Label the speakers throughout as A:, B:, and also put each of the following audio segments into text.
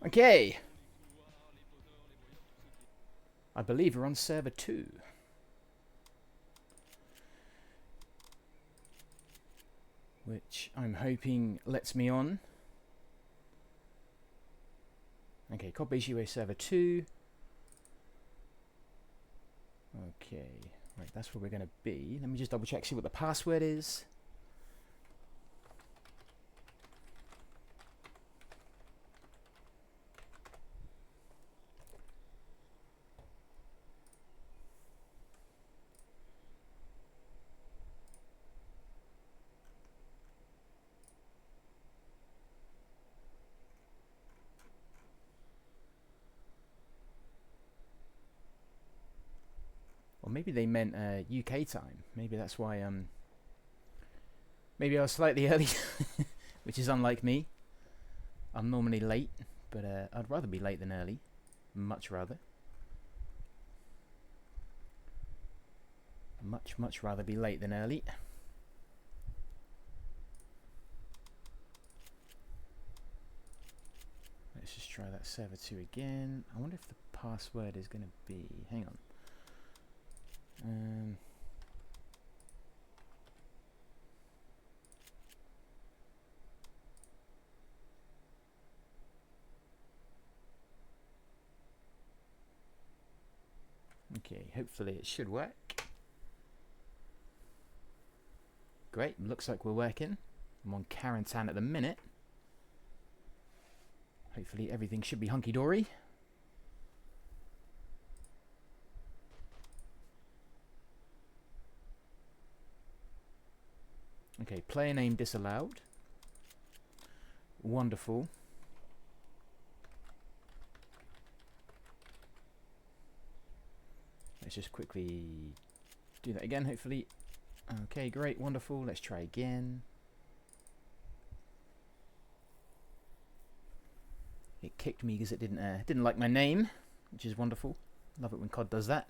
A: Okay. I believe we're on server 2. Which I'm hoping lets me on. Okay, copy UA server 2. Okay, right, that's where we're going to be. Let me just double check, see what the password is. Or maybe they meant UK time. Maybe that's why maybe I was slightly early, which is unlike me. I'm normally late, but I'd rather be late than early. Much rather. Much rather be late than early. Let's just try that server 2 again. I wonder if the password is going to be... Hang on. Okay, hopefully it should work. Great, looks like we're working. I'm on quarantine at the minute. Hopefully everything should be hunky-dory. Okay, player name disallowed. Wonderful. Let's just quickly do that again, hopefully. Okay, great, wonderful. Let's try again. It kicked me because it didn't like my name, which is wonderful. Love it when COD does that.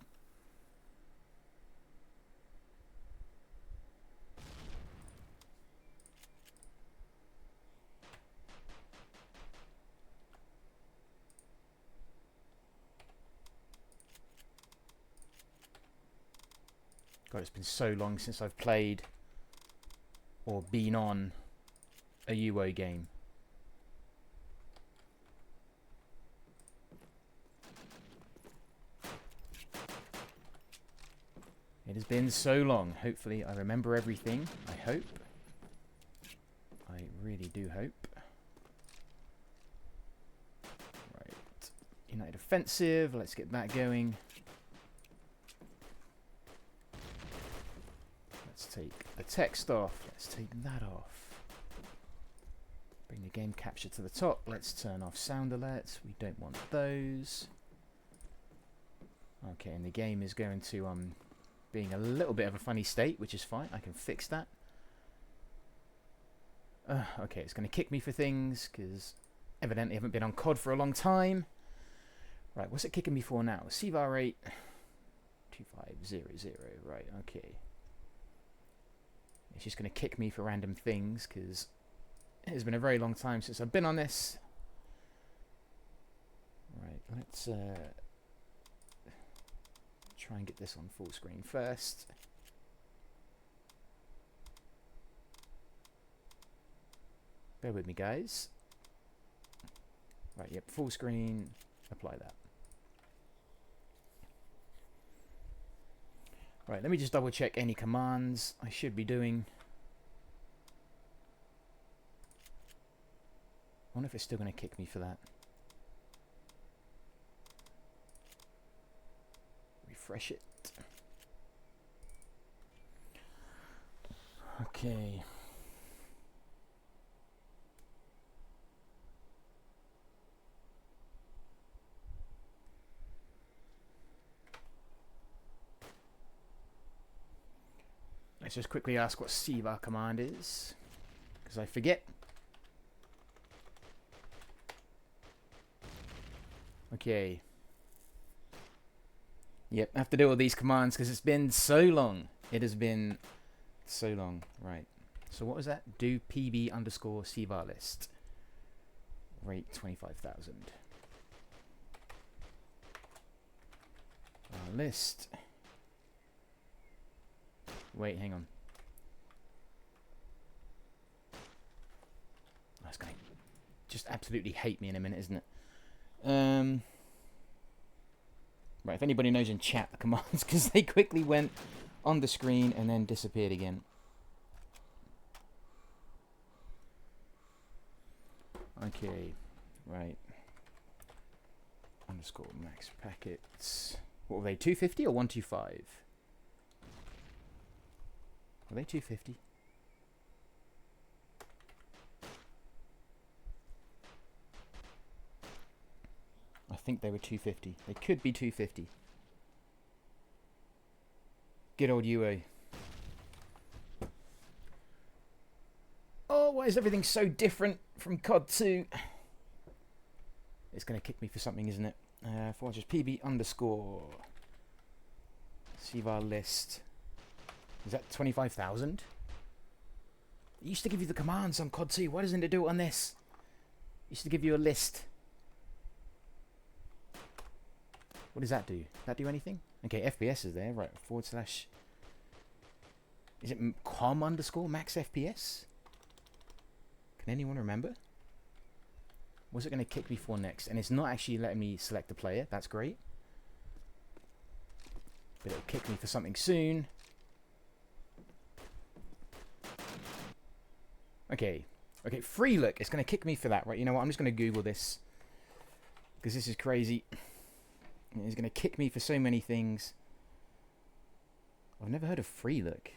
A: God, it's been so long since I've played or been on a UO game. It has been so long. Hopefully I remember everything. I hope. I really do hope. Right. United Offensive. Let's get that going. Let's take the text off. Let's take that off. Bring the game capture to the top. Let's turn off sound alerts. We don't want those. Okay, and the game is going to being a little bit of a funny state, which is fine. I can fix that. Okay, it's going to kick me for things because evidently I haven't been on COD for a long time. Right, what's it kicking me for now? CVAR rate 2500. Right, okay. It's just going to kick me for random things because it's been a very long time since I've been on this. Right, let's try and get this on full screen first. Bear with me, guys. Right, yep, full screen. Apply that. Right, let me just double check any commands I should be doing. I wonder if it's still going to kick me for that. Refresh it. Okay. Let's just quickly ask what CVAR command is, because I forget. Okay. Yep, I have to deal with these commands because it's been so long. It has been so long. Right. So what was that? Do PB underscore CVAR list. Rate 25,000. List. Wait, hang on. That's going to just absolutely hate me in a minute, isn't it? Right, if anybody knows in chat the commands, because they quickly went on the screen and then disappeared again. Okay, right. Underscore max packets. What were they, 250 or 125? Were they 250? I think they were 250. They could be 250. Good old UA. Oh, why is everything so different from COD 2? It's going to kick me for something, isn't it? For just PB underscore. CVAR list. Is that 25,000? It used to give you the commands on COD 2. Why doesn't it do it on this? It used to give you a list. What does that do? Does that do anything? Okay, FPS is there. Right, / Is it com underscore max FPS? Can anyone remember? What's it going to kick me for next? And it's not actually letting me select a player. That's great. But it'll kick me for something soon. Okay. Okay, free look. It's going to kick me for that, right? You know what? I'm just going to Google this. Because this is crazy. It's going to kick me for so many things. I've never heard of free look.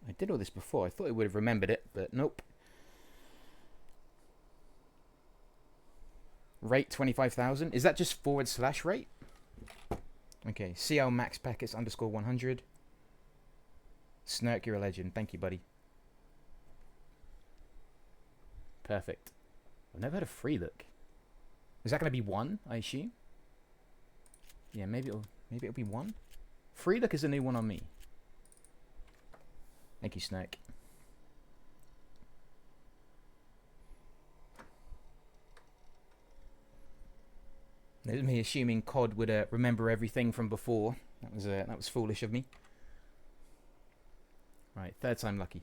A: I did all this before. I thought I would have remembered it, but nope. Rate 25,000. Is that just / rate? Okay, CL max packets underscore 100. Snurk, you're a legend. Thank you, buddy. Perfect. I've never had a free look. Is that going to be 1, I assume? Yeah, maybe it'll be 1. Free look is a new one on me. Thank you, Snurk. There's me assuming COD would remember everything from before. That was foolish of me. Right, third time lucky.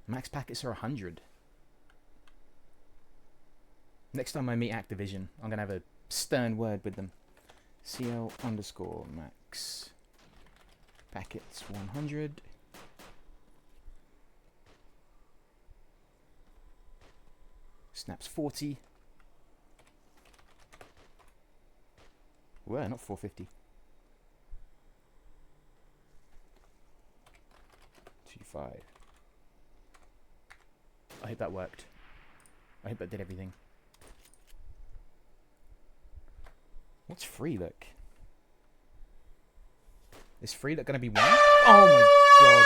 A: Max packets are 100. Next time I meet Activision, I'm gonna have a stern word with them. CL underscore max packets 100. Snaps 40. Well, not 450. 25. I hope that worked. I hope that did everything. What's free look? Is free look gonna be 1? Oh my god.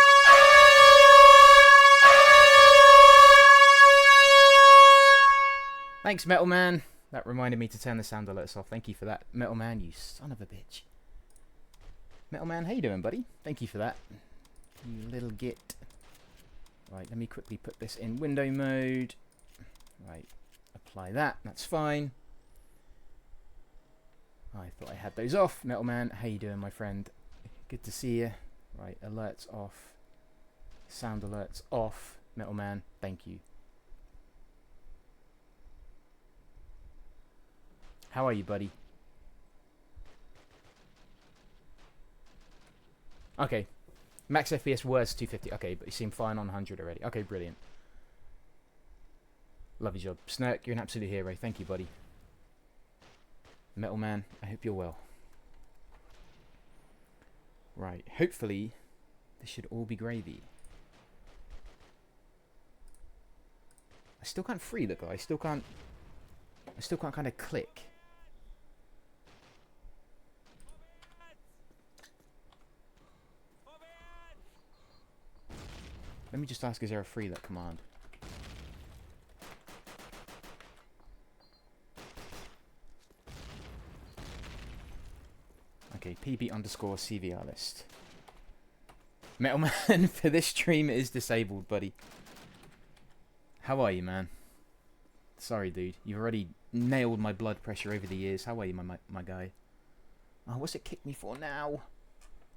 A: Thanks, Metal Man. That reminded me to turn the sound alerts off. Thank you for that, Metal Man, you son of a bitch. Metal Man, how you doing, buddy? Thank you for that, you little git. Right, let me quickly put this in window mode. Right, apply that. That's fine. I thought I had those off. Metal Man, how you doing, my friend? Good to see you. Right, alerts off. Sound alerts off. Metal Man, thank you. How are you, buddy? Okay. Max FPS was 250. Okay, but you seem fine on 100 already. Okay, brilliant. Love your job. Snurk, you're an absolute hero. Thank you, buddy. Metal Man, I hope you're well. Right, hopefully this should all be gravy. I still can't free look. I still can't kind of click. Let me just ask, is there a free look command? Okay, PB underscore CVR list. Metal Man for this stream is disabled, buddy. How are you, man? Sorry, dude. You've already nailed my blood pressure over the years. How are you, my guy? Oh, what's it kick me for now?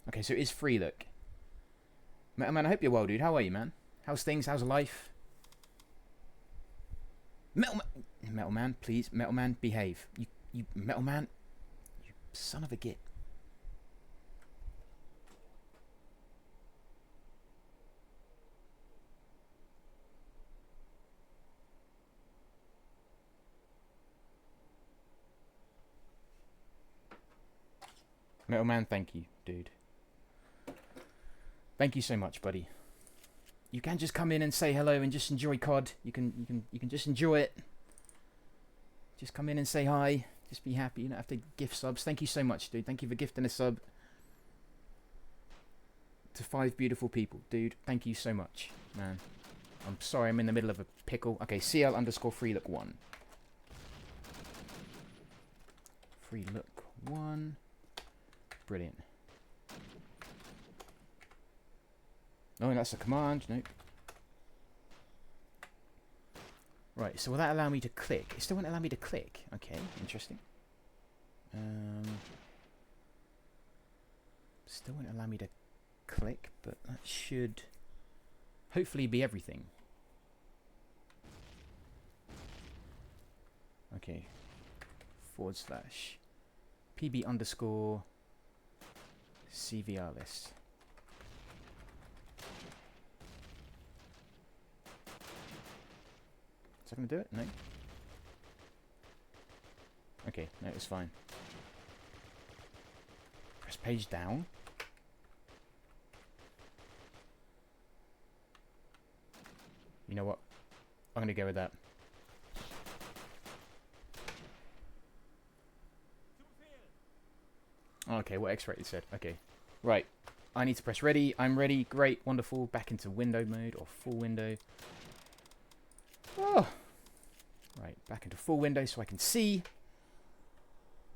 A: Okay, so it is free, look. Metal Man, I hope you're well, dude. How are you, man? How's things? How's life? Metal Man, please. Metal Man, behave. You Metal Man. You son of a git. Metal Man, thank you, dude. Thank you so much, buddy. You can just come in and say hello and just enjoy COD. You can just enjoy it. Just come in and say hi. Just be happy. You don't have to gift subs. Thank you so much, dude. Thank you for gifting a sub to 5 beautiful people, dude. Thank you so much, man. I'm sorry, I'm in the middle of a pickle. Okay, CL underscore free look 1. Free look 1. Brilliant. Oh, that's a command. Nope. Right, so will that allow me to click? It still won't allow me to click. Okay, interesting. Still won't allow me to click, but that should hopefully be everything. Okay. / PB underscore CVR list. Is that going to do it? No. Okay, no, it's fine. Press page down. You know what? I'm going to go with that. Okay, what X-ray said. Okay. Right. I need to press ready. I'm ready. Great. Wonderful. Back into window mode or full window. Oh. Right. Back into full window so I can see.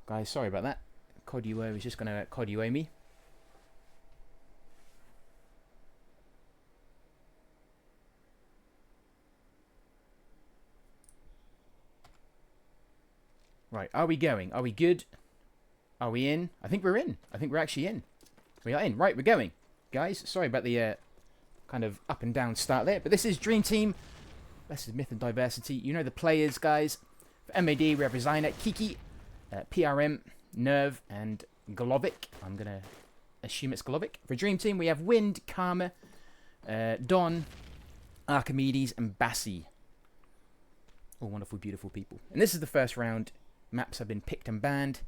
A: Guys, sorry about that. COD UO is just going to COD UO me. Right. Are we going? Are we good? Are we in? I think we're in. I think we're actually in. We are in. Right, we're going. Guys, sorry about the kind of up and down start there. But this is Dream Team. This is Myth and Diversity. You know the players, guys. For MAD, we have Resigner, Kiki, PRM, Nerve, and Golovic. I'm going to assume it's Golovic. For Dream Team, we have Wind, Karma, Don, Archimedes, and Bassi. All wonderful, beautiful people. And this is the first round. Maps have been picked and banned.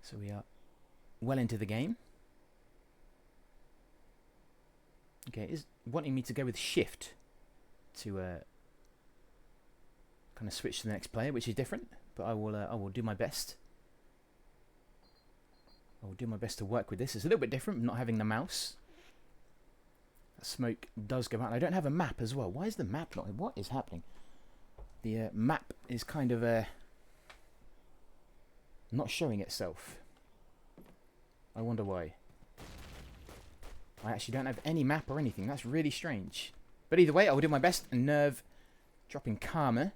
A: So we are well into the game. Okay, it is wanting me to go with shift to kind of switch to the next player, which is different, but I will do my best. I will do my best to work with this. It's a little bit different, not having the mouse. That smoke does go out. I don't have a map as well. Why is the map not? What is happening? The map is kind of not showing itself. I wonder why. I actually don't have any map or anything. That's really strange. But either way, I will do my best. And Nerve dropping Karma.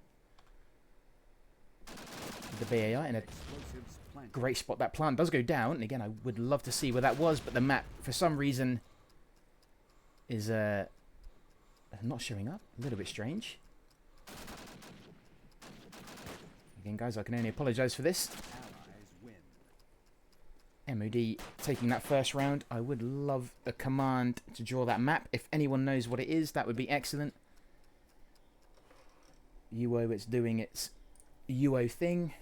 A: The BAI in a great spot. That plant does go down. And again, I would love to see where that was. But the map, for some reason, is not showing up. A little bit strange. Again, guys, I can only apologise for this. MOD taking that first round. I would love a command to draw that map. If anyone knows what it is, that would be excellent. UO, it's doing its UO thing.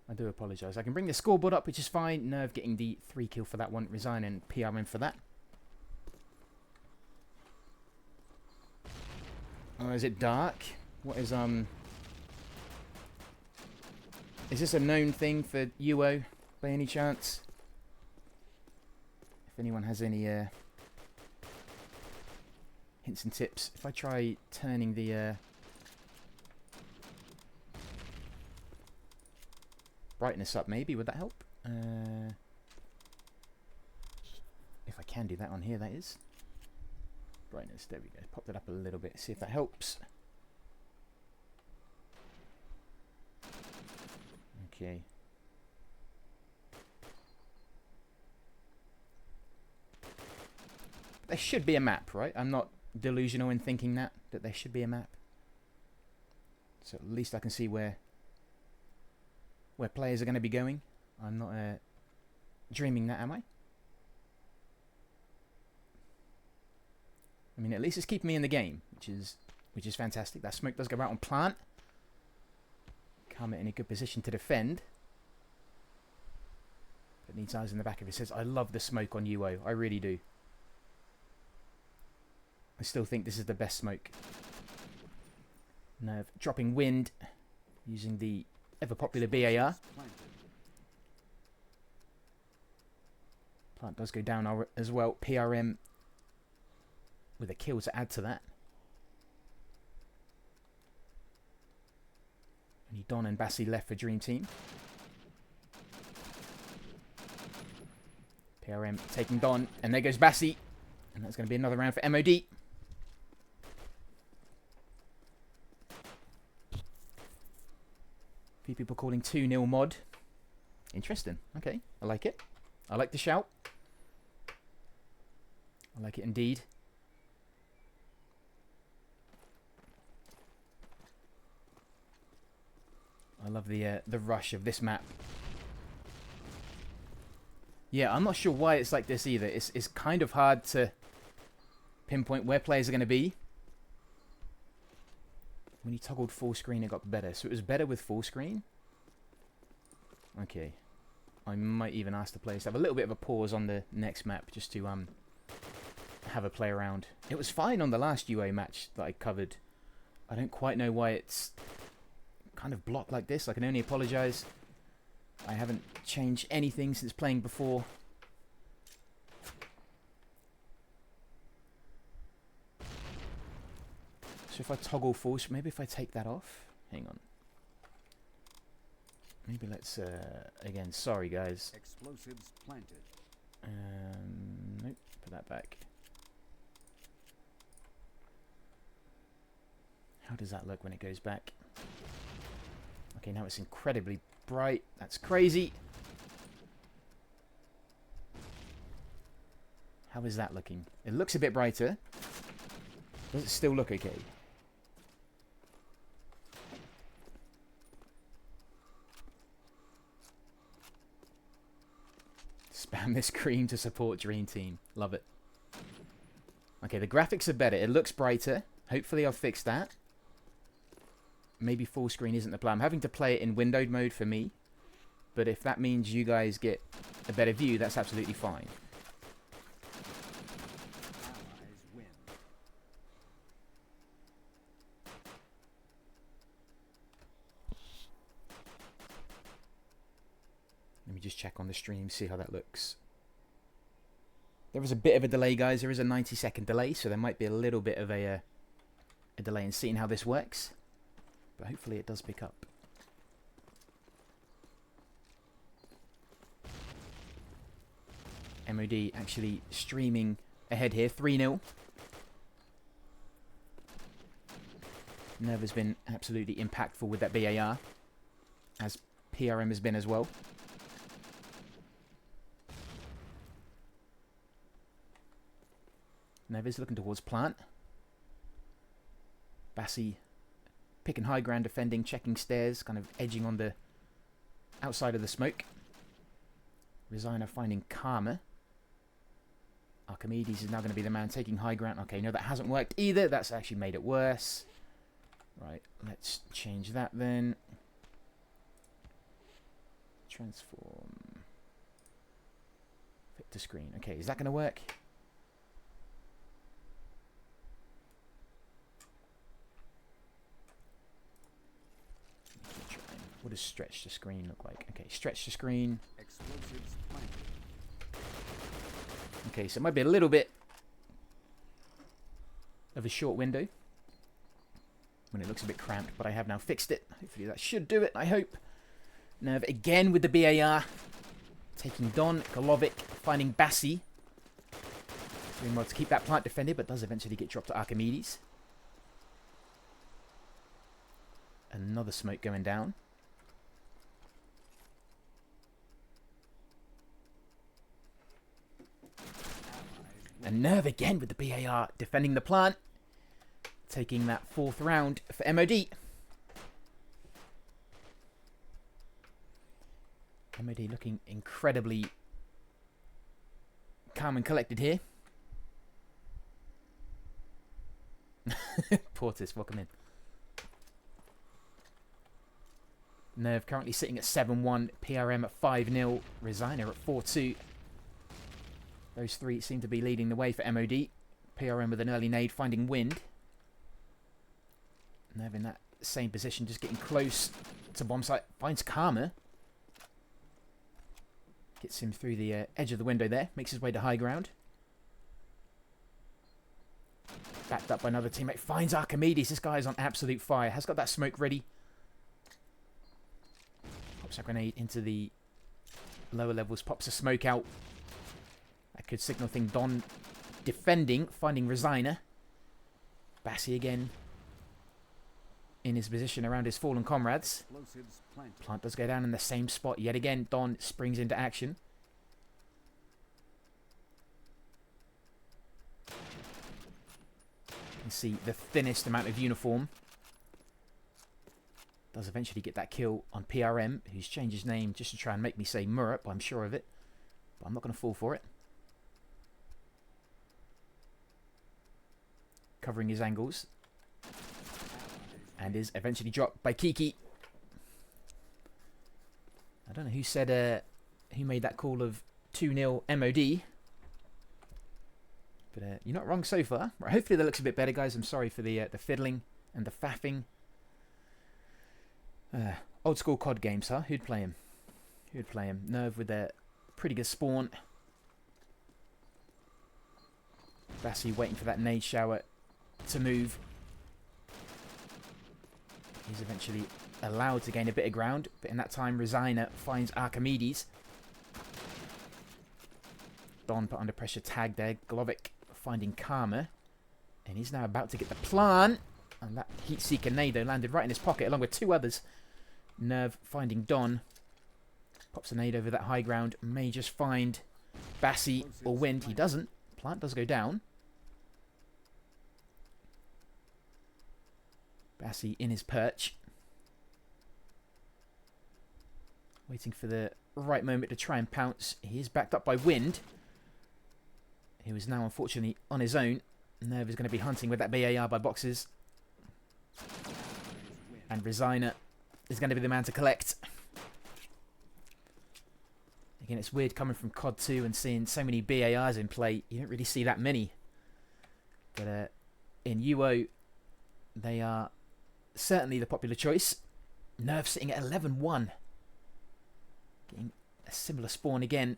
A: I do apologise. I can bring the scoreboard up, which is fine. Nerve getting the 3 kill for that one. Resign and PRM for that. Oh, is it dark? What is Is this a known thing for UO, by any chance? If anyone has any hints and tips. If I try turning the brightness up maybe. Would that help? If I can do that on here, that is. Brightness, there we go. Popped it up a little bit, see if that helps. Okay. There should be a map, right? I'm not delusional in thinking that there should be a map. So at least I can see where players are going to be going. I'm not dreaming that, am I? I mean, at least it's keeping me in the game, which is fantastic. That smoke does go out on plant. Karma in a good position to defend. But needs eyes in the back of it. Says, I love the smoke on UO. I really do. I still think this is the best smoke. Nerve dropping wind using the ever popular BAR. Plant does go down as well. PRM with a kill to add to that. Only Don and Bassi left for Dream Team. PRM taking Don, and there goes Bassi. And that's going to be another round for MOD. Few people calling 2-0 mod. Interesting. Okay, I like it. I like the shout. I like it indeed. I love the rush of this map. Yeah, I'm not sure why it's like this either. It's kind of hard to pinpoint where players are going to be. When you toggled full screen, it got better. So it was better with full screen. Okay. I might even ask the players to have a little bit of a pause on the next map just to have a play around. It was fine on the last UA match that I covered. I don't quite know why it's kind of blocked like this. I can only apologise. I haven't changed anything since playing before. So if I toggle full, maybe if I take that off. Hang on. Maybe let's again. Sorry guys.
B: Explosives planted.
A: Nope. Put that back. How does that look when it goes back? Okay, now it's incredibly bright. That's crazy. How is that looking? It looks a bit brighter. Does it still look okay? Spam this cream to support Dream Team. Love it. Okay, the graphics are better. It looks brighter. Hopefully I'll fix that. Maybe full screen isn't the plan. I'm having to play it in windowed mode for me. But if that means you guys get a better view, that's absolutely fine.
B: Allies win.
A: Let me just check on the stream, see how that looks. There is a bit of a delay, guys. There is a 90-second delay, so there might be a little bit of a delay in seeing how this works. But hopefully it does pick up. MOD actually streaming ahead here, 3-0. Nerve has been absolutely impactful with that BAR, as PRM has been as well. Neves looking towards plant. Bassi picking high ground, defending, checking stairs, kind of edging on the outside of the smoke. Resigner finding Karma. Archimedes is now going to be the man taking high ground. Okay, no, that hasn't worked either. That's actually made it worse. Right, let's change that then. Transform. Fit to screen. Okay, is that going to work? What does stretch to screen look like? Okay, stretch to screen.
B: Explosives planted.
A: Okay, so it might be a little bit of a short window when it looks a bit cramped, but I have now fixed it. Hopefully that should do it, I hope. Nerve again with the BAR. Taking Don, Golovic, finding Bassi. Doing well to keep that plant defended, but does eventually get dropped to Archimedes. Another smoke going down. And Nerve again with the BAR, defending the plant. Taking that 4th round for MOD. MOD looking incredibly calm and collected here. Portis, welcome in. Nerve currently sitting at 7-1, PRM at 5-0, Resigner at 4-2. Those three seem to be leading the way for MOD. PRM with an early nade, finding wind. Nerve in that same position, just getting close to bomb site. Finds Karma. Gets him through the edge of the window there. Makes his way to high ground. Backed up by another teammate. Finds Archimedes. This guy is on absolute fire. Has got that smoke ready. Pops a grenade into the lower levels. Pops a smoke out. That could signal thing. Don defending. Finding Resigner. Bassi again in his position around his fallen comrades. Plant does go down in the same spot yet again. Don springs into action. You can see the thinnest amount of uniform. Does eventually get that kill on PRM, who's changed his name just to try and make me say Murup. I'm sure of it, but I'm not going to fall for it. Covering his angles. And is eventually dropped by Kiki. I don't know who said, who made that call of 2-0 MOD. But you're not wrong so far. Right, hopefully that looks a bit better, guys. I'm sorry for the fiddling and the faffing. Old school COD games, huh? Who'd play him? Who'd play him? Nerve with a pretty good spawn. Bassi waiting for that nade shower to move. He's eventually allowed to gain a bit of ground, but in that time, Resigner finds Archimedes. Don put under pressure, tag there. Golovic finding Karma, and he's now about to get the plant. And that heat seeker nade landed right in his pocket, along with 2 others. Nerve finding Don. Pops a nade over that high ground. May just find Bassi or wind. He doesn't. Plant does go down. Bassi in his perch. Waiting for the right moment to try and pounce. He is backed up by wind. He was now unfortunately on his own. Nerve is going to be hunting with that BAR by boxes. And Resigner is going to be the man to collect. Again, it's weird coming from COD 2 and seeing so many BARs in play. You don't really see that many. But in UO, they are certainly the popular choice. Nerve sitting at 11-1. Getting a similar spawn again.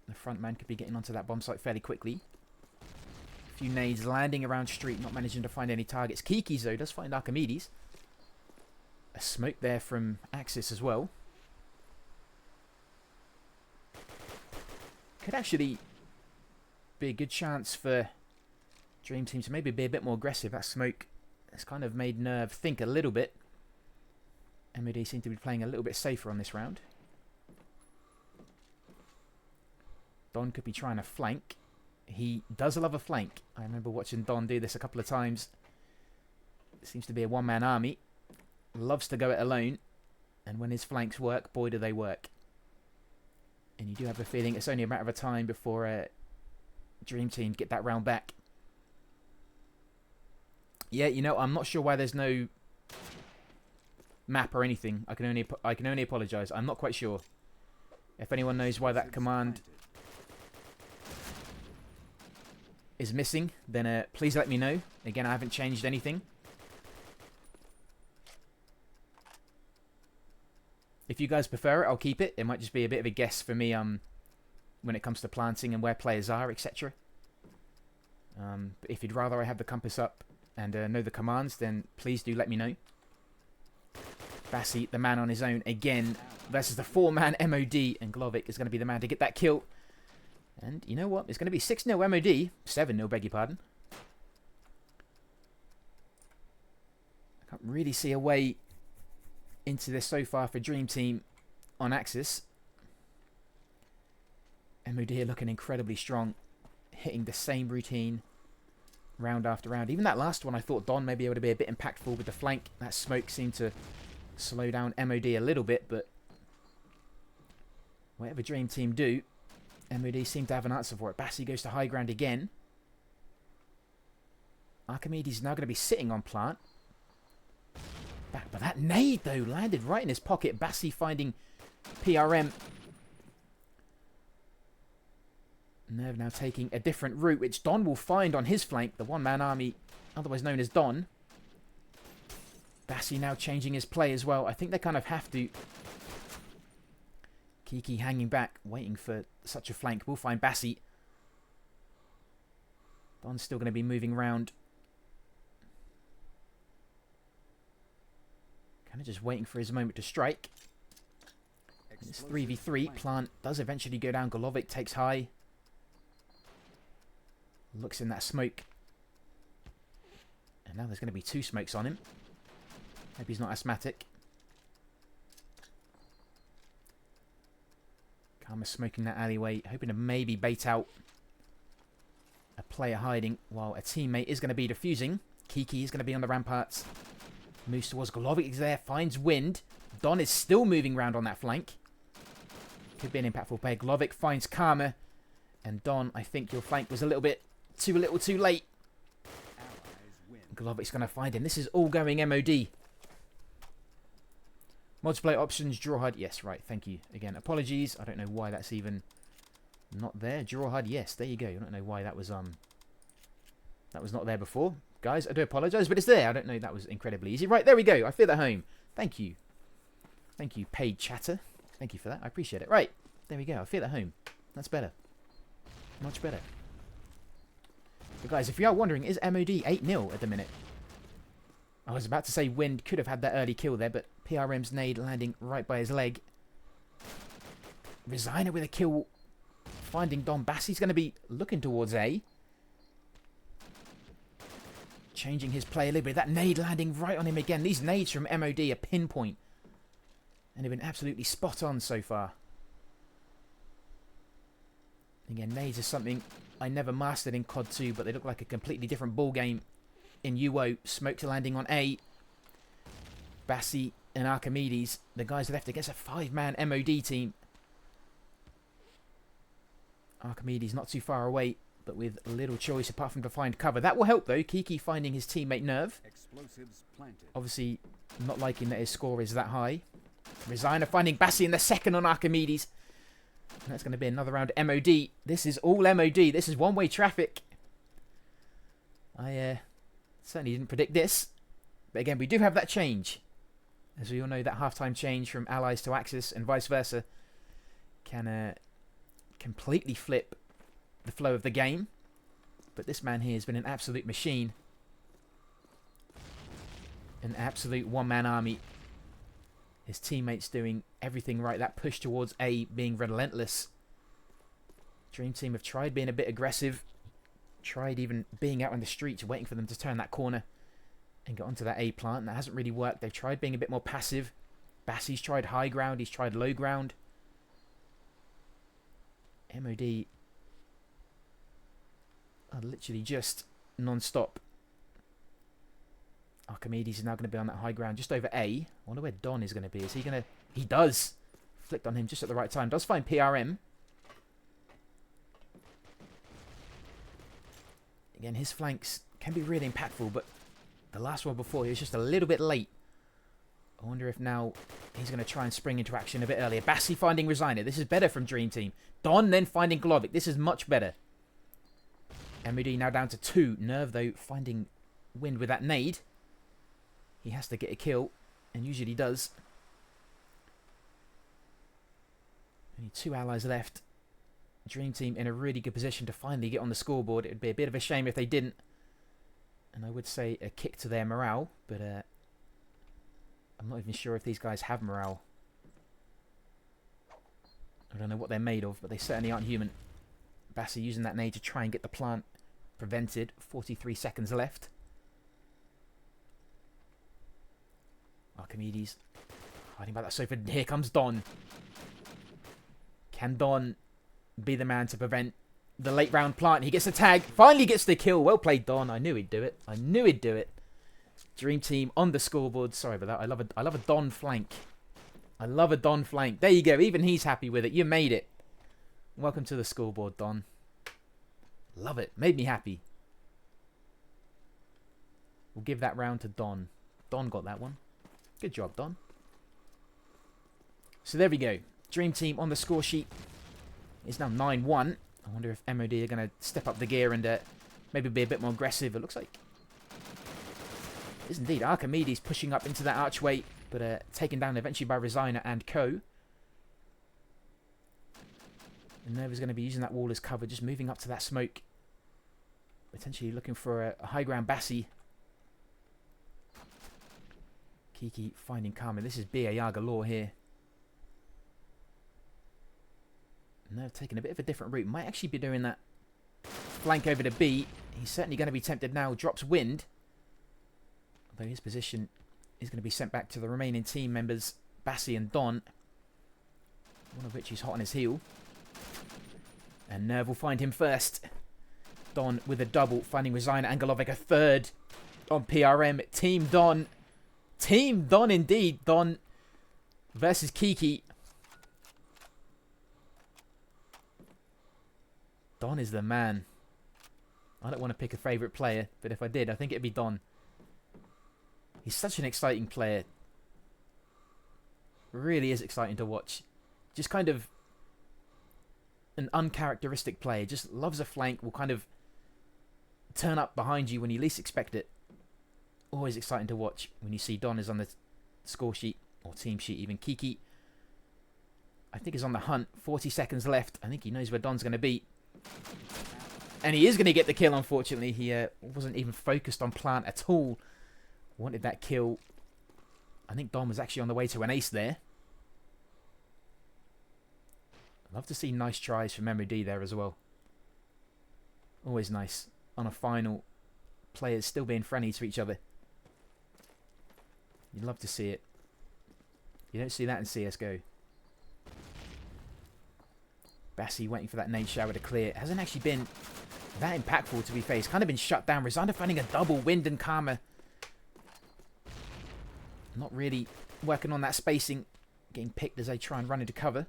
A: The front man could be getting onto that bomb site fairly quickly. A few nades landing around street, not managing to find any targets. Kiki's though does find Archimedes. A smoke there from Axis as well. Could actually be a good chance for Dream Team to maybe be a bit more aggressive. That smoke has kind of made Nerve think a little bit. MOD seem to be playing a little bit safer on this round. Don could be trying to flank. He does love a flank. I remember watching Don do this a couple of times. It seems to be a one-man army. Loves to go it alone. And when his flanks work, boy do they work. And you do have a feeling it's only a matter of time before Dream Team get that round back. Yeah, you know, I'm not sure why there's no map or anything. I can only apologise. I'm not quite sure. If anyone knows why that command is missing, then please let me know. Again, I haven't changed anything. If you guys prefer it, I'll keep it. It might just be a bit of a guess for me when it comes to planting and where players are, etc. But if you'd rather I have the compass up and know the commands, then please do let me know. Bassi, the man on his own again, versus the 4-man MOD, and Glovic is going to be the man to get that kill. And you know what? It's going to be 6-0 MOD. 7-0, beg your pardon. I can't really see a way into this so far for Dream Team on Axis. MOD are looking incredibly strong, hitting the same routine round after round. Even that last one, I thought Don may be able to be a bit impactful with the flank. That smoke seemed to slow down MOD a little bit, but whatever Dream Team do, MOD seem to have an answer for it. Bassi goes to high ground again. Archimedes now going to be sitting on plant. Back, but that nade, though, landed right in his pocket. Bassi finding PRM. Nerve now taking a different route, which Don will find on his flank. The one-man army, otherwise known as Don. Bassi now changing his play as well. I think they kind of have to. Kiki hanging back, waiting for such a flank. We'll find Bassi. Don's still going to be moving around. Kind of just waiting for his moment to strike. And it's 3v3. Plant does eventually go down. Golovic takes high. Looks in that smoke. And now there's going to be 2 smokes on him. Hope he's not asthmatic. Karma smoking that alleyway, hoping to maybe bait out a player hiding while a teammate is going to be defusing. Kiki is going to be on the ramparts. Moves towards Golovic is there, finds wind. Don is still moving around on that flank. Could be an impactful play. Golovic finds Karma. And Don, I think your flank was a little too late. Golovic's going to find him. This is all going MOD. Multiplayer options, draw HUD. Yes, right, thank you. Again, apologies. I don't know why that's even not there. Draw HUD, yes, there you go. I don't know why that was not there before. Guys, I do apologise, but it's there. I don't know, that was incredibly easy. Right, there we go. I feel at home. Thank you. Thank you, paid chatter. Thank you for that. I appreciate it. Right, there we go. I feel at home. That's better. Much better. But guys, if you are wondering, is MOD 8-0 at the minute? I was about to say Wind could have had that early kill there, but PRM's nade landing right by his leg. Resigner with a kill, finding Don. Bassi's going to be looking towards A. Changing his play a little bit. That nade landing right on him again. These nades from MOD are pinpoint. And they've been absolutely spot on so far. Again, nades is something I never mastered in COD 2, but they look like a completely different ball game in UO. Smokes landing on A. Bassi and Archimedes, the guys left against a 5-man MOD team. Archimedes not too far away, but with little choice apart from to find cover. That will help though. Kiki finding his teammate Nerve.
B: Explosives planted.
A: Obviously not liking that his score is that high. Resigner finding Bassi in the second on Archimedes. And that's going to be another round of MOD. This is all MOD. This is one-way traffic. I certainly didn't predict this. But again, we do have that change. As we all know, that halftime change from Allies to Axis and vice versa can completely flip the flow of the game. But this man here has been an absolute machine. An absolute one-man army. His teammates doing everything right. That push towards A being relentless. Dream Team have tried being a bit aggressive. Tried even being out on the streets, waiting for them to turn that corner and get onto that A plant. And that hasn't really worked. They've tried being a bit more passive. Bassi's tried high ground. He's tried low ground. MOD are literally just non-stop. Archimedes is now going to be on that high ground just over A. I wonder where Don is going to be. Is he going to... He does! Flicked on him just at the right time. Does find PRM. Again, his flanks can be really impactful, but the last one before, he was just a little bit late. I wonder if now he's going to try and spring into action a bit earlier. Bassi finding Resigner. This is better from Dream Team. Don then finding Glovic. This is much better. MOD now down to 2. Nerve, though, finding Wind with that nade. He has to get a kill, and usually does. Only 2 allies left. Dream Team in a really good position to finally get on the scoreboard. It would be a bit of a shame if they didn't. And I would say a kick to their morale, but I'm not even sure if these guys have morale. I don't know what they're made of, but they certainly aren't human. Bassi using that nade to try and get the plant prevented. 43 seconds left. Archimedes hiding by that sofa. Here comes Don. Can Don be the man to prevent the late round plant? He gets the tag. Finally gets the kill. Well played, Don. I knew he'd do it. I knew he'd do it. Dream Team on the scoreboard. Sorry about that. I love a Don flank. I love a Don flank. There you go. Even he's happy with it. You made it. Welcome to the scoreboard, Don. Love it. Made me happy. We'll give that round to Don. Don got that one. Good job, Don. So there we go. Dream Team on the score sheet. It's now 9-1. I wonder if MOD are going to step up the gear and maybe be a bit more aggressive. It looks like it is indeed. Archimedes pushing up into that archway, but taken down eventually by Resigner and co. And Nerva's going to be using that wall as cover, just moving up to that smoke. Potentially looking for a high ground Bassi. Kiki finding Karma. This is BAR galore here. Nerve taking a bit of a different route. Might actually be doing that flank over to B. He's certainly going to be tempted now. Drops wind. Although his position is going to be sent back to the remaining team members, Bassi and Don. One of which is hot on his heel. And Nerve will find him first. Don with a double, finding Resigner and Golovic a third on PRM. Team Don. Team Don indeed. Don versus Kiki. Don is the man. I don't want to pick a favourite player, but if I did, I think it'd be Don. He's such an exciting player. Really is exciting to watch. Just kind of an uncharacteristic player. Just loves a flank. Will kind of turn up behind you when you least expect it. Always exciting to watch when you see Don is on the score sheet or team sheet. Even Kiki, I think, is on the hunt. 40 seconds left. I think he knows where Don's going to be. And he is going to get the kill, unfortunately. He wasn't even focused on plant at all. Wanted that kill. I think Don was actually on the way to an ace there. I'd love to see nice tries from MOD there as well. Always nice. On a final, players still being friendly to each other. You'd love to see it. You don't see that in CSGO. Bassi waiting for that nade shower to clear. It hasn't actually been that impactful, to be fair. He's kind of been shut down. Resigner finding a double. Wind and Karma. Not really working on that spacing. Getting picked as they try and run into cover.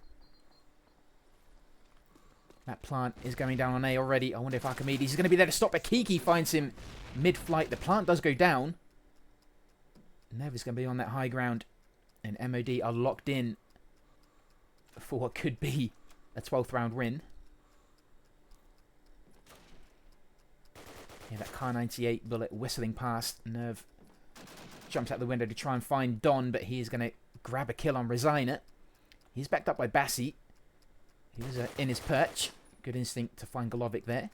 A: That plant is going down on A already. I wonder if Archimedes is going to be there to stop it. Kiki finds him mid-flight. The plant does go down. Nev is going to be on that high ground. And MOD are locked in for what could be a 12th round win. Yeah, that Kar 98 bullet whistling past. Nerve jumps out the window to try and find Don, but he is going to grab a kill on Resigner. He's backed up by Bassi. He was in his perch. Good instinct to find Golovic there.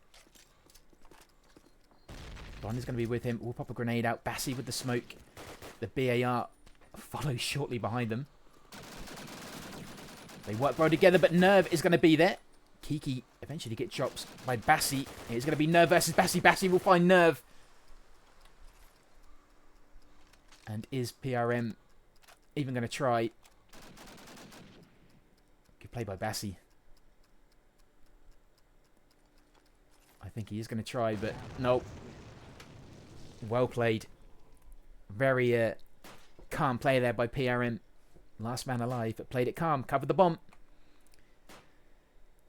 A: Don is going to be with him. We'll pop a grenade out. Bassi with the smoke. The BAR follows shortly behind them. They work well together, but Nerve is going to be there. Kiki eventually gets chopped by Bassi. It's going to be Nerve versus Bassi. Bassi will find Nerve. And is PRM even going to try? Good play by Bassi. I think he is going to try, but no. Well played. Very calm play there by PRM. Last man alive, but played it calm. Covered the bomb.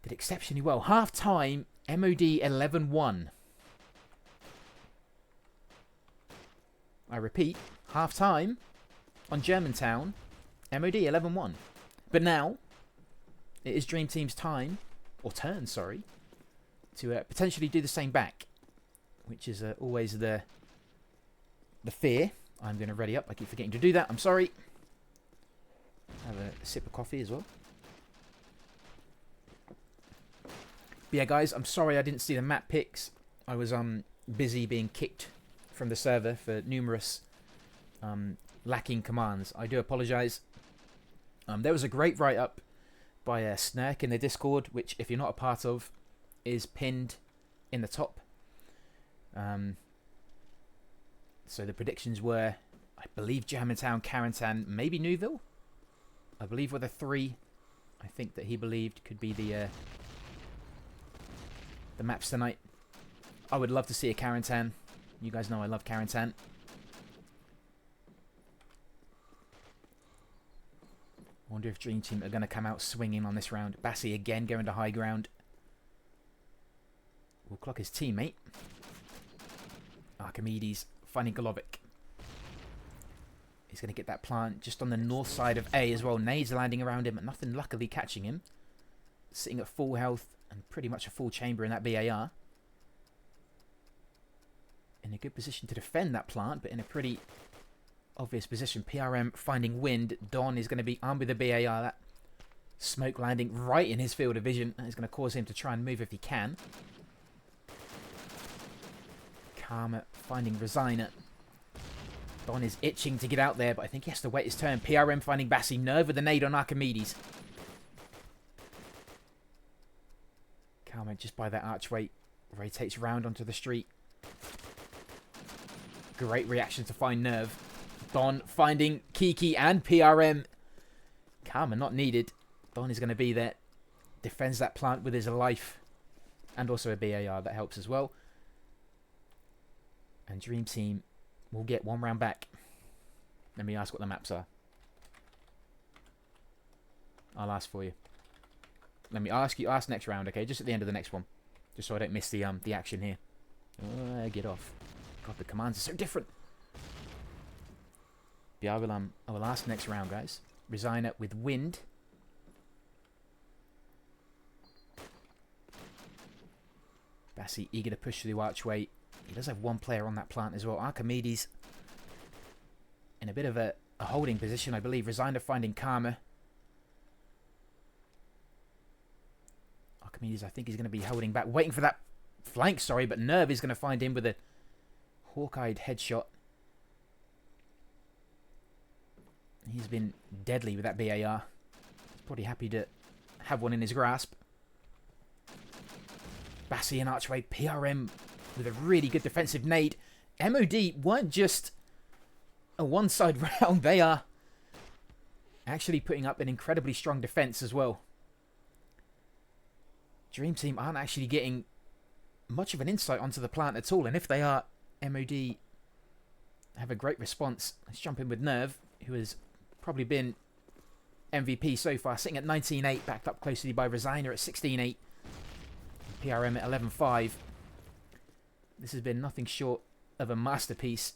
A: Did exceptionally well. Half time, MOD 11-1. I repeat, half time on Germantown, MOD 11-1. But now, it is Dream Team's time, or turn, sorry, to potentially do the same back, which is always the fear. I'm going to ready up. I keep forgetting to do that. I'm sorry. Have a sip of coffee as well. But yeah, guys, I'm sorry I didn't see the map picks. I was busy being kicked from the server for numerous lacking commands. I do apologise. There was a great write-up by Snurk in the Discord, which, if you're not a part of, is pinned in the top. So the predictions were, I believe, Germantown, Carentan, maybe Newville. I believe were the three I think that he believed could be the maps tonight. I would love to see a Carentan. You guys know I love Carentan. Wonder if Dream Team are going to come out swinging on this round. Bassi again going to high ground. Will clock his teammate. Archimedes finding Golovic. He's going to get that plant just on the north side of A as well. Nades landing around him, but nothing luckily catching him. Sitting at full health and pretty much a full chamber in that BAR. In a good position to defend that plant, but in a pretty obvious position. PRM finding wind. Don is going to be armed with a BAR. That smoke landing right in his field of vision. That is going to cause him to try and move if he can. Karma finding Resigner. Don is itching to get out there, but I think he has to wait his turn. PRM finding Bassi. Nerve with the nade on Archimedes. Karma just by that archway rotates round onto the street. Great reaction to find Nerve. Don finding Kiki and PRM. Karma not needed. Don is going to be there. Defends that plant with his life. And also a BAR. That helps as well. And Dream Team will get one round back. Let me ask what the maps are. I'll ask for you. Let me ask you. Ask next round, okay? Just at the end of the next one. Just so I don't miss the action here. Get off. God, the commands are so different. Yeah, I will ask next round, guys. Resigner with wind. Bassi eager to push through the archway. He does have one player on that plant as well. Archimedes in a bit of a holding position, I believe. Resigner finding Karma. Archimedes, I think he's going to be holding back, waiting for that flank, sorry, but Nerve is going to find him with a hawk-eyed headshot. He's been deadly with that BAR. He's probably happy to have one in his grasp. Bassi and Archway. PRM with a really good defensive nade. MOD weren't just a one-side round. They are actually putting up an incredibly strong defense as well. Dream Team aren't actually getting much of an insight onto the plant at all. And if they are, MOD have a great response. Let's jump in with Nerve, who has probably been MVP so far, sitting at 19-8, backed up closely by Resigner at 16-8. PRM at 11-5. This has been nothing short of a masterpiece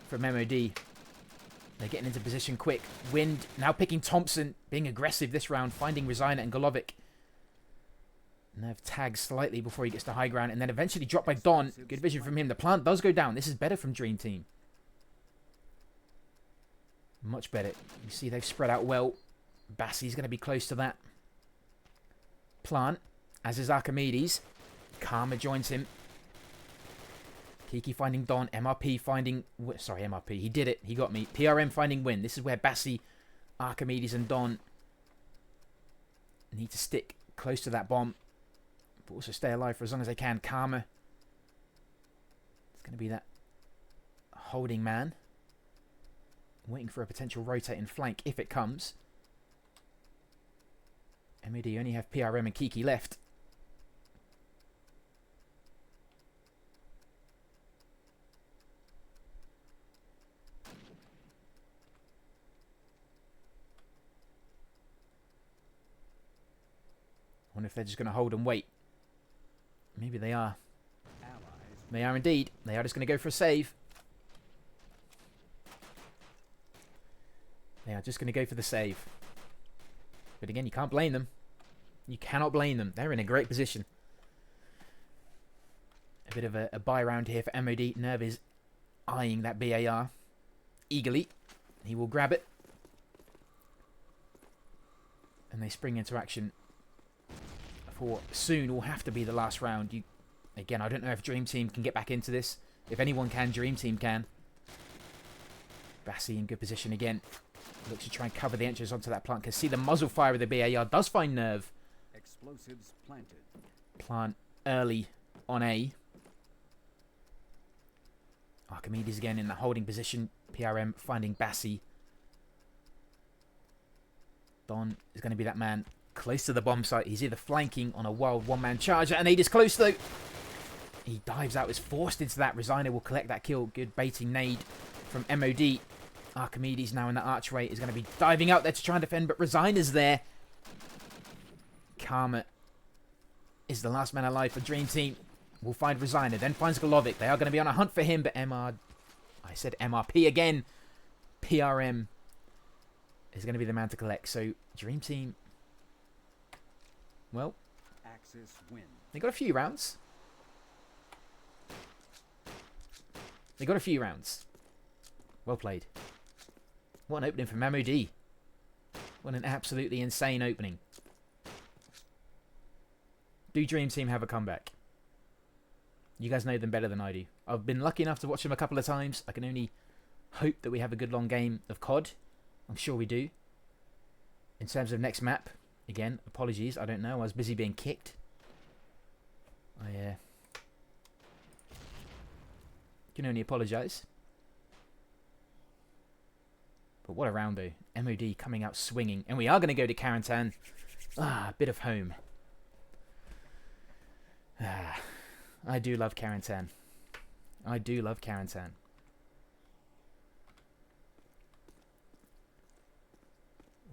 A: from MOD. They're getting into position quick. Wind now picking Thompson, being aggressive this round, finding Resigner and Golovic. Nerve tags slightly before he gets to high ground, and then eventually dropped by Don. Good vision from him. The plant does go down. This is better from Dream Team. Much better. You see they've spread out well. Bassi's going to be close to that plant, as is Archimedes. Karma joins him. Kiki finding Don. MRP finding... Sorry, MRP. He did it. He got me. PRM finding Win. This is where Bassi, Archimedes and Don need to stick close to that bomb, but also stay alive for as long as they can. Karma. It's going to be that holding man. Waiting for a potential rotating flank if it comes. MOD only have PRM and Kiki left. I wonder if they're just going to hold and wait. Maybe they are. They are indeed. They are just going to go for a save. They are just going to go for the save. But again, you can't blame them. You cannot blame them. They're in a great position. A bit of a buy round here for MOD. Nerve is eyeing that BAR eagerly. He will grab it. And they spring into action for soon will have to be the last round. Again, I don't know if Dream Team can get back into this. If anyone can, Dream Team can. Bassi in good position again. Looks to try and cover the entrance onto that plant. Can see the muzzle fire of the BAR. Does find Nerve.
B: Explosives planted.
A: Plant early on A. Archimedes again in the holding position. PRM finding Bassi. Don is going to be that man close to the bomb site. He's either flanking on a wild one-man charge. And Nade is close though. He dives out, is forced into that. Resigner will collect that kill. Good baiting nade from MOD. Archimedes now in the archway is going to be diving out there to try and defend, but Resigner's there. Karma is the last man alive for Dream Team. Will find Resigner, then finds Golovic. They are going to be on a hunt for him, but I said MRP again. PRM is going to be the man to collect. So Dream Team, well,
B: Axis win.
A: they got a few rounds. They got a few rounds. Well played. What an opening from MOD. What an absolutely insane opening. Do Dream Team have a comeback? You guys know them better than I do. I've been lucky enough to watch them a couple of times. I can only hope that we have a good long game of COD. I'm sure we do. In terms of next map, again, apologies, I don't know. I was busy being kicked. I can only apologise. But what a round though. MOD coming out swinging. And we are going to go to Karantan. A bit of home. I do love Karantan. I do love Karantan.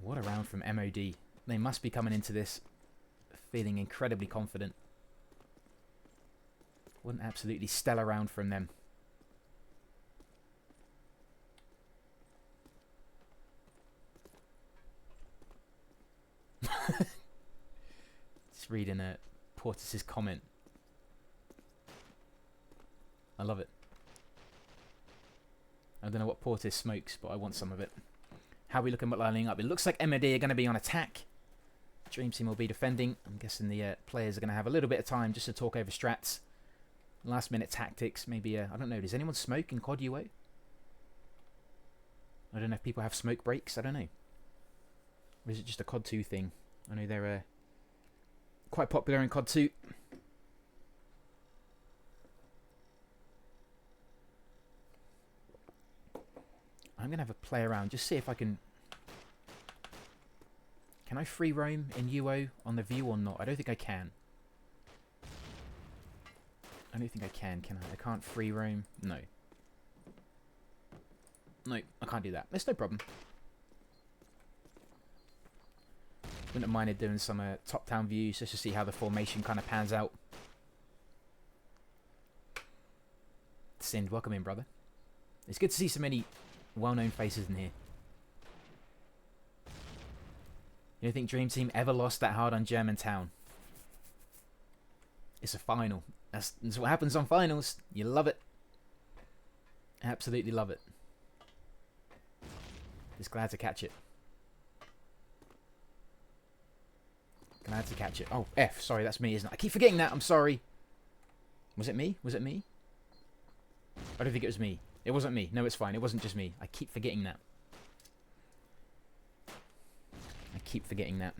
A: What a round from MOD. They must be coming into this feeling incredibly confident. What an absolutely stellar round from them. Just reading Portis's comment. I love it. I don't know what Portis smokes, but I want some of it. How are we looking at lining up? It looks like MOD are going to be on attack. Dream Team will be defending. I'm guessing the players are going to have a little bit of time just to talk over strats. Last minute tactics. Maybe, I don't know. Does anyone smoke in COD UO? I don't know if people have smoke breaks. I don't know. Or is it just a COD 2 thing? I know they're quite popular in COD 2. I'm going to have a play around. Just see if I can... Can I free roam in UO on the view or not? I don't think I can. I don't think I can I? I can't free roam. No. No, I can't do that. It's no problem. Wouldn't have minded doing some top-down views just to see how the formation kind of pans out. Sind, welcome in, brother. It's good to see so many well-known faces in here. You don't think Dream Team ever lost that hard on Germantown? It's a final. That's what happens on finals. You love it. Absolutely love it. Just glad to catch it. Glad to catch it. Oh, F. Sorry, that's me, isn't it? I keep forgetting that. I'm sorry. Was it me? Was it me? I don't think it was me. It wasn't me. No, it's fine. It wasn't just me. I keep forgetting that. I keep forgetting that.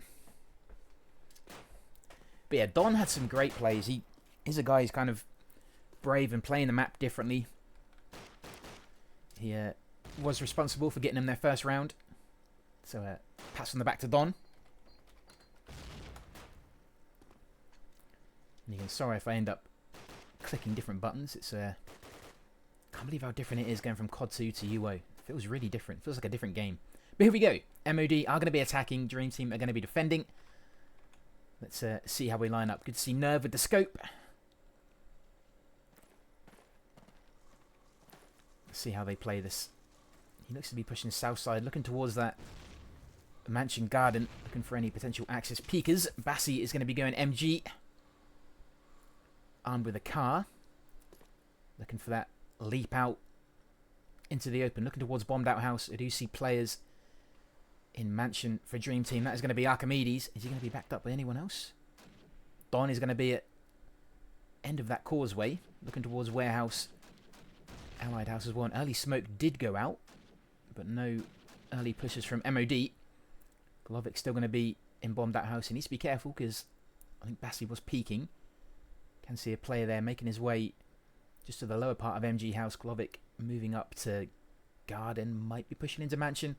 A: But yeah, Don had some great plays. He's a guy who's kind of brave and playing the map differently. He was responsible for getting them their first round. So, pats on the back to Don. And again, sorry if I end up clicking different buttons. It's can't believe how different it is going from COD 2 to UO. It feels really different. It feels like a different game. But here we go. MOD are going to be attacking. Dream Team are going to be defending. Let's see how we line up. Good to see Nerve with the scope. Let's see how they play this. He looks to be pushing south side, looking towards that mansion garden, looking for any potential Axis peekers. Bassi is going to be going MG. Armed with a car. Looking for that leap out into the open. Looking towards bombed out house. I do see players in mansion for Dream Team. That is going to be Archimedes. Is he going to be backed up by anyone else? Don is going to be at end of that causeway. Looking towards warehouse. Allied house as well. An early smoke did go out. but no early pushes from MOD. Glovic's still going to be in bomb that house. He needs to be careful because I think Bassi was peeking. Can see a player there making his way just to the lower part of MG house. Glovic moving up to garden, might be pushing into mansion.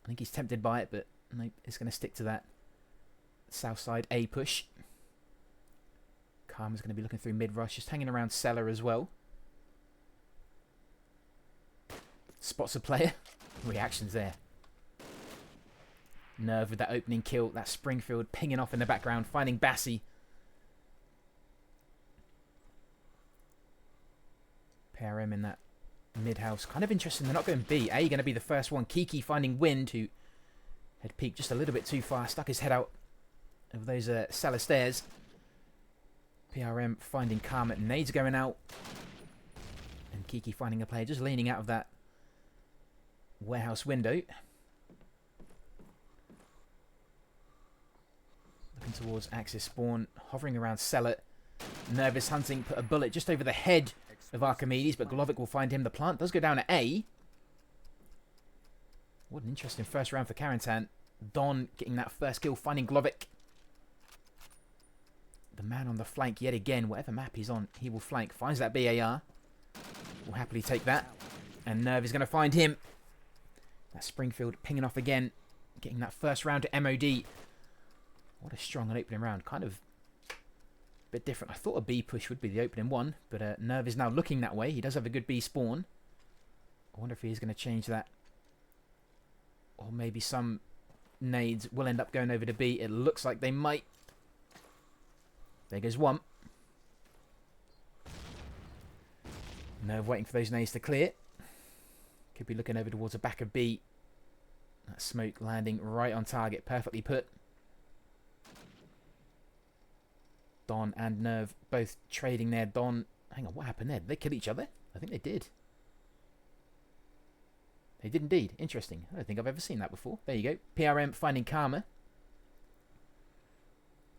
A: I think he's tempted by it, but nope, it's going to stick to that south side A push. Karma's going to be looking through mid-rush, just hanging around cellar as well. Spots a player. Reactions there. Nerve with that opening kill. That Springfield pinging off in the background, finding Bassi. PRM in that mid-house. Kind of interesting. They're not going B. A going to be the first one. Kiki finding Wind, who had peeked just a little bit too far. Stuck his head out of those cellar stairs. PRM finding Karma. Nades going out. And Kiki finding a player just leaning out of that warehouse window. Looking towards Axis spawn. Hovering around cellar. Nervous hunting. Put a bullet just over the head of Archimedes, but Glovic will find him. The plant does go down at A. What an interesting first round for Carentan. Don getting that first kill, finding Glovic. The man on the flank yet again. Whatever map he's on, he will flank. Finds that BAR. Will happily take that. And Nerve is going to find him. That Springfield pinging off again. Getting that first round to MOD. What a strong and opening round. Kind of bit different. I thought a B push would be the opening one, but Nerve is now looking that way. He does have a good B spawn. I wonder if he is going to change that. Or maybe some nades will end up going over to B. It looks like they might. There goes one. Nerve waiting for those nades to clear. Could be looking over towards the back of B. That smoke landing right on target. Perfectly put. Don and Nerve both trading there. Don, hang on, what happened there? Did they kill each other? I think they did. They did indeed. Interesting. I don't think I've ever seen that before. There you go. PRM finding Karma.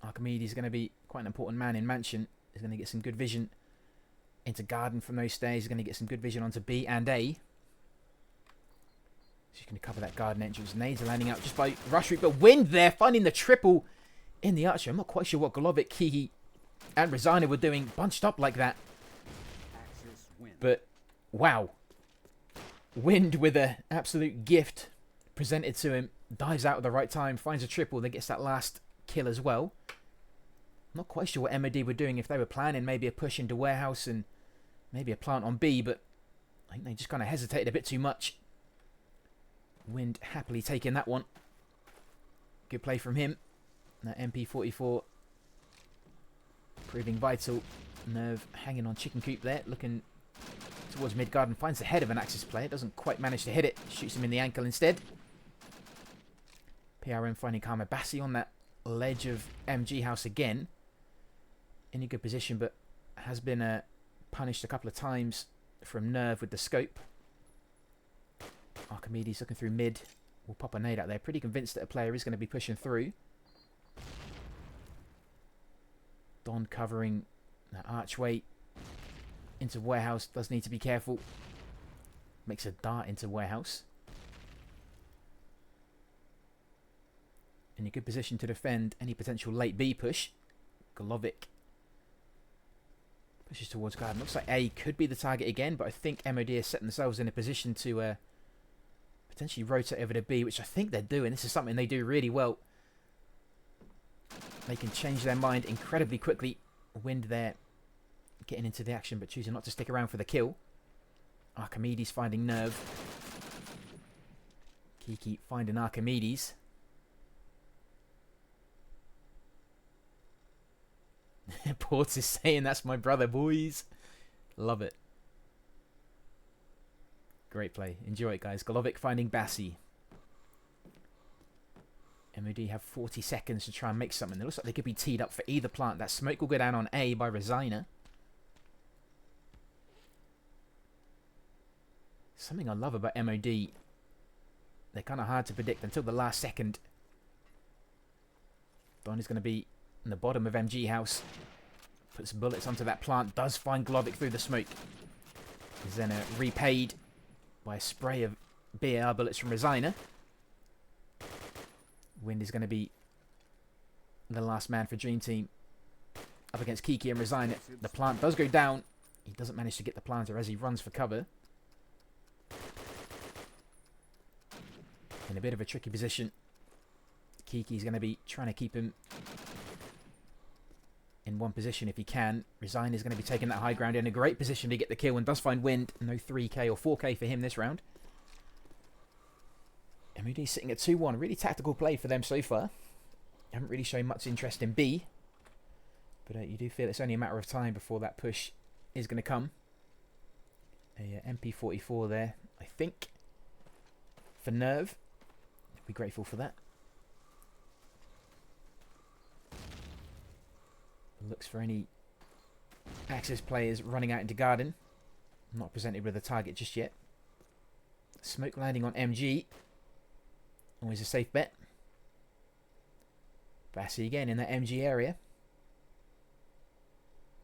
A: Archimedes is going to be quite an important man in Mansion. He's going to get some good vision into Garden from those stairs. He's going to get some good vision onto B and A. She's going to cover that Garden entrance. Nades are landing out just by rush route, but Wind there finding the triple in the archer. I'm not quite sure what Glovic, Kiki, and Rezana were doing bunched up like that. But, wow. Wind with an absolute gift presented to him. Dives out at the right time. Finds a triple. Then gets that last kill as well. Not quite sure what MOD were doing. If they were planning maybe a push into warehouse and maybe a plant on B. But I think they just kind of hesitated a bit too much. Wind happily taking that one. Good play from him. That MP44 proving vital. Nerve hanging on chicken coop there, looking towards mid garden. Finds the head of an Axis player, doesn't quite manage to hit it. Shoots him in the ankle instead. PRM finding Karma. Bassi on that ledge of MG house again. In a good position, but has been punished a couple of times from Nerve with the scope. Archimedes looking through mid. Will pop a nade out there. Pretty convinced that a player is going to be pushing through. Don covering that archway into warehouse. Does need to be careful. Makes a dart into warehouse. In a good position to defend any potential late B push. Glovic pushes towards garden. Looks like A could be the target again, but I think MOD is setting themselves in a position to potentially rotate over to B, which I think they're doing. This is something they do really well. They can change their mind incredibly quickly. Wind there getting into the action, but choosing not to stick around for the kill. Archimedes finding Nerve. Kiki finding Archimedes. Ports is saying that's my brother, boys. Love it. Great play. Enjoy it, guys. Glovic finding Bassi. MOD have 40 seconds to try and make something. It looks like they could be teed up for either plant. That smoke will go down on A by Rezina. Something I love about MOD. They're kind of hard to predict until the last second. Don is going to be in the bottom of MG house. Puts bullets onto that plant. Does find Glovic through the smoke. Is then repaid by a spray of BAR bullets from Resigner. Wind is going to be the last man for Dream Team up against Kiki and Resigner. The plant does go down. He doesn't manage to get the planter as he runs for cover. In a bit of a tricky position. Kiki's going to be trying to keep him in one position if he can. Resign is going to be taking that high ground in a great position to get the kill and does find Wind. No 3k or 4k for him this round. MOD sitting at 2-1. Really tactical play for them so far. Haven't really shown much interest in B. But you do feel it's only a matter of time before that push is going to come. A MP44 there, I think. For Nerve. I'd be grateful for that. Looks for any Axis players running out into Garden. Not presented with a target just yet. Smoke landing on MG. Always a safe bet. Bassy again in that MG area.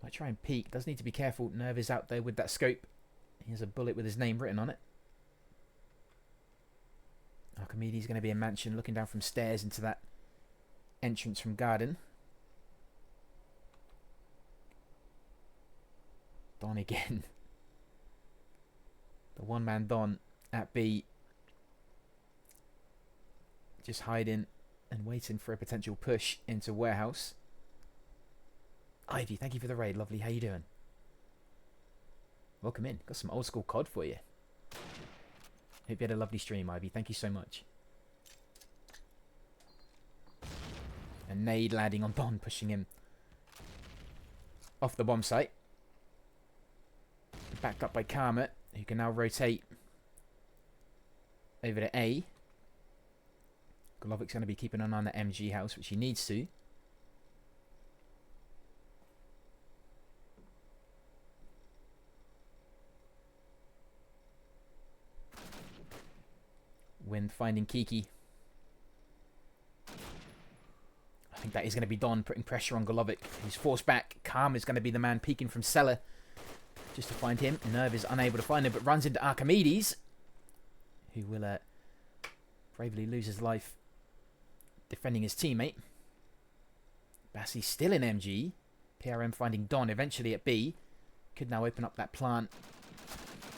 A: Might try and peek. Does need to be careful. Nerve is out there with that scope. He has a bullet with his name written on it. Archimedes going to be in mansion looking down from stairs into that entrance from Garden. Don again. The one-man Don at B. Just hiding and waiting for a potential push into Warehouse. Ivy, thank you for the raid. Lovely. How you doing? Welcome in. Got some old school COD for you. Hope you had a lovely stream, Ivy. Thank you so much. And nade landing on Don, pushing him off the bomb site. Backed up by Karma, who can now rotate over to A. Golovic's going to be keeping an eye on the MG house, which he needs to. Wind finding Kiki. I think that is going to be Don putting pressure on Golovic. He's forced back. Karma is going to be the man peeking from cellar just to find him. Nerve is unable to find him, but runs into Archimedes, who will bravely lose his life defending his teammate. Bassy still in MG. PRM finding Don eventually at B. Could now open up that plant,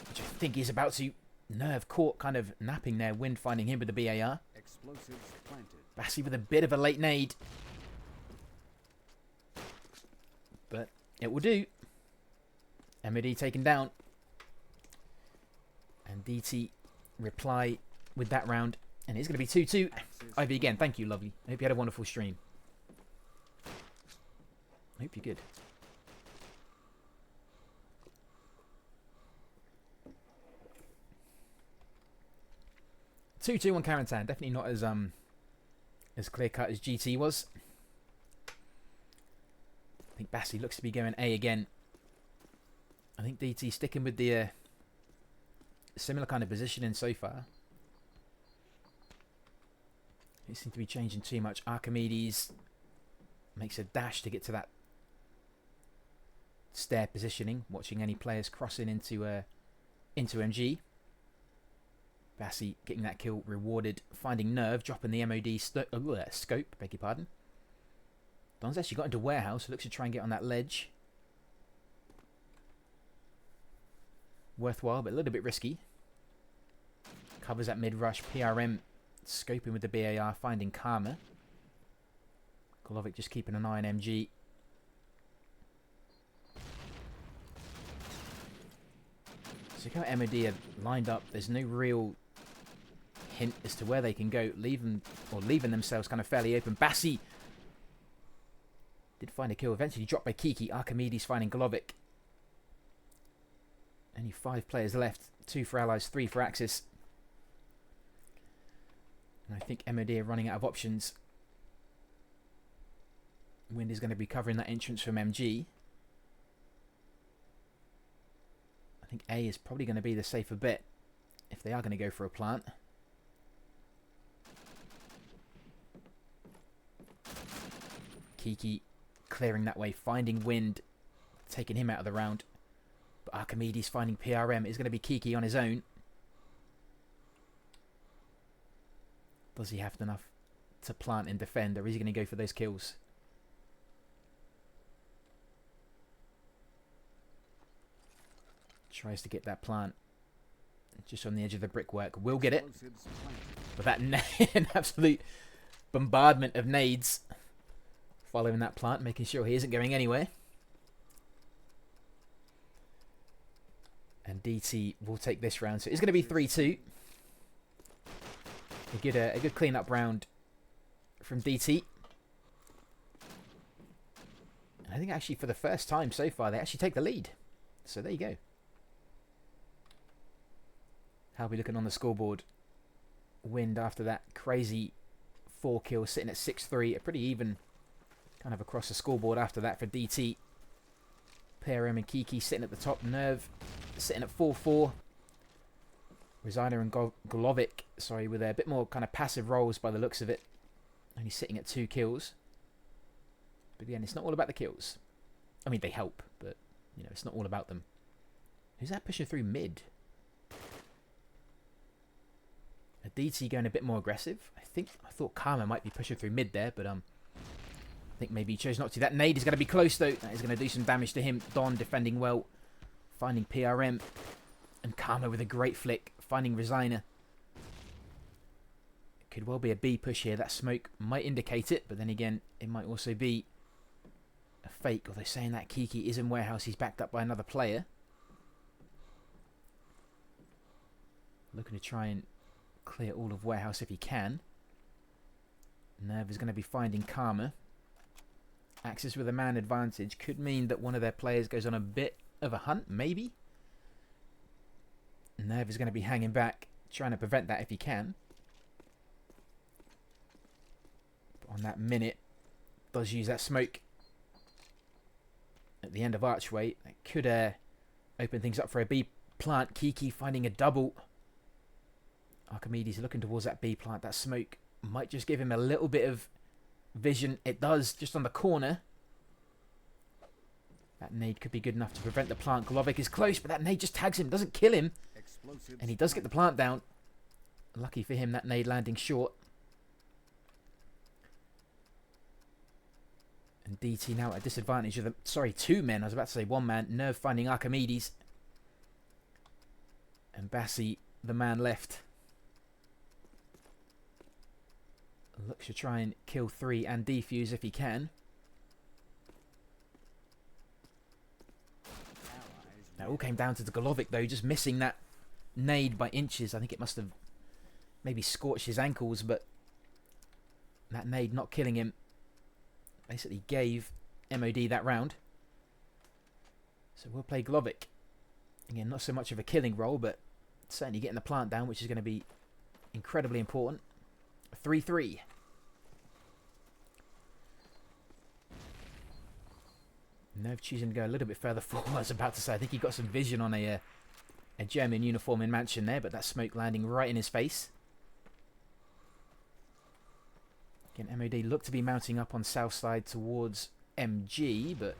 A: which I think he's about to. Nerve caught kind of napping there. Wind finding him with the BAR.
B: Explosives planted.
A: Bassy with a bit of a late nade. But it will do. MOD taken down. And DT reply with that round. And it's going to be 2-2. Ivy again, thank you, lovely. I hope you had a wonderful stream. I hope you're good. 2-2 on Carentan. Definitely not as clear cut as GT was. I think Bassy looks to be going A again. I think DT sticking with the similar kind of positioning so far. It seems to be changing too much. Archimedes makes a dash to get to that stair positioning, watching any players crossing into MG. Bassy getting that kill rewarded, finding Nerve, dropping the MOD scope, beg your pardon. Don's actually got into Warehouse, looks to try and get on that ledge. Worthwhile, but a little bit risky. Covers that mid-rush. PRM scoping with the BAR, finding Karma. Golovic just keeping an eye on MG. So look how MOD are lined up. There's no real hint as to where they can go. Leaving themselves kind of fairly open. Bassy did find a kill. Eventually dropped by Kiki. Archimedes finding Golovic. Only 5 players left. 2 for Allies, 3 for Axis. And I think MOD are running out of options. Wind is going to be covering that entrance from MG. I think A is probably going to be the safer bet if they are going to go for a plant. Kiki clearing that way, finding Wind, taking him out of the round. But Archimedes finding PRM. Is going to be Kiki on his own. Does he have enough to plant and defend, or is he going to go for those kills? Tries to get that plant just on the edge of the brickwork. Will get it.
B: Explosives planted.
A: But that an absolute bombardment of nades following that plant, making sure he isn't going anywhere. And DT will take this round. So it's going to be 3-2. A good clean-up round from DT. And I think actually for the first time so far, they actually take the lead. So there you go. How are we looking on the scoreboard? Wind after that crazy 4 kills, sitting at 6-3. A pretty even kind of across the scoreboard after that for DT. PRM and Kiki sitting at the top. Nerve sitting at 4-4. Resigner and Golovic, sorry, with a bit more kind of passive roles by the looks of it. Only sitting at 2 kills. But again, it's not all about the kills. I mean, they help, but, you know, it's not all about them. Who's that pushing through mid? A DT going a bit more aggressive. I thought Karma might be pushing through mid there, but I think maybe he chose not to. That nade is going to be close though. That is going to do some damage to him. Don defending well, finding PRM, and Karma with a great flick, finding Resigner. It could well be a B push here. That smoke might indicate it, but then again, it might also be a fake. Although saying that Kiki is in warehouse, he's backed up by another player. Looking to try and clear all of warehouse if he can. Nerve is going to be finding Karma. Axis with a man advantage could mean that one of their players goes on a bit of a hunt, maybe. Nerve is going to be hanging back, trying to prevent that if he can. But on that minute, does use that smoke at the end of Archway. That could open things up for a B plant. Kiki finding a double. Archimedes looking towards that B plant. That smoke might just give him a little bit of vision. It does, just on the corner. That nade could be good enough to prevent the plant. Golovic is close, but that nade just tags him, doesn't kill him.
B: Explosives
A: And he does get the plant down. Lucky for him, that nade landing short. And DT now at a disadvantage of the... Sorry, 2 men. I was about to say 1 man. Nerve finding Archimedes. And Bassi, the man left. Looks to try and kill 3 and defuse if he can. That all came down to the Golovic though, just missing that nade by inches. I think it must have maybe scorched his ankles, but that nade not killing him basically gave MOD that round. So we'll play Golovic. Again, not so much of a killing role, but certainly getting the plant down, which is going to be incredibly important. 3-3. Nerve choosing to go a little bit further forward. I was about to say, I think he got some vision on a German uniform in Mansion there, but that smoke landing right in his face. Again, MOD look to be mounting up on south side towards MG, but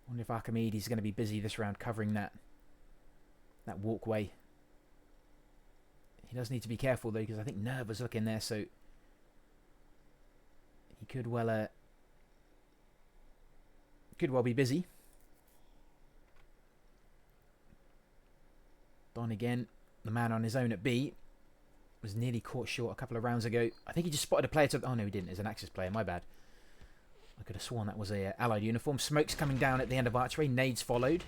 A: I wonder if Archimedes is going to be busy this round covering that walkway. He does need to be careful though, because I think Nerve was looking there, so he could well be busy. Don again, the man on his own at B, was nearly caught short a couple of rounds ago. I think he just spotted a player to... Oh no, he didn't. It's an Axis player. My bad. I could have sworn that was a Allied uniform. Smoke's coming down at the end of Archway. Nades followed.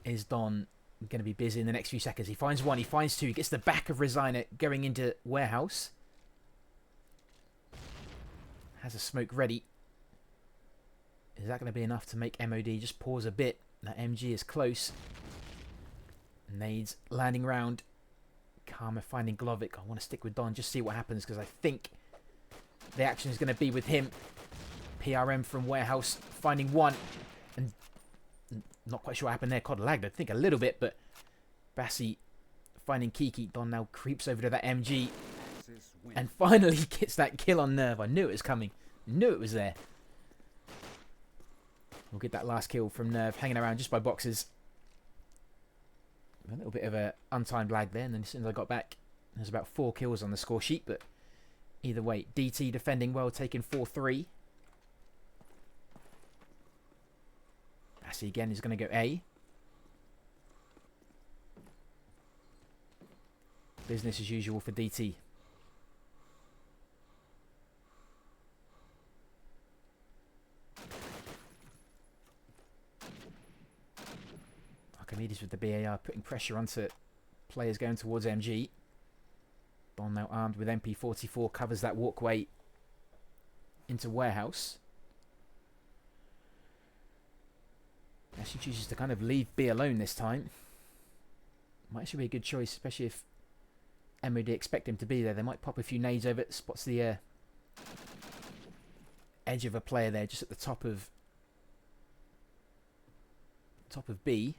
A: Is Don going to be busy in the next few seconds? He finds 1. He finds 2. He gets the back of Resigner going into warehouse. Has a smoke ready. Is that going to be enough to make MOD just pause a bit? That MG is close. Nades landing round. Karma finding Golovic. I want to stick with Don, just see what happens, because I think the action is going to be with him. PRM from warehouse finding 1. And not quite sure what happened there. COD lagged, I think, a little bit, but Bassi finding Kiki. Don now creeps over to that MG. And finally gets that kill on Nerve. I knew it was coming. Knew it was there. We'll get that last kill from Nerve, hanging around just by boxes. A little bit of a untimed lag there, and then as soon as I got back, there's about 4 kills on the score sheet, but either way, DT defending well, taking 4-3. Bassi again is going to go A. Business as usual for DT. Archimedes with the BAR putting pressure onto players going towards MG. Don now armed with MP44 covers that walkway into warehouse. She chooses to kind of leave B alone this time. Might actually be a good choice, especially if MOD expect him to be there. They might pop a few nades over it. Spots the edge of a player there, just at the top of B.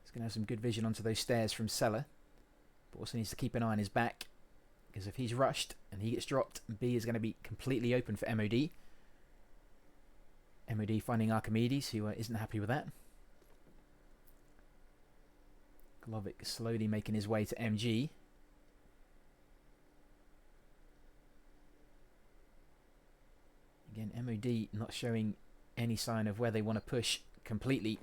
A: He's going to have some good vision onto those stairs from Cellar, but also needs to keep an eye on his back, because if he's rushed and he gets dropped, B is going to be completely open for MOD. MOD finding Archimedes, who isn't happy with that. Glovic slowly making his way to MG. Again, MOD not showing any sign of where they want to push completely.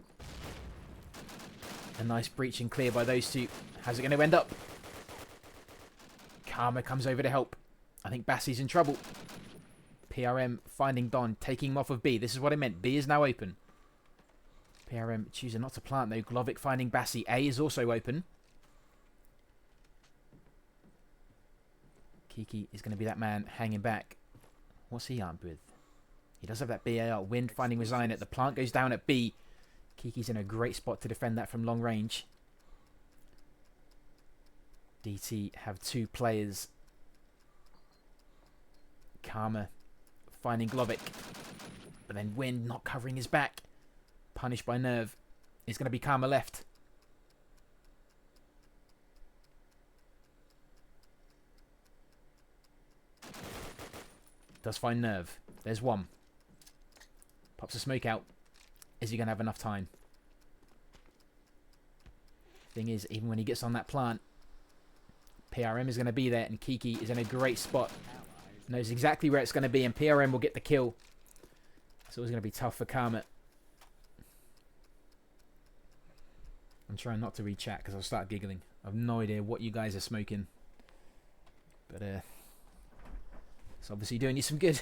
A: A nice breach and clear by those two. How's it going to end up? Karma comes over to help. I think Bassi's in trouble. PRM finding Don, taking him off of B. This is what I meant. B is now open. PRM choosing not to plant though. Glovic finding Bassi. A is also open. Kiki is going to be that man hanging back. What's he armed with? He does have that BAR. Wind finding Resign it. The plant goes down at B. Kiki's in a great spot to defend that from long range. DT have 2 players. Karma finding Glovic. But then Wind not covering his back. Punished by Nerve. It's going to be Karma left. Does find Nerve. There's one. Pops a smoke out. Is he going to have enough time? Thing is, even when he gets on that plant, PRM is going to be there, and Kiki is in a great spot. Knows exactly where it's going to be, and PRM will get the kill. It's always going to be tough for Karma. I'm trying not to read chat because I'll start giggling. I have no idea what you guys are smoking. But it's obviously doing you some good.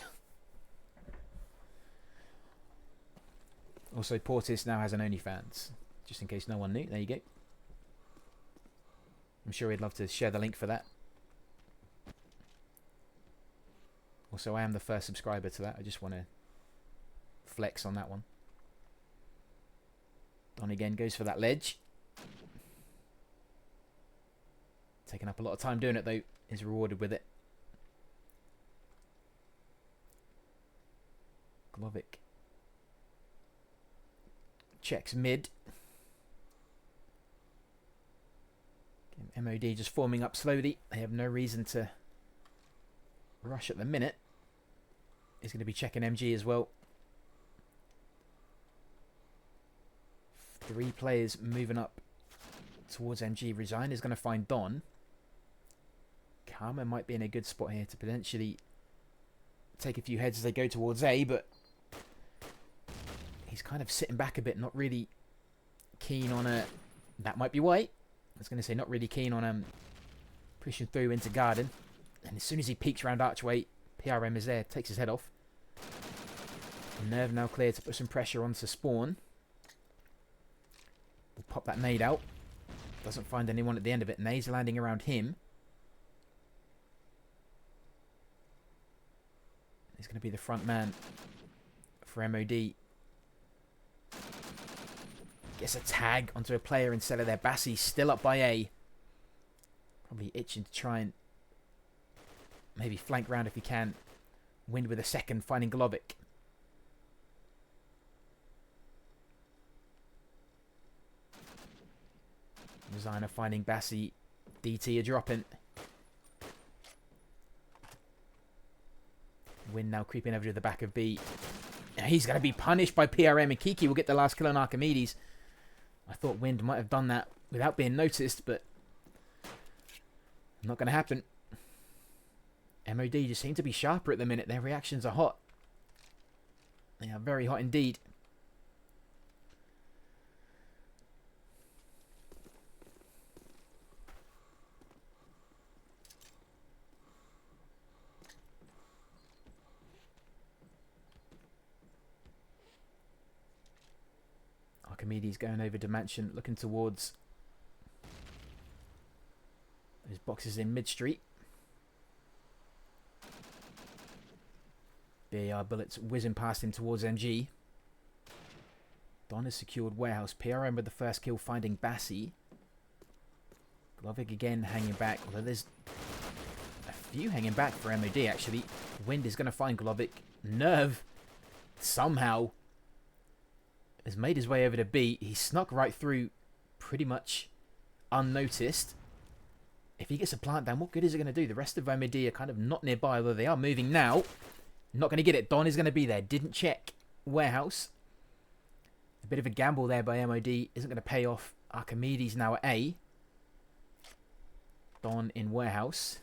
A: Also, Portis now has an OnlyFans. Just in case no one knew. There you go. I'm sure he'd love to share the link for that. Also, I am the first subscriber to that. I just want to flex on that one. Don again goes for that ledge. Taking up a lot of time doing it though. Is rewarded with it. Glovic checks mid. MOD just forming up slowly. They have no reason to rush at the minute. He's going to be checking MG as well. 3 players moving up towards MG. Resign is going to find Don. Karma might be in a good spot here to potentially take a few heads as they go towards A, but he's kind of sitting back a bit, not really keen on a... That might be white. I was going to say not really keen on pushing through into Garden. And as soon as he peeks around Archway, PRM is there, takes his head off. Nerve now clear to put some pressure onto Spawn. We'll pop that nade out. Doesn't find anyone at the end of it. Nades landing around him. He's going to be the front man for MOD. Gets a tag onto a player instead of their Bassi. Still up by A. Probably itching to try and maybe flank round if he can. Wind with a second, finding Glovic. Designer finding Bassi. DT are dropping. Wind now creeping over to the back of B. Now he's going to be punished by PRM, and Kiki will get the last kill on Archimedes. I thought Wind might have done that without being noticed, but not going to happen. MOD just seem to be sharper at the minute. Their reactions are hot. They are very hot indeed. Archimedes going over to Mansion, looking towards those boxes in mid-street. BAR bullets whizzing past him towards MG. Don has secured warehouse. PRM with the first kill, finding Bassi. Glovic again hanging back, although there's a few hanging back for MOD actually. Wind is going to find Glovic. Nerve somehow has made his way over to B. He snuck right through pretty much unnoticed. If he gets a plant down, what good is it going to do? The rest of MOD are kind of not nearby, although they are moving now. Not going to get it. Don is going to be there. Didn't check warehouse. A bit of a gamble there by MOD. Isn't going to pay off. Archimedes now at A. Don in warehouse.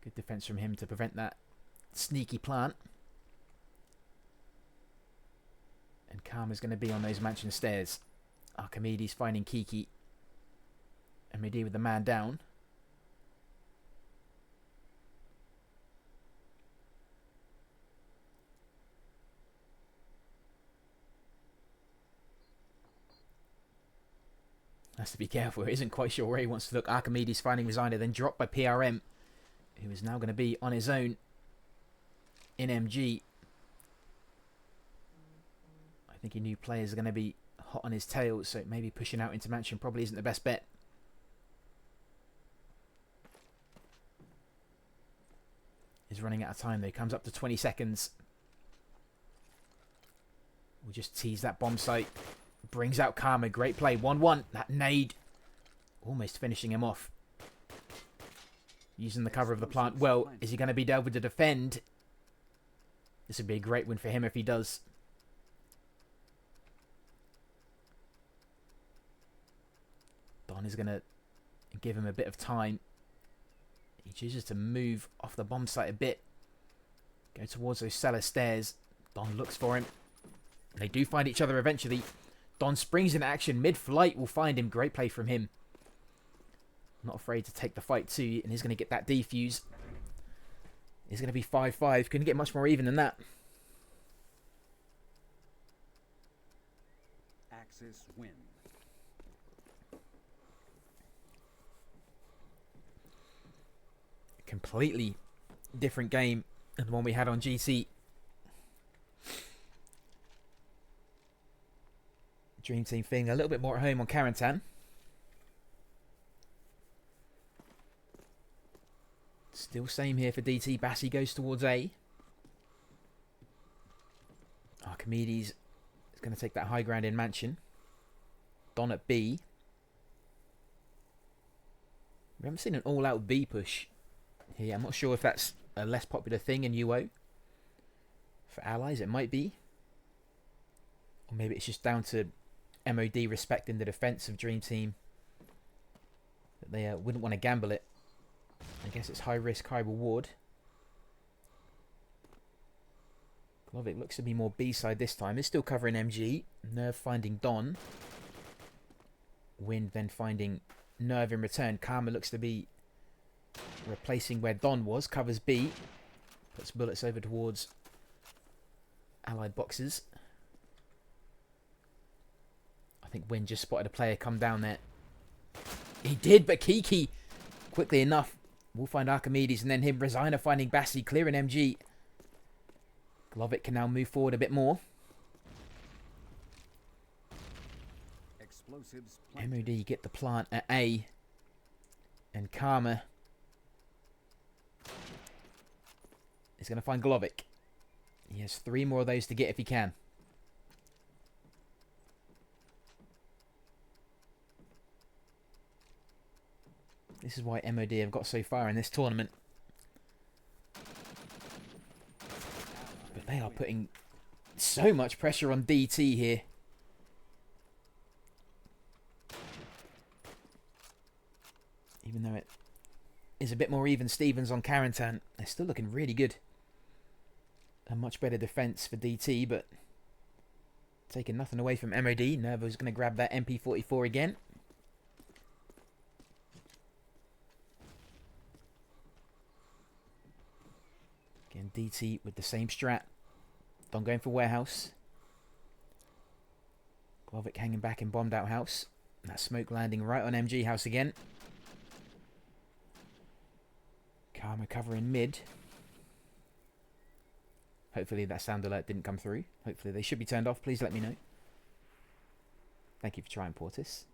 A: Good defense from him to prevent that sneaky plant. And Karma's going to be on those mansion stairs. Archimedes finding Kiki. MOD with the man down. Has to be careful. He isn't quite sure where he wants to look. Archimedes finding Resigner, then dropped by PRM, who is now going to be on his own in MG. I think he knew players are going to be hot on his tail, so maybe pushing out into Mansion probably isn't the best bet. He's running out of time though. He comes up to 20 seconds. We'll just tease that bomb site. Brings out Karma. Great play. 1-1. That nade. Almost finishing him off. Using the cover of the plant. Well, is he going to be able to defend? This would be a great win for him if he does. Don is going to give him a bit of time. He chooses to move off the bomb site a bit. Go towards those cellar stairs. Don looks for him. They do find each other eventually. Don springs into action. Mid-flight will find him. Great play from him. Not afraid to take the fight too. And he's going to get that defuse. He's going to be 5-5. Couldn't get much more even than that.
B: Axis win.
A: Completely different game than the one we had on GT. Dream Team feeling a little bit more at home on Carentan. Still same here for DT. Bassi goes towards A. Archimedes is going to take that high ground in Mansion. Don at B. We haven't seen an all-out B push here. I'm not sure if that's a less popular thing in UO. For allies, it might be. Or maybe it's just down to MOD respecting the defense of Dream Team. That they wouldn't want to gamble it. I guess it's high risk, high reward. Glovic looks to be more B-side this time. He's still covering MG. Nerve finding Don. Wind then finding Nerve in return. Karma looks to be replacing where Don was. Covers B. Puts bullets over towards allied boxes. I think Wind just spotted a player come down there. He did, but Kiki, quickly enough, will find Archimedes, and then him, Resigner finding Bassi, clearing MG. Glovic can now move forward a bit more.
B: Explosives
A: MOD get the plant at A. And Karma is going to find Glovic. He has 3 more of those to get if he can. This is why MOD have got so far in this tournament. But they are putting so much pressure on DT here. Even though it is a bit more even Stevens on Carentan, they're still looking really good. A much better defence for DT, but taking nothing away from MOD. Nervo's going to grab that MP44 again. Again, DT with the same strat. Don going for warehouse. Glovic hanging back in bombed out house. That smoke landing right on MG house again. Karma covering mid. Hopefully that sound alert didn't come through. Hopefully they should be turned off. Please let me know. Thank you for trying, Portis.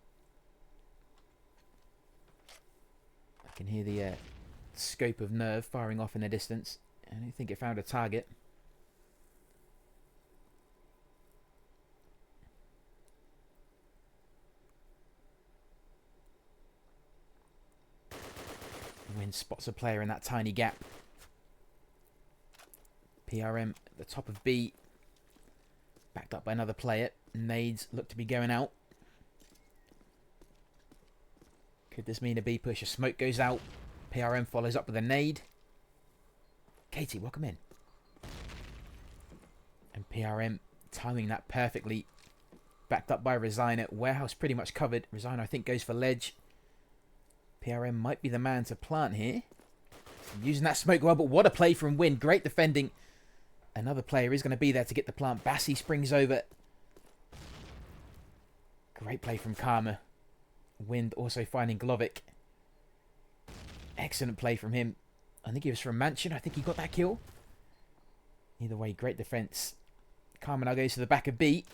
A: I can hear the scope of nerve firing off in the distance. I don't think it found a target. Win spots a player in that tiny gap. PRM at the top of B. Backed up by another player. Nades look to be going out. Could this mean a B push? A smoke goes out. PRM follows up with a nade. Katie, welcome in. And PRM timing that perfectly. Backed up by Resigner. Warehouse pretty much covered. Resigner, I think, goes for ledge. PRM might be the man to plant here. Using that smoke well, but what a play from Wind. Great defending. Another player is going to be there to get the plant. Bassi springs over. Great play from Karma. Wind also finding Glovic. Excellent play from him. I think he was from Mansion. I think he got that kill. Either way, great defense. Karma now goes to the back of B.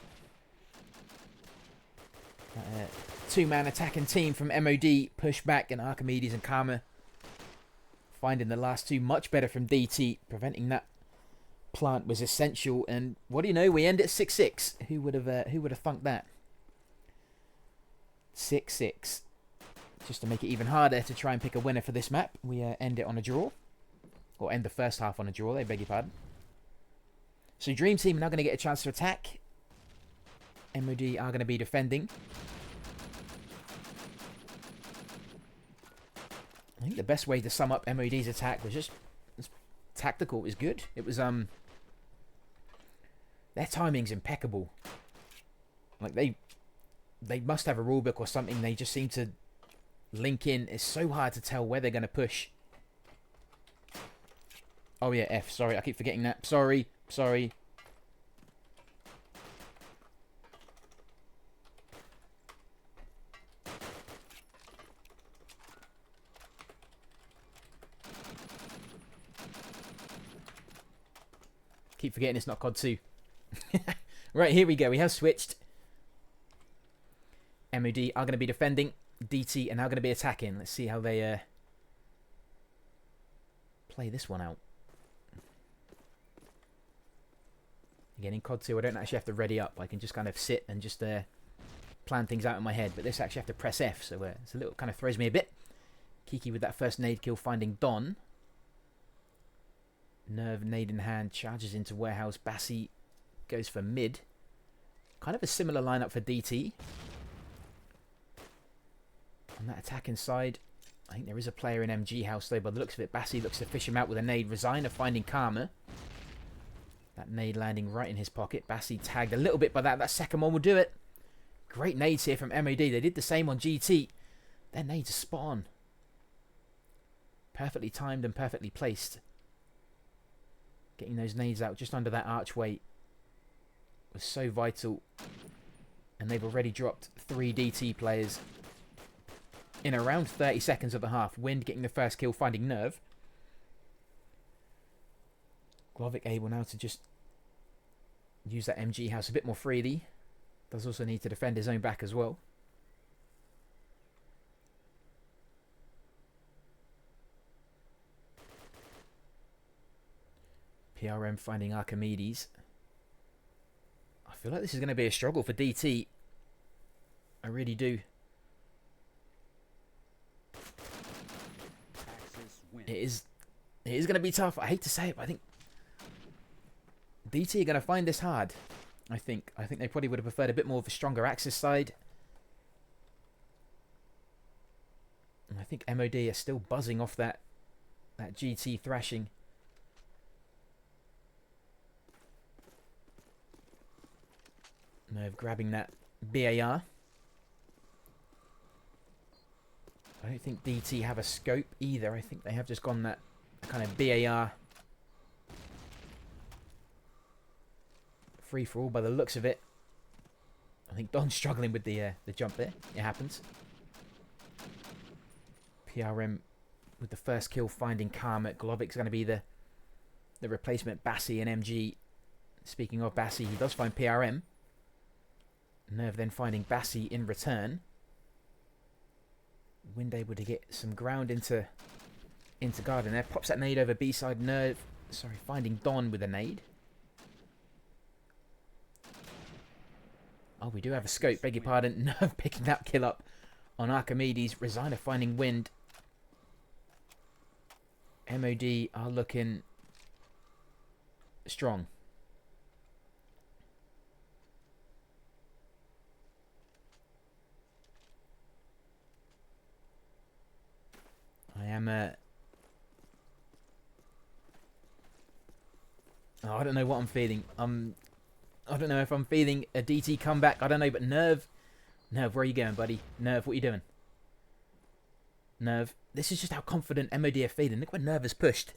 A: Two-man attacking team from MOD. Push back, and Archimedes and Karma finding the last two. Much better from DT. Preventing that plant was essential. And what do you know? We end at 6-6. Who would have thunk that? 6-6. Just to make it even harder to try and pick a winner for this map, we end it on a draw. Or end the first half on a draw, I beg your pardon. So Dream Team are now going to get a chance to attack. MOD are going to be defending. I think the best way to sum up MOD's attack was just tactical. It was good. It was their timing's impeccable. Like they must have a rule book or something. They just seem to link in. It's so hard to tell where they're going to push. Oh yeah, F. Sorry, I keep forgetting that. Sorry. Keep forgetting it's not COD 2. Right, here we go. We have switched. MOD are going to be defending. DT are now going to be attacking. Let's see how they play this one out. Again, in COD 2, I don't actually have to ready up. I can just kind of sit and just plan things out in my head. But this actually have to press F, so it's a little kind of throws me a bit. Kiki with that first nade kill, finding Don. Nerve nade in hand, charges into warehouse. Bassi goes for mid. Kind of a similar lineup for DT. On that attacking side, I think there is a player in MG house though. By the looks of it, Bassi looks to fish him out with a nade. Resigner finding Karma. That nade landing right in his pocket. Bassi tagged a little bit by that. That second one will do it. Great nades here from MOD. They did the same on GT. Their nades are spot on. Perfectly timed and perfectly placed. Getting those nades out just under that archway was so vital. And they've already dropped 3 DT players in around 30 seconds of the half. Wind getting the first kill, finding Nerve. Glovic able now to just use that MG house a bit more freely. Does also need to defend his own back as well. PRM finding Archimedes. I feel like this is going to be a struggle for DT. I really do. It is going to be tough. I hate to say it, but I think DT are going to find this hard. I think they probably would have preferred a bit more of a stronger Axis side. And I I think MOD are still buzzing off that GT thrashing. Nerve grabbing that BAR. I don't think DT have a scope either. I think they have just gone that kind of BAR free for all by the looks of it. I think Don's struggling with the jump there. It happens. PRM with the first kill finding Karma. Glovik's going to be the replacement. Bassi and MG. Speaking of Bassi, he does find PRM. Nerve then finding Bassi in return. Wind able to get some ground into garden there. Pops that nade over B side. Nerve, sorry, finding Don with a nade. Oh, we do have a scope. Beg your pardon. Nerve picking that kill up on Archimedes. Resigner finding Wind. MOD are looking strong. I am I don't know what I'm feeling. I don't know if I'm feeling a DT comeback. I don't know, but Nerve, where are you going, buddy? Nerve, what are you doing? Nerve, this is just how confident MOD are feeling. Look where Nerve has pushed.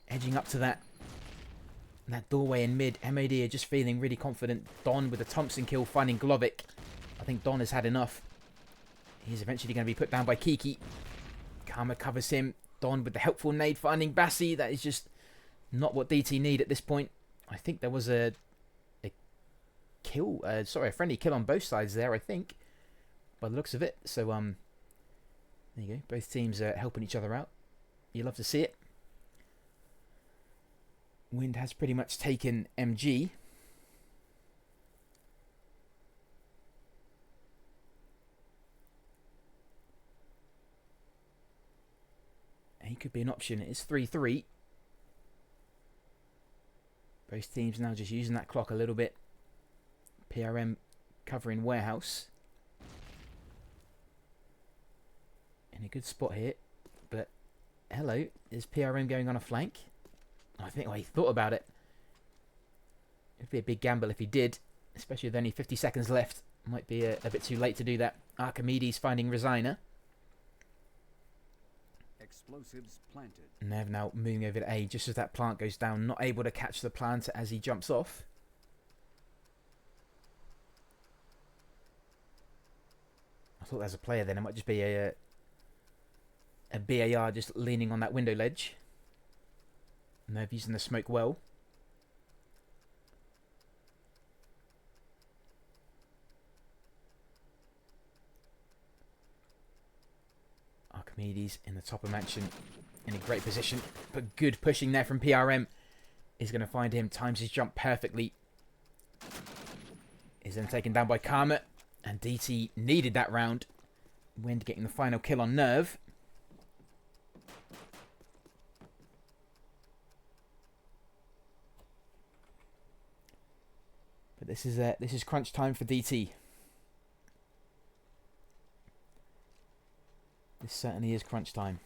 A: Edging up to that doorway in mid. MOD are just feeling really confident. Don with the Thompson kill, finding Glovik. I think Don has had enough. He's eventually going to be put down by Kiki. Karma covers him. Don with the helpful nade, finding Bassi. That is just not what DT need at this point. I think there was a kill, sorry, a friendly kill on both sides there, I think, by the looks of it. So, there you go. Both teams are helping each other out. You love to see it. Wind has pretty much taken MG. He could be an option. It is 3-3. Both teams now just using that clock a little bit. PRM covering warehouse. In a good spot here. But, hello, is PRM going on a flank? I think, well, he thought about it. It'd be a big gamble if he did. Especially with only 50 seconds left. Might be a bit too late to do that. Archimedes finding Resigner.
B: Explosives planted.
A: Nev now moving over to A just as that plant goes down. Not able to catch the planter as he jumps off. I thought there was a player then. It might just be a BAR just leaning on that window ledge. Nev using the smoke well. Archimedes in the top of mansion in a great position, but good pushing there from PRM is going to find him. Times his jump perfectly. Is then taken down by Karma, and DT needed that round. Wind getting the final kill on Nerve. But this is crunch time for DT. This certainly is crunch time.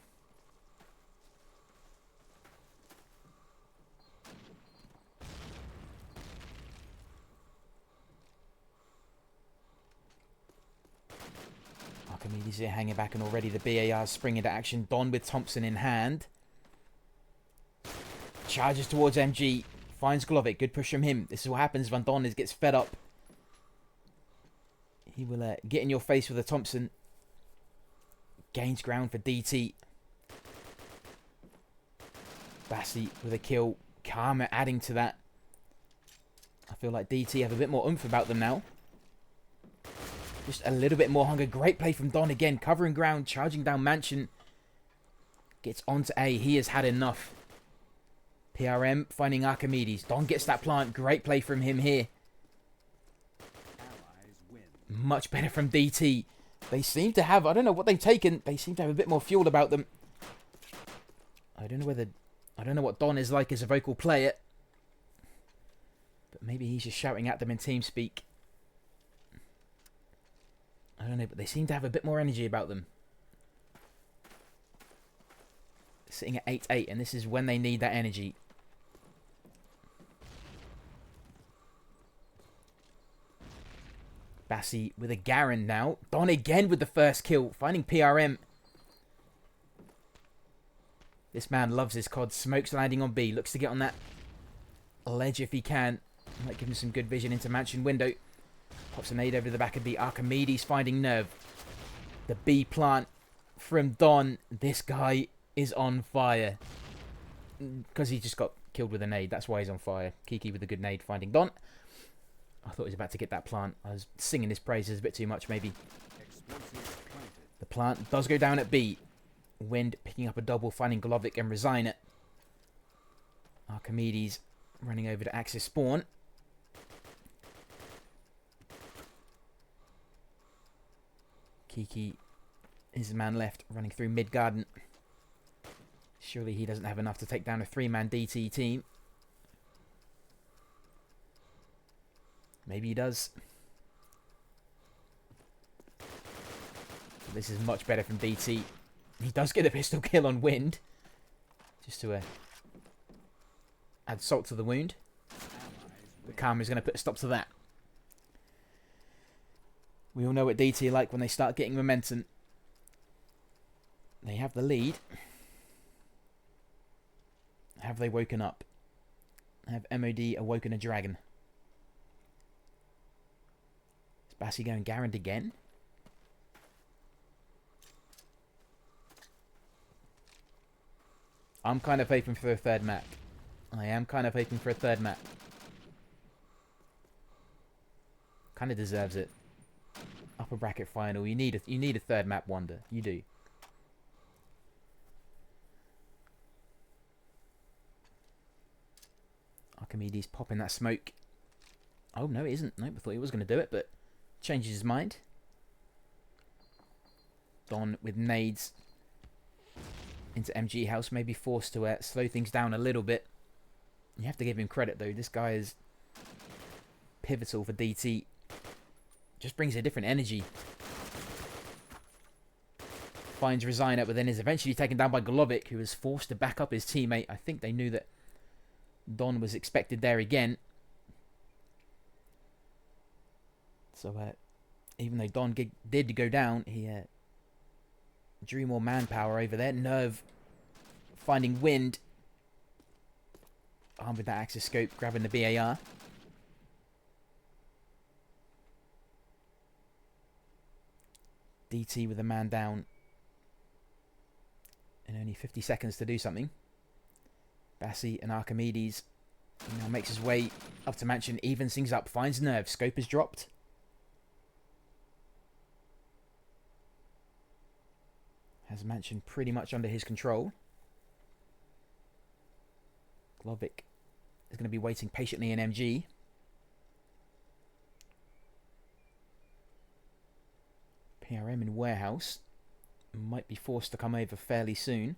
A: Archimedes here hanging back, and already the BARs spring into action. Don with Thompson in hand. Charges towards MG. Finds Glovik. Good push from him. This is what happens when Don gets fed up. He will get in your face with a Thompson. Gains ground for DT. Bassi with a kill. Karma adding to that. I feel like DT have a bit more oomph about them now. Just a little bit more hunger. Great play from Don again. Covering ground. Charging down Mansion. Gets onto A. He has had enough. PRM finding Archimedes. Don gets that plant. Great play from him here.
B: Allies win.
A: Much better from DT. They seem to have, I don't know what they've taken. They seem to have a bit more fuel about them. I don't know what Don is like as a vocal player. But maybe he's just shouting at them in TeamSpeak. I don't know, but they seem to have a bit more energy about them. Sitting at 8-8, and this is when they need that energy. Bassi with a Garen now. Don again with the first kill, finding PRM. This man loves his COD. Smoke's landing on B. Looks to get on that ledge if he can. Might give him some good vision into mansion window. Pops a nade over the back of B. Archimedes finding Nerve. The B plant from Don. This guy is on fire. Because he just got killed with a nade. That's why he's on fire. Kiki with a good nade finding Don. I thought he was about to get that plant. I was singing his praises a bit too much, maybe. The plant does go down at B. Wind picking up a double, finding Golovic and Resign it. Archimedes running over to Axis spawn. Kiki is the man left, running through mid garden. Surely he doesn't have enough to take down a 3-man DT team. Maybe he does. This is much better from DT. He does get a pistol kill on Wind. Just to add salt to the wound. But Karma is going to put a stop to that. We all know what DT are like when they start getting momentum. They have the lead. Have they woken up? Have MOD awoken a dragon? Is Bassi going Garand again? I'm kind of hoping for a third map. I am kind of hoping for a third map. Kind of deserves it. Upper bracket final. You need a third map wonder. You do. Archimedes popping that smoke. Oh no, it isn't. Nope, I thought he was going to do it, but changes his mind. Don with nades into MG house, maybe forced to slow things down a little bit. You have to give him credit though. This guy is pivotal for DT. Just brings a different energy. Finds Resign up, but then is eventually taken down by Golovic, who is forced to back up his teammate. I think they knew that Don was expected there again. So even though Don did go down, he drew more manpower over there. Nerve finding Wind. Armed with that Axis scope, grabbing the BAR. DT with a man down. And only 50 seconds to do something. Bassi and Archimedes now makes his way up to mansion, evens things up, finds Nerve. Scope is dropped. Has mansion pretty much under his control. Golovic is going to be waiting patiently in MG. PRM in warehouse. Might be forced to come over fairly soon.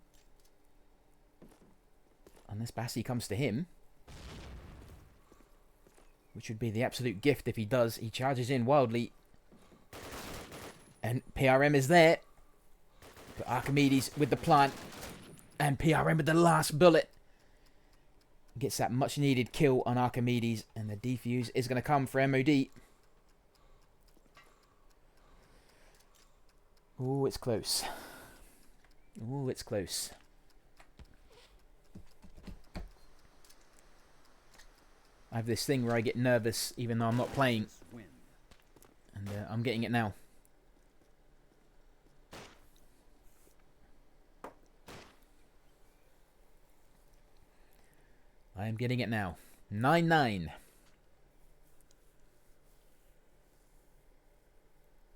A: Unless Bassi comes to him. Which would be the absolute gift if he does. He charges in wildly. And PRM is there. But Archimedes with the plant. And PRM with the last bullet. Gets that much needed kill on Archimedes. And the defuse is going to come for MOD. Ooh, it's close. Ooh, it's close. I have this thing where I get nervous even though I'm not playing. And I'm getting it now. I am getting it now. 9-9.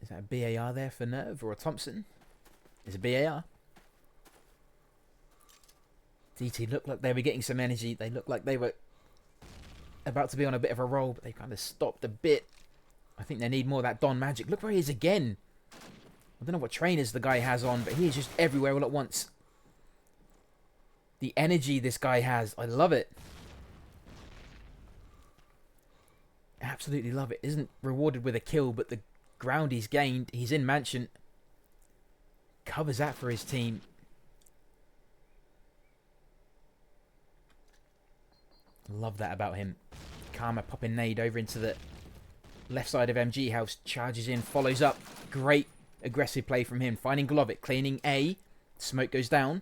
A: Is that a BAR there for Nerve or a Thompson? Is a BAR. DT looked like they were getting some energy. They looked like they were about to be on a bit of a roll, but they kind of stopped a bit. I think they need more of that Don magic. Look where he is again. I don't know what trainers the guy has on, but he is just everywhere all at once. The energy this guy has, I love it. Absolutely love it. Isn't rewarded with a kill, but the ground he's gained, he's in mansion. Covers that for his team. Love that about him. Karma popping nade over into the left side of MG house. Charges in, follows up. Great aggressive play from him. Finding Glovic, cleaning A. Smoke goes down.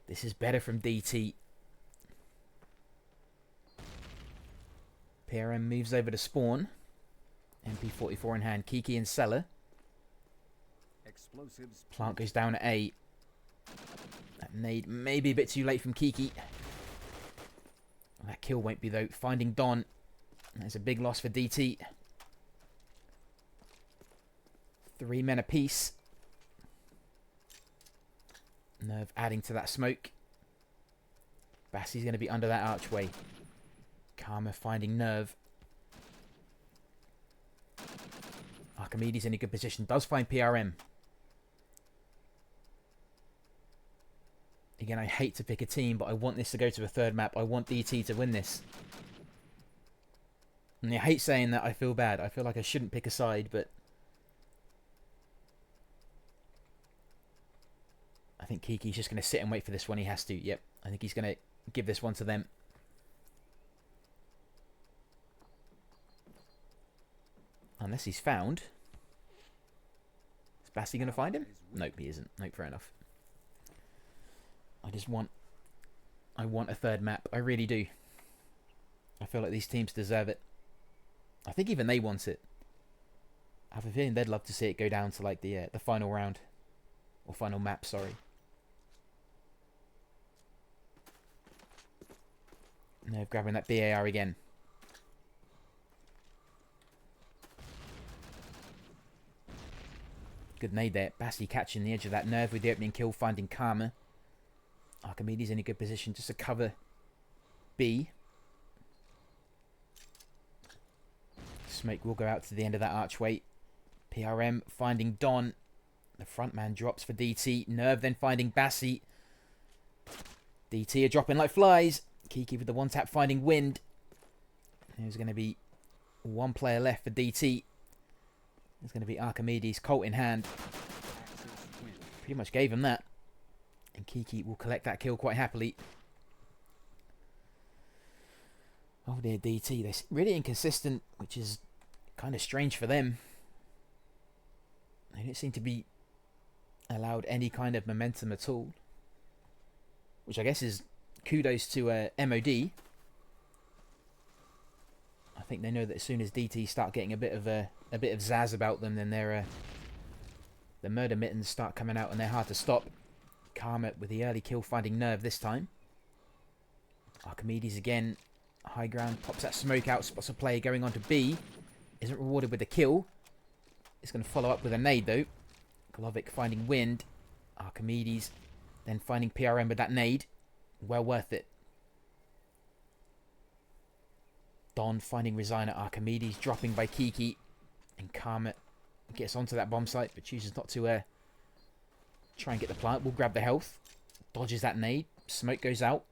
A: This is better from DT. PRM moves over to spawn. MP44 in hand. Kiki and Cellar.
B: Explosives
A: Plant goes down at A. That nade may be a bit too late from Kiki. That kill won't be though. Finding Don. There's a big loss for DT. 3 men apiece. Nerve adding to that smoke. Bassie's going to be under that archway. Karma finding Nerve. Archimedes in a good position. Does find PRM. Again, I hate to pick a team, but I want this to go to a third map. I want DT to win this. And I hate saying that. I feel bad. I feel like I shouldn't pick a side, but I think Kiki's just going to sit and wait for this one. He has to. Yep. I think he's going to give this one to them. Unless he's found. Is Bassie going to find him? Nope, he isn't. Nope, fair enough. I want a third map. I really do. I feel like these teams deserve it. I think even they want it. I have a feeling they'd love to see it go down to like the final round. Or final map, sorry. No, grabbing that BAR again. Good nade there. Bassie catching the edge of that Nerve with the opening kill, finding Karma. Archimedes in a good position just to cover B. Smoke will go out to the end of that archway. PRM finding Don. The front man drops for DT. Nerve then finding Bassie. DT are dropping like flies. Kiki with the one tap finding Wind. There's going to be one player left for DT. There's going to be Archimedes, Colt in hand. Pretty much gave him that. And Kiki will collect that kill quite happily. Oh dear, DT. They're really inconsistent, which is kind of strange for them. They don't seem to be allowed any kind of momentum at all. Which I guess is kudos to MOD. I think they know that as soon as DT start getting a bit of zazz about them, then the murder mittens start coming out and they're hard to stop. Karma with the early kill, finding Nerve this time. Archimedes again, high ground, pops that smoke out, spots a player going on to B. Isn't rewarded with the kill. It's going to follow up with a nade though. Glovic finding Wind. Archimedes then finding PRM with that nade. Well worth it. Don finding Resigner. Archimedes dropping by Kiki. And Karma gets onto that bomb site but chooses not to try and get the plant. We'll grab the health. Dodges that nade. Smoke goes out.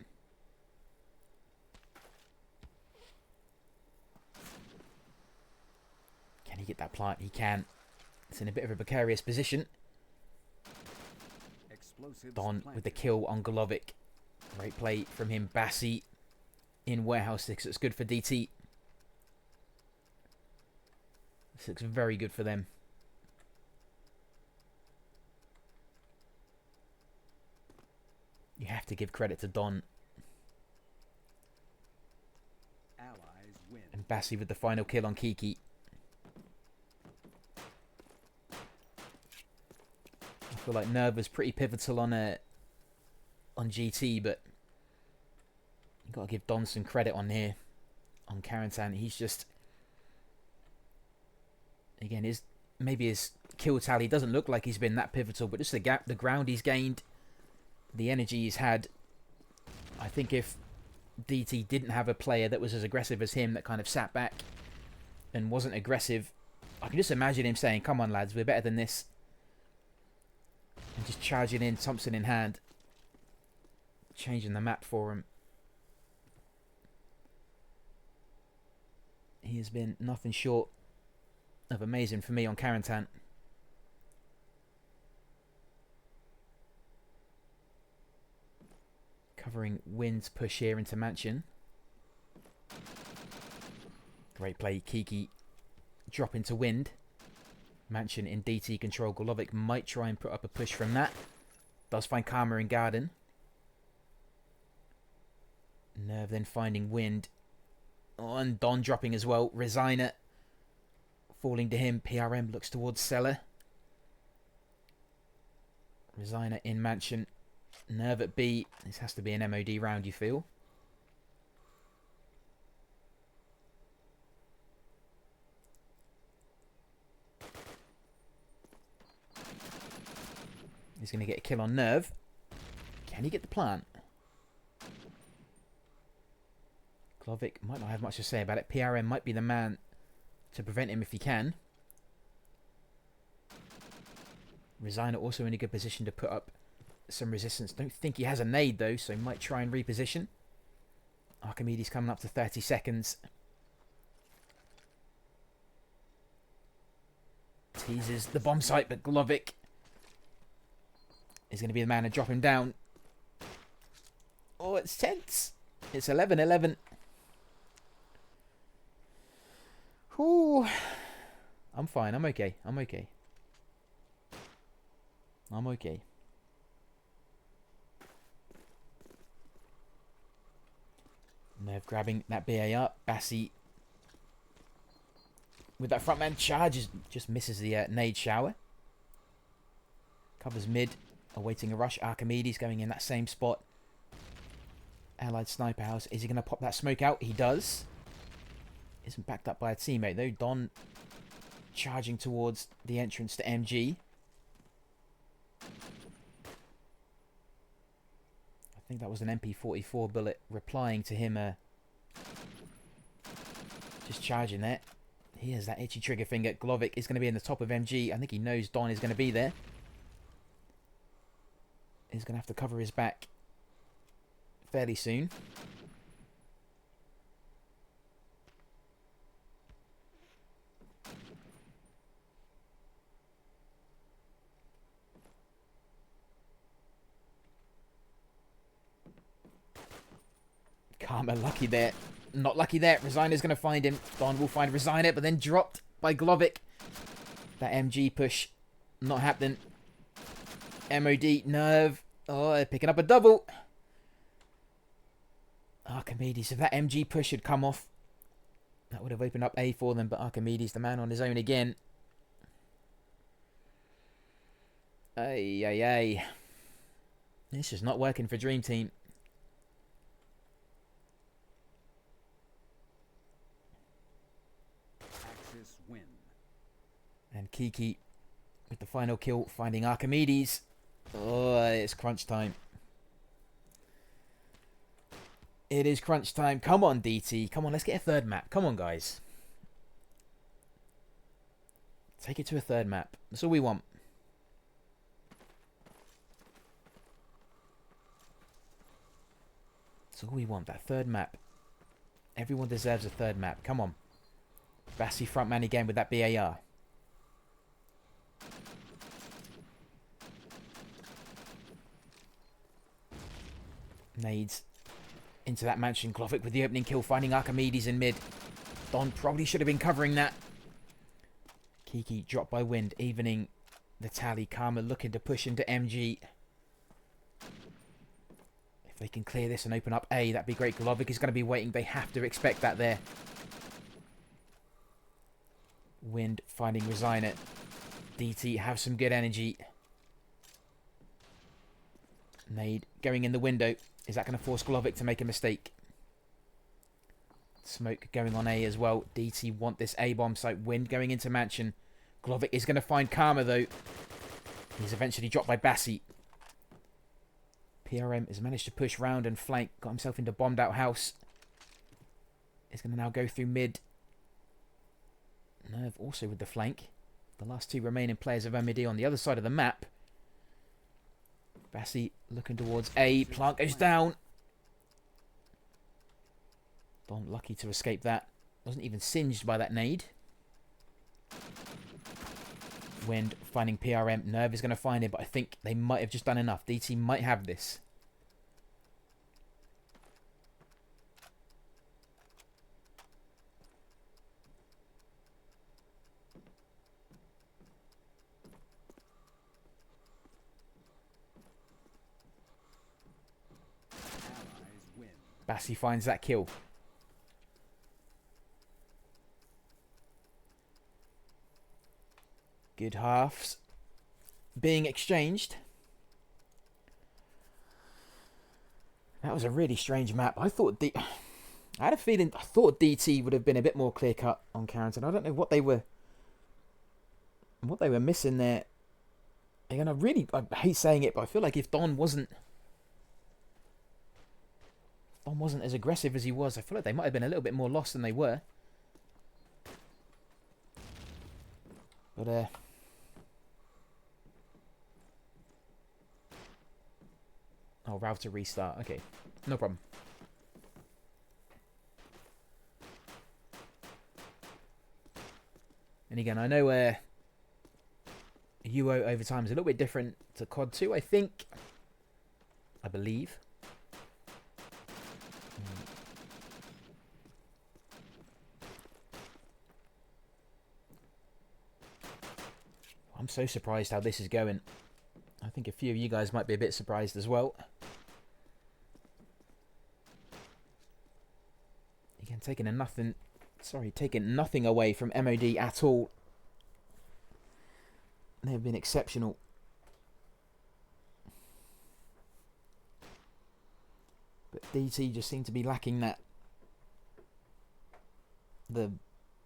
A: Can he get that plant? He can. It's in a bit of a precarious position. Don with the kill on Glovic. Great play from him. Bassie in Warehouse 6. It's good for DT. This looks very good for them. You have to give credit to Don.
B: allies win.
A: And Bassie with the final kill on Kiki. I feel like Nerve was pretty pivotal on GT, but you've got to give Don some credit on here. On Carentan, he's just... Again, maybe his kill tally doesn't look like he's been that pivotal, but just the ground he's gained, the energy he's had. I think if DT didn't have a player that was as aggressive as him, that kind of sat back and wasn't aggressive, I can just imagine him saying, come on lads, we're better than this. And just charging in, Thompson in hand. Changing the map for him. He has been nothing short of amazing for me on Carentan. Covering Wind's push here into Mansion. Great play, Kiki. Drop into Wind. Mansion in DT control. Golovic might try and put up a push from that. Does find Karma in Garden. Nerve then finding Wind. Oh, and Don dropping as well. Resigner falling to him. PRM looks towards Cellar. Resigner in Mansion. Nerve at B. This has to be an MOD round, you feel. He's going to get a kill on Nerve. Can he get the plant? Golovic might not have much to say about it. PRM might be the man to prevent him if he can. Resigner also in a good position to put up some resistance. Don't think he has a nade though, so might try and reposition. Archimedes coming up to 30 seconds. Teases the bomb site, but Golovic is going to be the man to drop him down. Oh, it's tense. It's 11-11. Ooh. I'm fine. I'm okay. I'm okay. I'm okay. Nerve grabbing that BA up. Bassi with that front man charges. Just misses the nade shower. Covers mid. Awaiting a rush. Archimedes going in that same spot. Allied Sniper House. Is he going to pop that smoke out? He does. Isn't backed up by a teammate though. Don charging towards the entrance to MG. I think that was an MP44 bullet replying to him. Just charging there. He has that itchy trigger finger. Golovic is going to be in the top of MG. I think he knows Don is going to be there. He's going to have to cover his back fairly soon. Karma lucky there. Not lucky there. Resigner's going to find him. Don will find Resigner, but then dropped by Golovic. That MG push not happening. MOD, Nerve. Oh, they're picking up a double. Archimedes, if that MG push had come off, that would have opened up A for them, but Archimedes, the man on his own again. Ay, ay, ay. This is not working for Dream Team.
B: Axis win.
A: And Kiki with the final kill, finding Archimedes. Oh, it's crunch time. It is crunch time. Come on, DT. Come on, let's get a third map. Come on, guys. Take it to a third map. That's all we want. That's all we want. That third map. Everyone deserves a third map. Come on. Bassi frontman again with that BAR. Nades into that Mansion. Golovic with the opening kill, finding Archimedes in mid. Don probably should have been covering that. Kiki dropped by Wind, evening the tally. Karma looking to push into MG. If they can clear this and open up A, that'd be great. Golovic is going to be waiting. They have to expect that there. Wind finding Resigner. DT have some good energy. Nade going in the window. Is that going to force Golovic to make a mistake? Smoke going on A as well. DT want this A-bomb site. Wind going into Mansion. Golovic is going to find Karma though. He's eventually dropped by Bassi. PRM has managed to push round and flank. Got himself into bombed out house. Is going to now go through mid. Nerve also with the flank. The last two remaining players of MD on the other side of the map. Bassi looking towards A. Plant goes down. Don lucky to escape that. Wasn't even singed by that nade. Wind finding PRM. Nerve is going to find him, but I think they might have just done enough. DT might have this. Bassi finds that kill. Good halves being exchanged. That was a really strange map. I had a feeling. I thought DT would have been a bit more clear cut on Carrington. I don't know what they were missing there. And I hate saying it, but I feel like if Don wasn't as aggressive as he was, I feel like they might have been a little bit more lost than they were. But oh, Ralph to restart. Okay, no problem. And again, I know UO overtime is a little bit different to COD 2, I think. I believe. I'm so surprised how this is going. I think a few of you guys might be a bit surprised as well. Again, taking nothing away from MOD at all. They've been exceptional. But DT just seemed to be lacking that.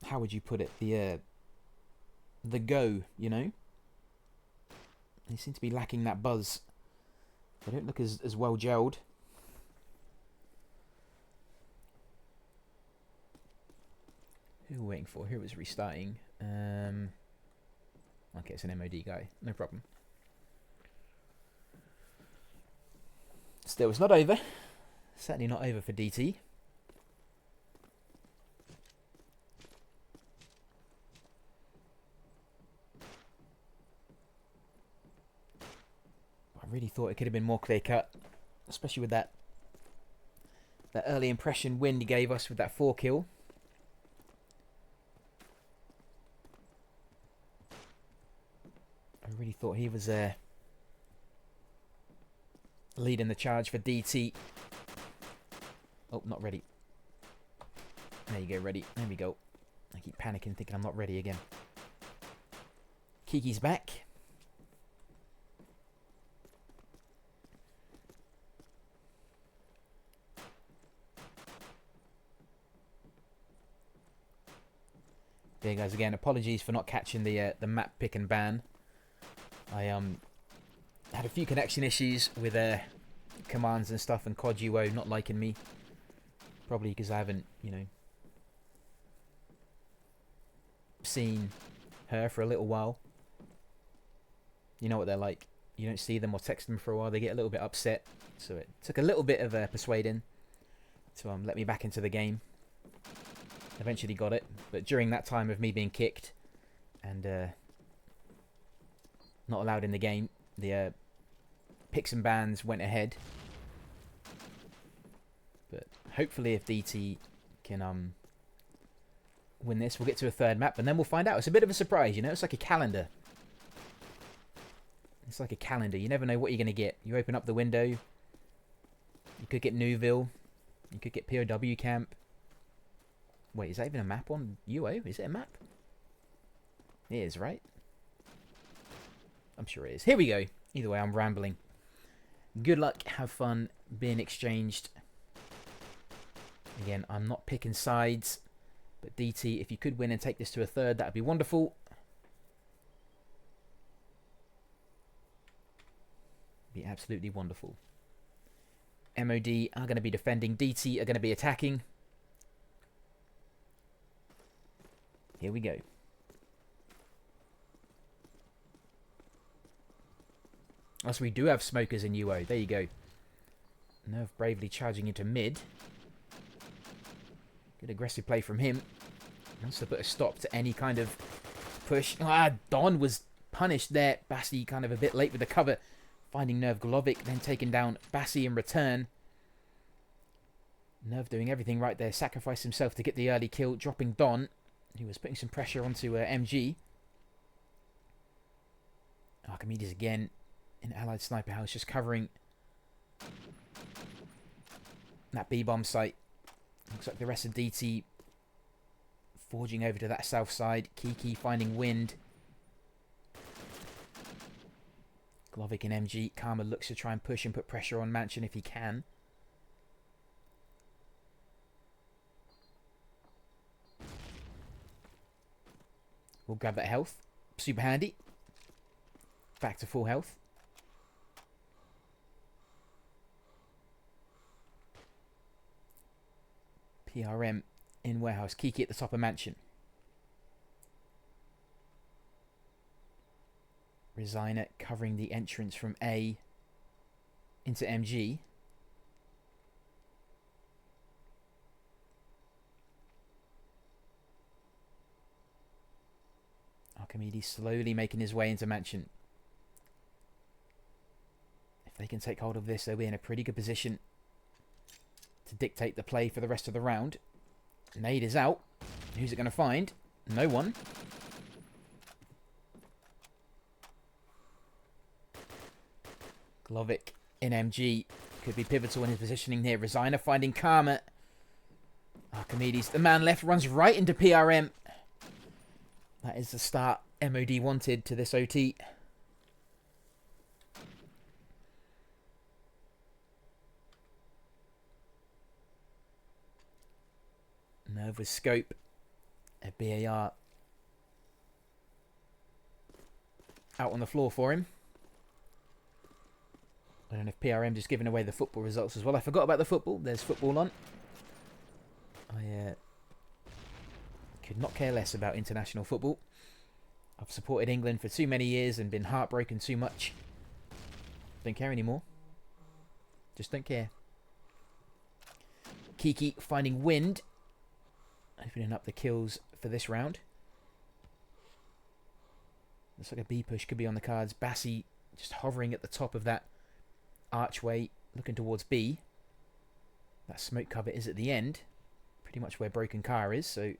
A: How would you put it? The go, you know? They seem to be lacking that buzz. They don't look as well gelled. Who are we waiting for? Who was restarting? Okay, it's an MOD guy. No problem. Still, it's not over. Certainly not over for DT. I really thought it could have been more clear cut, especially with that early impression win he gave us with that 4 kill. I really thought he was leading the charge for DT. Oh, not ready. There you go, ready. There we go. I keep panicking, thinking I'm not ready again. Kiki's back. There, guys. Again, apologies for not catching the map pick and ban. I had a few connection issues with commands and stuff, and COD UO not liking me. Probably because I haven't, seen her for a little while. You know what they're like. You don't see them or text them for a while, they get a little bit upset. So it took a little bit of persuading to let me back into the game. Eventually got it, but during that time of me being kicked and not allowed in the game, the picks and bans went ahead. But hopefully if DT can win this, we'll get to a third map and then we'll find out. It's a bit of a surprise, it's like a calendar. It's like a calendar. You never know what you're going to get. You open up the window, you could get Newville, you could get POW camp. Wait, is that even a map on UO? Is it a map? It is, right? I'm sure it is. Here we go. Either way, I'm rambling. Good luck. Have fun being exchanged. Again, I'm not picking sides. But DT, if you could win and take this to a third, that would be wonderful. Be absolutely wonderful. MOD are going to be defending. DT are going to be attacking. Here we go. Also, we do have smokers in UO. There you go. Nerve bravely charging into mid. Good aggressive play from him. Wants to put a stop to any kind of push. Don was punished there. Bassi kind of a bit late with the cover. Finding Nerve Golovic, then taking down Bassi in return. Nerve doing everything right there. Sacrificed himself to get the early kill. Dropping Don, who was putting some pressure onto MG. Archimedes again in Allied Sniper House, just covering that B-bomb site. Looks like the rest of DT forging over to that south side. Kiki finding wind. Glovic and MG. Karma looks to try and push and put pressure on Mansion if he can. We'll grab that health. Super handy. Back to full health. PRM in warehouse. Kiki at the top of Mansion. Resigner covering the entrance from A into MG. Archimedes slowly making his way into Mansion. If they can take hold of this, they'll be in a pretty good position to dictate the play for the rest of the round. Nade is out. Who's it going to find? No one. Glovic in MG could be pivotal in his positioning here. Resigner finding Karma. Archimedes, the man left, runs right into PRM. That is the start MOD wanted to this OT. Nerve with scope. A BAR out on the floor for him. I don't know if PRM just giving away the football results as well. I forgot about the football. There's football on. I could not care less about international football. I've supported England for too many years and been heartbroken too much. Don't care anymore. Just don't care. Kiki finding wind. Opening up the kills for this round. Looks like a B push could be on the cards. Bassi just hovering at the top of that archway, looking towards B. That smoke cover is at the end. Pretty much where Broken Car is, so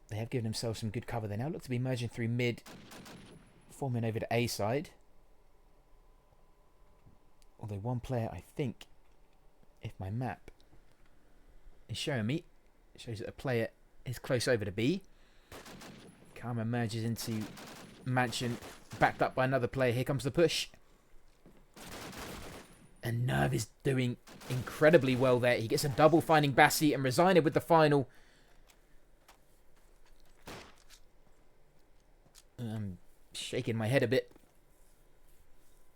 A: they have given themselves some good cover. They now look to be merging through mid, forming over to A side. Although one player, I think, if my map is showing me, it shows that a player is close over to B. Karma merges into Mansion, backed up by another player. Here comes the push. And Nerve is doing incredibly well there. He gets a double, finding Bassi, and Resigner with the final. I'm shaking my head a bit.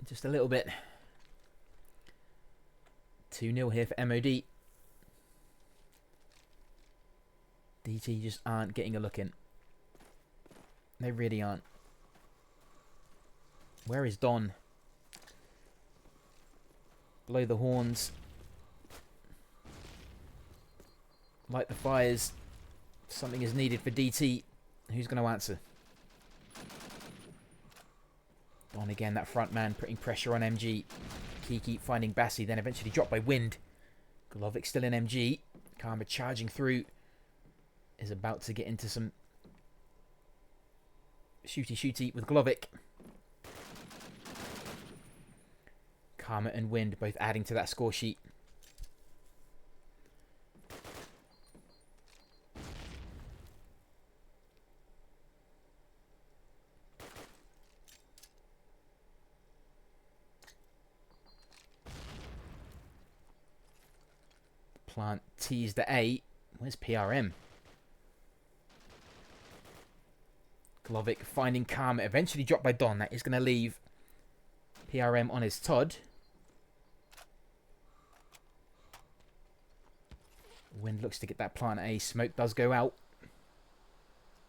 A: Just a little bit. 2-0 here for MOD. DT just aren't getting a look in. They really aren't. Where is Don? Blow the horns. Light the fires. Something is needed for DT. Who's going to answer? Don again, that front man putting pressure on MG. Kiki finding Bassi, then eventually dropped by wind. Glovic still in MG. Karma charging through. Is about to get into some shooty with Glovic. Karma and Wind both adding to that score sheet. Plant teased the A. Where's PRM? Glovic finding Karma. Eventually dropped by Don. That is going to leave PRM on his Todd. Wind looks to get that plant A. Smoke does go out.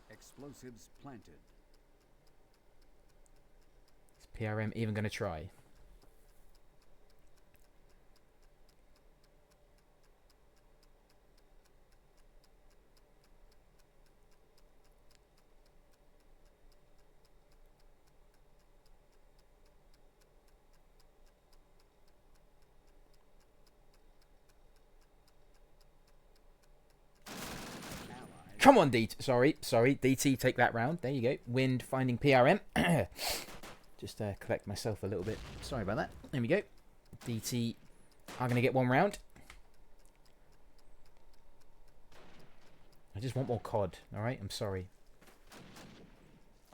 B: Explosives planted.
A: Is PRM even going to try? Come on, DT. Sorry. DT, take that round. There you go. Wind finding PRM. Just collect myself a little bit. Sorry about that. There we go. DT I'm going to get one round. I just want more COD, alright? I'm sorry.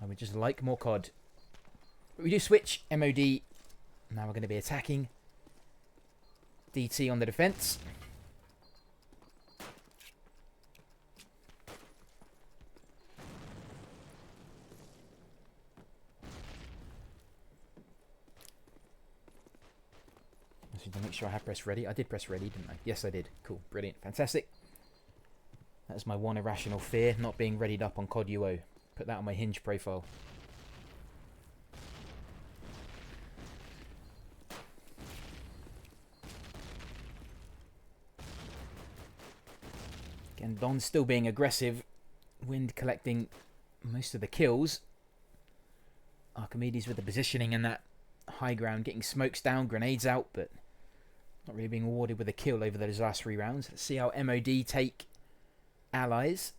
A: I would just like more COD. But we do switch. MOD. Now we're going to be attacking. DT on the defense. I need to make sure I have pressed ready. I did press ready, didn't I? Yes, I did. Cool. Brilliant. Fantastic. That's my one irrational fear, not being readied up on COD UO. Put that on my hinge profile. Again, Don's still being aggressive. Wind collecting most of the kills. Archimedes with the positioning and that high ground, getting smokes down, grenades out, but not really being awarded with a kill over those last 3 rounds. Let's see how MOD take allies.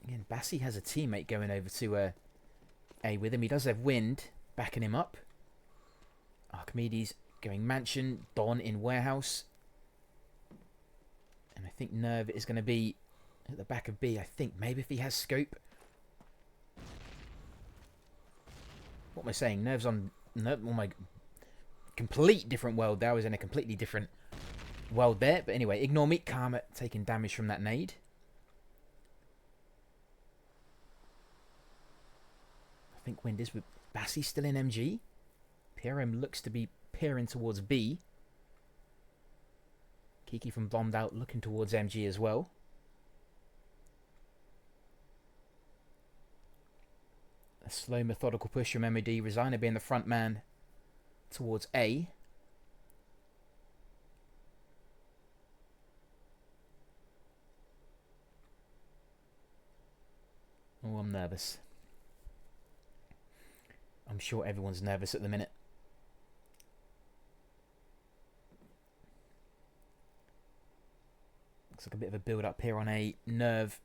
A: Again, Bassi has a teammate going over to A with him. He does have Wind backing him up. Archimedes going Mansion. Don in Warehouse. And I think Nerve is going to be at the back of B. I think maybe if he has scope. What am I saying? Nerve's on... Oh my... Complete different world there. I was in a completely different world there. But anyway, ignore me. Karma taking damage from that nade. I think Wind is with Bassi still in MG. PRM looks to be peering towards B. Kiki from Bombed Out looking towards MG as well. A slow methodical push from MOD. Resigner being the front man towards A. Oh, I'm nervous. I'm sure everyone's nervous at the minute. Looks like a bit of a build up here on A. Nerve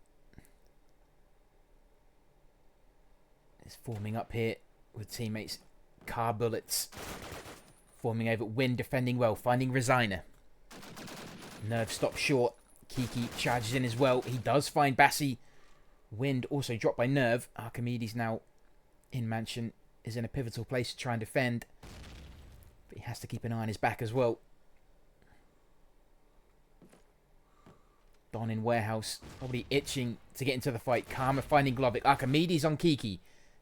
A: is forming up here with teammates. Car bullets forming over. Wind defending well, finding Resigner. Nerve stops short. Kiki charges in as well. He does find Bassi. Wind also dropped by Nerve. Archimedes now in Mansion is in a pivotal place to try and defend. But he has to keep an eye on his back as well. Don in Warehouse, probably itching to get into the fight. Karma finding Glovic. Archimedes on Kiki.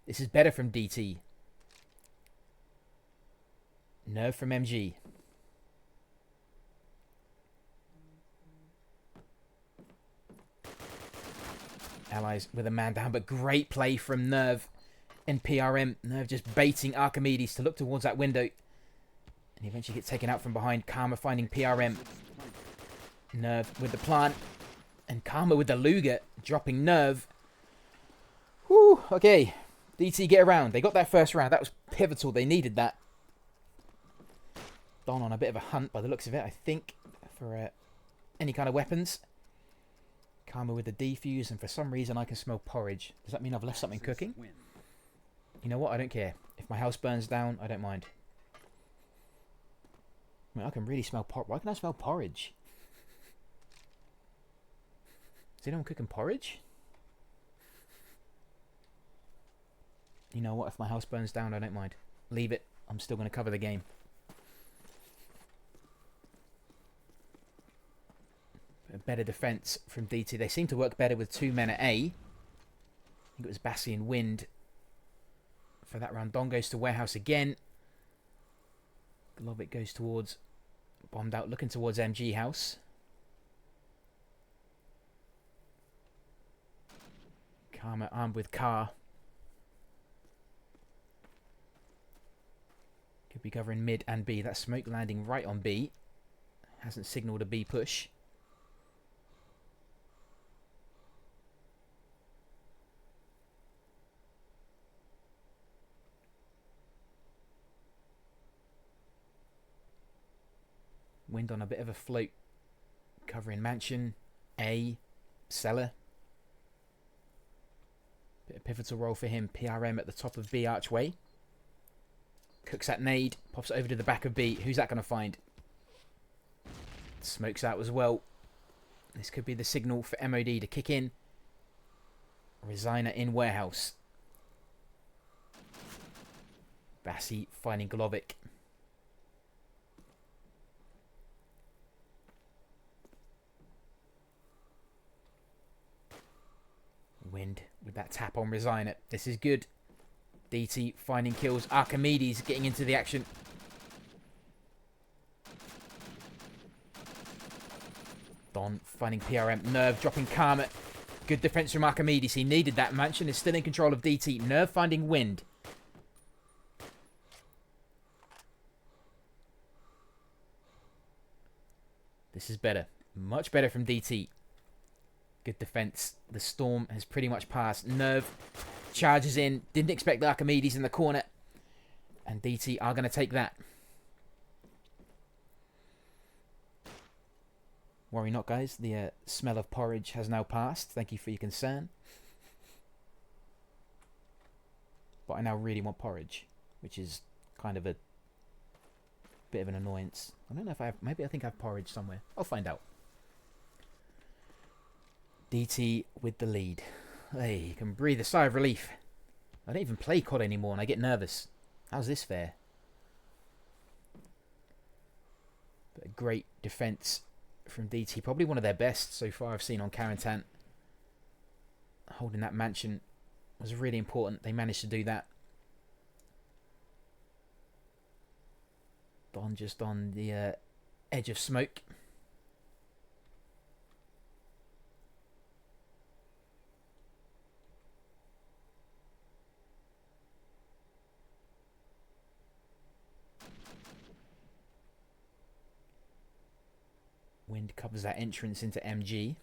A: This is better from DT. Nerve from MG. Allies with a man down, but great play from Nerve and PRM. Nerve just baiting Archimedes to look towards that window. And he eventually gets taken out from behind. Karma finding PRM. Nerve with the plant. And Karma with the Luger, dropping Nerve. Whew, okay. DT get around. They got that first round. That was pivotal. They needed that. Don on a bit of a hunt by the looks of it, I think, for any kind of weapons. Karma with the defuse, and for some reason I can smell porridge. Does that mean I've left something cooking? You know what? I don't care. If my house burns down, I don't mind. I mean, I can really smell porridge. Why can I smell porridge? Is anyone cooking porridge? You know what? If my house burns down, I don't mind. Leave it. I'm still going to cover the game. A better defense from DT. They seem to work better with 2 men at A. I think it was Bassi and Wind for that round. Don goes to Warehouse again. Glovic goes towards Bombed Out, looking towards MG House. Karma armed with Car. Could be covering mid and B. That smoke landing right on B. Hasn't signalled a B push. Wind on a bit of a float, covering Mansion, A, Cellar. Bit of pivotal role for him. PRM at the top of B archway. Cooks that nade. Pops it over to the back of B. Who's that going to find? Smokes out as well. This could be the signal for MOD to kick in. Resigner in warehouse. Bassi finding Golovic. Wind with that tap on Resigner. This is good. DT finding kills. Archimedes getting into the action. Don finding PRM. Nerve dropping Karma. Good defense from Archimedes. He needed that. Mansion is still in control of DT. Nerve finding Wind. This is better. Much better from DT. Good defense. The storm has pretty much passed. Nerve charges in. Didn't expect the Archimedes in the corner. And DT are going to take that. Worry not, guys. The smell of porridge has now passed. Thank you for your concern. But I now really want porridge, which is kind of a bit of an annoyance. I don't know if I have... Maybe I think I have porridge somewhere. I'll find out. DT with the lead. Hey, you can breathe a sigh of relief. I don't even play COD anymore and I get nervous. How's this fair? But a great defense from DT. Probably one of their best so far I've seen on Carentan. Holding that mansion was really important. They managed to do that. Don just on the edge of smoke. Wind covers that entrance into MG.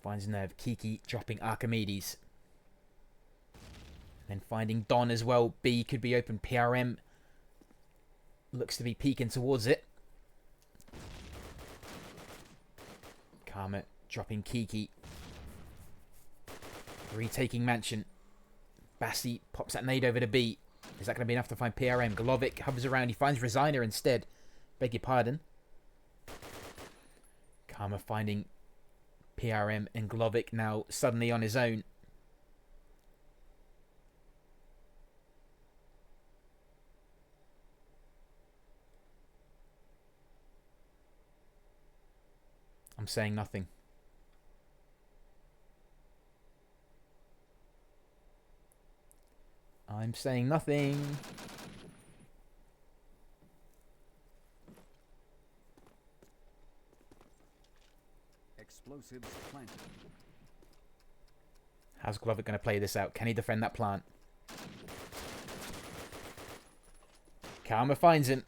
A: Finds Nerve. Kiki dropping Archimedes. Then finding Don as well. B could be open. PRM looks to be peeking towards it. Karma dropping Kiki. Retaking Mansion. Bassi pops that nade over to B. Is that going to be enough to find PRM? Golovic hovers around. He finds Resigner instead. Beg your pardon. Karma finding PRM and Golovic now suddenly on his own. I'm saying nothing. I'm saying nothing.
B: Explosives planted.
A: How's Glover going to play this out? Can he defend that plant? Karma finds him.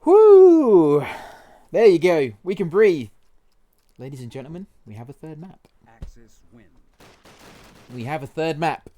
A: Whoo! There you go. We can breathe. Ladies and gentlemen, we have a third map.
B: Axis win.
A: We have a third map.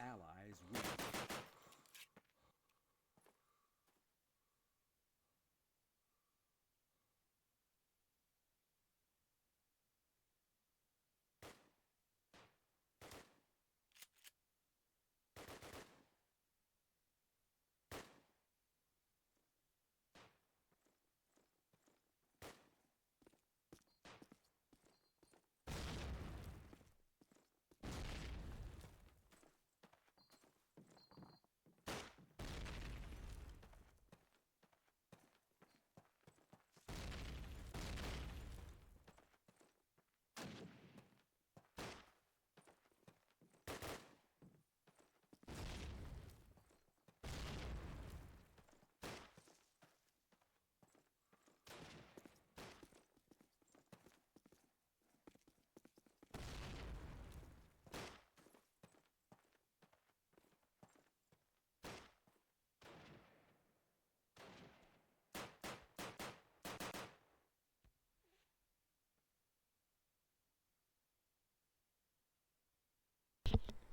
B: Allies win.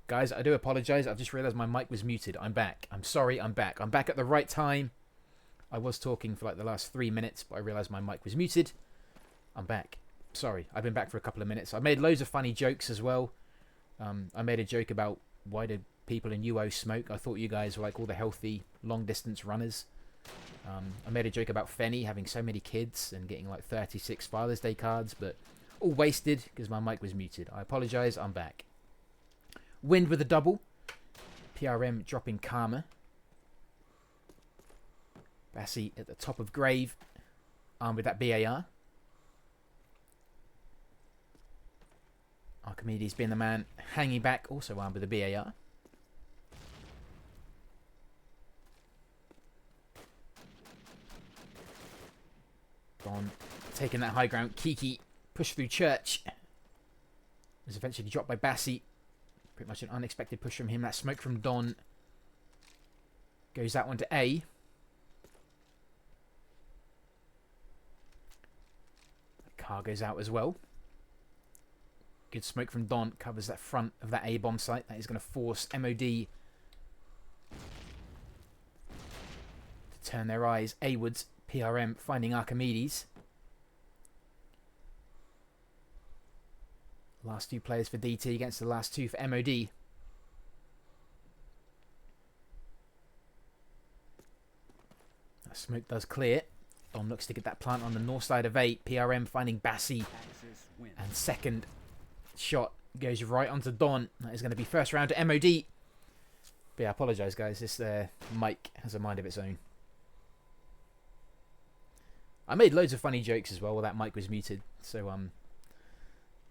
A: Guys, I do apologise. I've just realised my mic was muted. I'm back. I'm sorry, I'm back. I'm back at the right time. I was talking for like the last 3 minutes, but I realised my mic was muted. I'm back. Sorry, I've been back for a couple of minutes. I made loads of funny jokes as well. I made a joke about why did people in UO smoke. I thought you guys were like all the healthy long-distance runners. I made a joke about Fenny having so many kids and getting like 36 Father's Day cards, but all wasted because my mic was muted. I apologise, I'm back. Wind with a double. PRM dropping Karma. Bassi at the top of Grave. Armed with that BAR. Archimedes being the man hanging back, also armed with a BAR. Don taking that high ground. Kiki push through Church. Was eventually dropped by Bassi. Pretty much an unexpected push from him. That smoke from Don goes that one to A. Car goes out as well. Good smoke from Don. Covers that front of that A bomb site. That is going to force MOD to turn their eyes A-wards. PRM finding Archimedes. Last 2 players for DT against the last 2 for MOD. That smoke does clear. Don looks to get that plant on the north side of 8. PRM finding Bassi. And second shot goes right onto Don. That is going to be first round to MOD. But yeah, I apologise, guys. This mic has a mind of its own. I made loads of funny jokes as well while that mic was muted. So,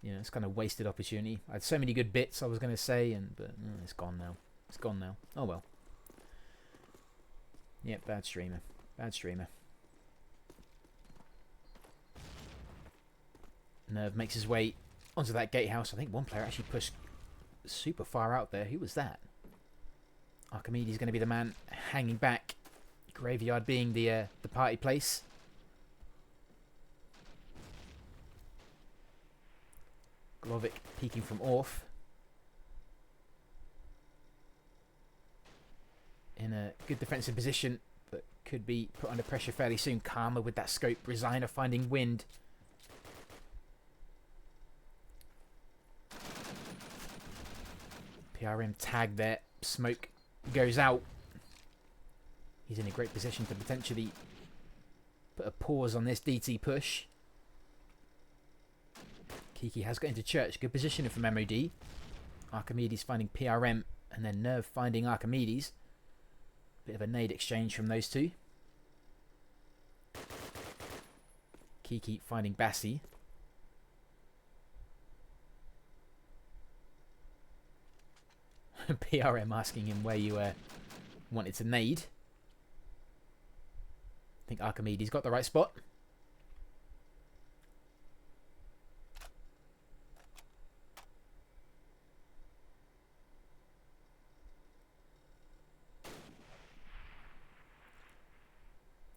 A: you know, it's kind of wasted opportunity. I had so many good bits I was going to say, but it's gone now. It's gone now. Oh well. Yep, bad streamer. Bad streamer. Nerve makes his way onto that gatehouse. I think one player actually pushed super far out there. Who was that? Archimedes is going to be the man hanging back. Graveyard being the party place. Glovic peeking from off. In a good defensive position, but could be put under pressure fairly soon. Karma with that scope. Resigner finding wind. PRM tag there. Smoke goes out. He's in a great position to potentially put a pause on this DT push. Kiki has got into Church. Good positioning from MOD. Archimedes finding PRM. And then Nerve finding Archimedes. Bit of a nade exchange from those two. Kiki finding Bassi. PRM asking him where you wanted to nade. I think Archimedes got the right spot.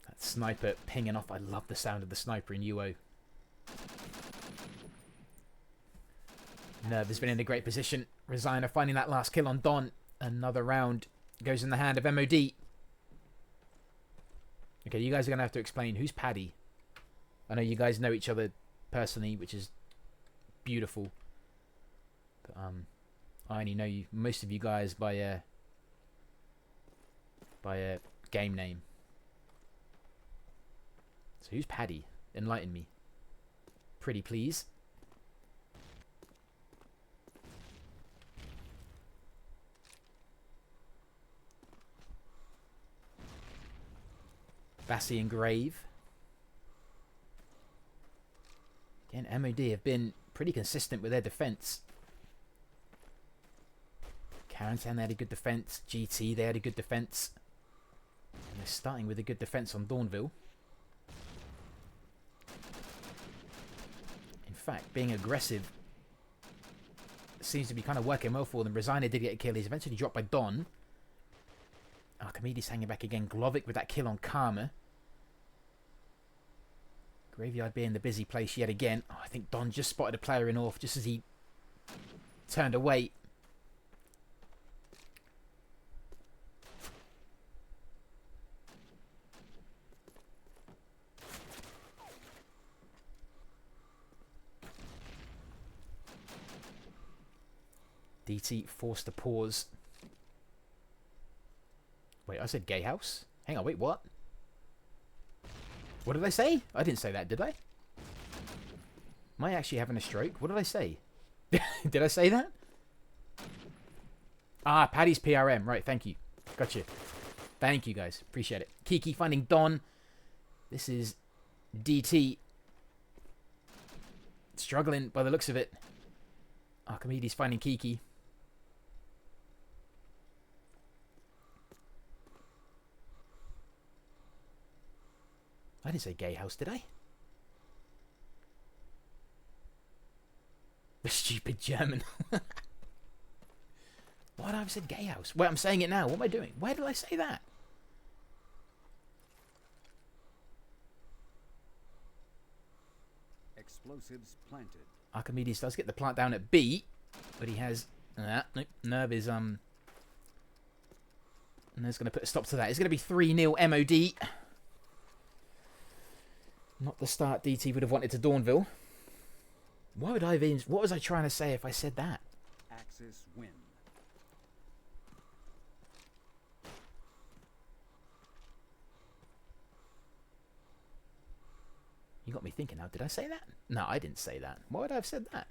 A: That sniper pinging off. I love the sound of the sniper in UO. Nerv has been in a great position. Resigner finding that last kill on Don. Another round goes in the hand of MOD. Okay, you guys are going to have to explain who's Paddy. I know you guys know each other personally, which is beautiful. But I only know you, most of you guys by a game name. So who's Paddy? Enlighten me. Pretty please. Bassi and Grave. Again, MOD have been pretty consistent with their defense. Carentan, they had a good defense. GT, they had a good defense. And they're starting with a good defense on Dawnville. In fact, being aggressive seems to be kind of working well for them. Resigner did get a kill. He's eventually dropped by Don. Archimedes hanging back again. Glovic with that kill on Karma. Graveyard being the busy place yet again. Oh, I think Don just spotted a player in off just as he turned away. DT forced to pause. Wait, I said gay house? Hang on, wait, what? What did I say? I didn't say that, did I? Am I actually having a stroke? What did I say? Did I say that? Ah, Paddy's PRM. Right, thank you. Gotcha. Thank you, guys. Appreciate it. Kiki finding Don. This is DT. Struggling by the looks of it. Archimedes finding Kiki. I didn't say gay house, did I? The stupid German. Why did I have said gay house? Wait, I'm saying it now. What am I doing? Where did I say that?
B: Explosives planted.
A: Archimedes does get the plant down at B, but he has... nope, Nerv is... And there's going to put a stop to that. It's going to be 3-0 MOD. Not the start DT would have wanted to Dawnville. Why would I have even... What was I trying to say if I said that?
B: Axis win.
A: You got me thinking now. Did I say that? No, I didn't say that. Why would I have said that?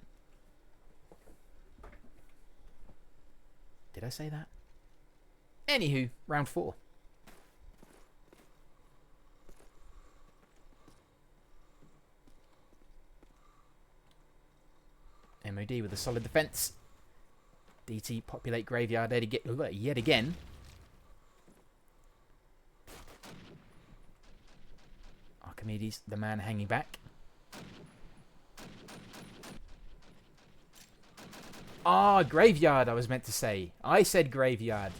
A: Did I say that? Anywho, round 4. MOD with a solid defense. DT populate graveyard yet again. Archimedes, the man hanging back. Ah, graveyard, I was meant to say. I said graveyard.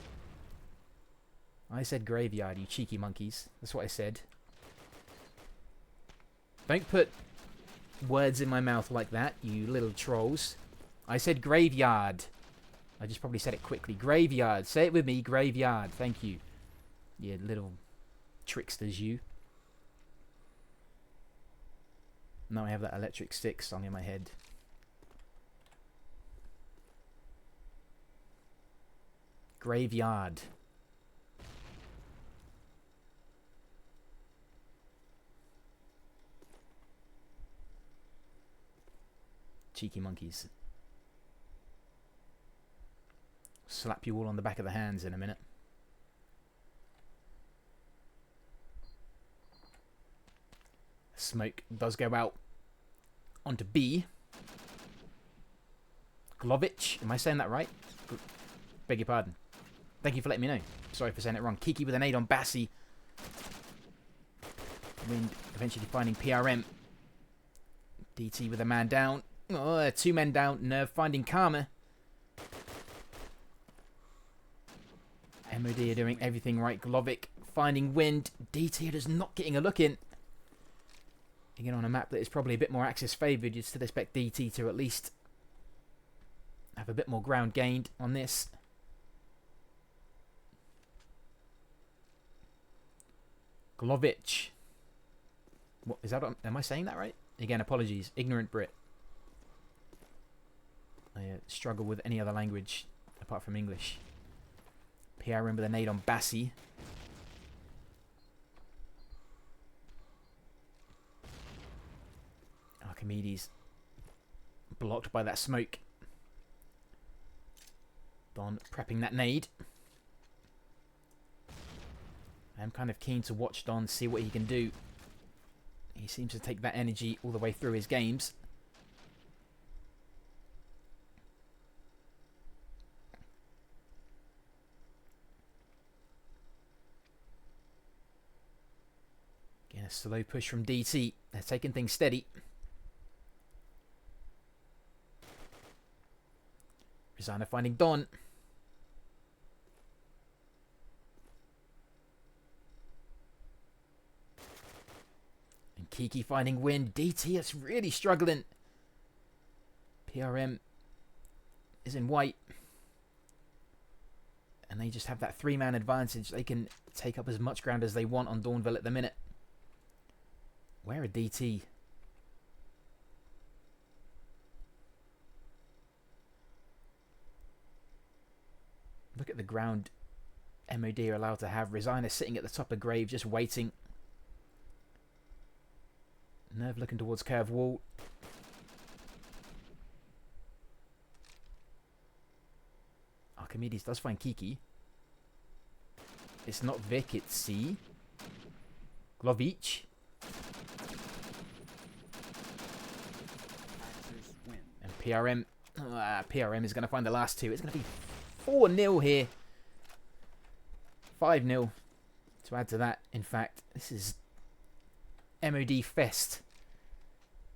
A: I said graveyard, you cheeky monkeys. That's what I said. Don't put words in my mouth like that, you little trolls. I said graveyard. I just probably said it quickly. Graveyard. Say it with me. Graveyard. Thank you. You little tricksters, you. Now I have that electric stick song in my head. Graveyard. Cheeky monkeys. Slap you all on the back of the hands in a minute. smoke does go out onto B. Glovic, am I saying that right? Beg your pardon. Thank you for letting me know. Sorry for saying it wrong. Kiki with an aid on Bassi. Wind eventually finding PRM. DT with a man down. Oh, 2 men down. Nerve finding Karma. MOD are doing everything right. Glovic finding Wind. DT are just not getting a look in. Again, on a map that is probably a bit more Axis favoured, you'd still expect DT to at least have a bit more ground gained on this. Glovic. What is that? Am I saying that right? Again, apologies. Ignorant Brit. I struggle with any other language apart from English. PRM with a nade on Bassi. Archimedes blocked by that smoke. Don prepping that nade. I'm kind of keen to watch Don, see what he can do. He seems to take that energy all the way through his games. Again, a slow push from DT. They're taking things steady. Resigner finding Don. And Kiki finding Wind. DT is really struggling. PRM is in white. And they just have that 3-man advantage. They can take up as much ground as they want on Dawnville at the minute. Where are DT? Look at the ground MOD are allowed to have. Resigner sitting at the top of grave, just waiting. Nerve looking towards curve wall. Archimedes does find Kiki. It's not Vic, it's C. Glovic. And PRM. PRM is going to find the last two. It's going to be 4-0 here. 5-0 to add to that. In fact, this is MOD Fest.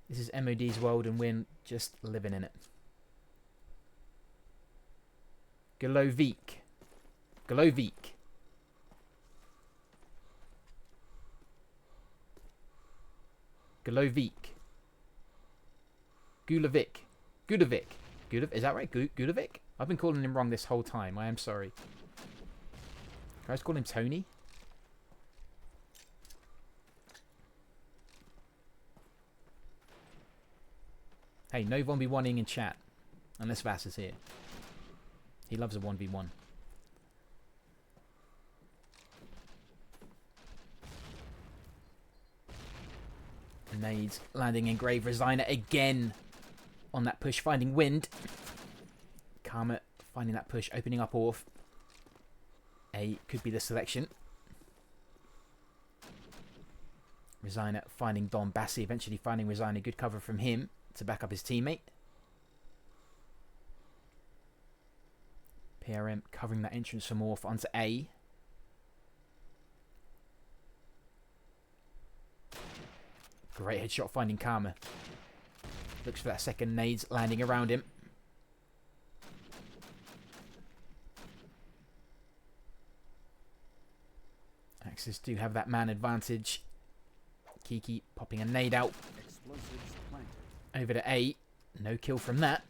A: This is MOD's world and we're just living in it. Glovic. Glovic. Glovic. Gulovic. Gudovic. Is that right? Gudovic? I've been calling him wrong this whole time. I am sorry. Can I just call him Tony? Hey, no 1v1ing in chat. Unless Vass is here. He loves a 1v1. Nades landing in grave. Resigner again on that push, finding Wind. Karma finding that push, opening up Orf. A could be the selection. Resigner finding Don. Bassi eventually finding Resigner. Good cover from him to back up his teammate. PRM covering that entrance from Orf onto A. Great headshot finding Karma. Looks for that second. Nades landing around him. Axis do have that man advantage. Kiki popping a nade out. Over to A. No kill from that.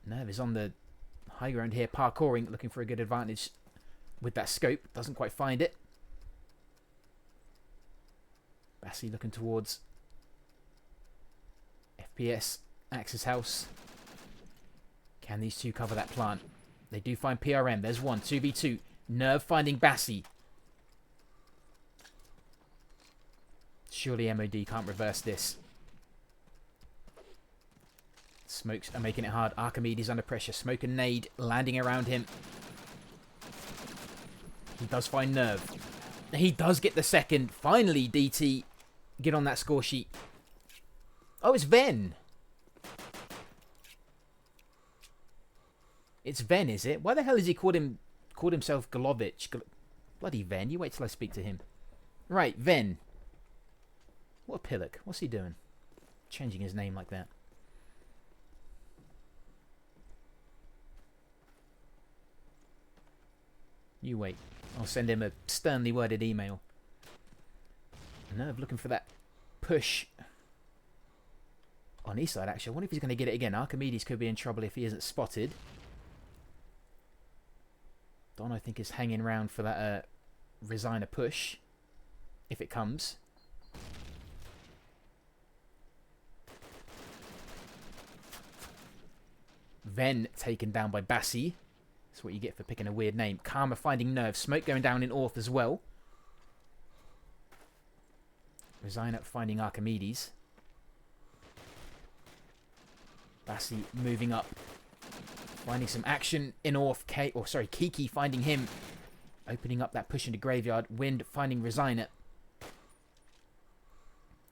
A: Nerve is on the high ground here, parkouring, looking for a good advantage with that scope. Doesn't quite find it. Bassi looking towards FPS, Axis House. Can these two cover that plant? They do find PRM. There's one. 2v2. Nerve finding Bassi. Surely MOD can't reverse this. Smokes are making it hard. Archimedes under pressure. Smoke and nade landing around him. He does find Nerve. He does get the second. Finally, DT Get on that score sheet. Oh, it's Ven. It's Ven, is it? Why the hell has he called himself Golovich? Bloody Ven. You wait till I speak to him. Right, Ven. What a pillock. What's he doing? Changing his name like that. You wait. I'll send him a sternly worded email. Nerve looking for that push on east side, actually. I wonder if he's going to get it again. Archimedes could be in trouble if he isn't spotted. Don, I think, is hanging around for that Resigner push, if it comes. Ven taken down by Bassi. That's what you get for picking a weird name. Karma finding Nerve. Smoke going down in Orth as well. Resigner finding Archimedes. Bassi moving up. Finding some action in Orth. Kiki finding him. Opening up that push into Graveyard. Wind finding Resigner.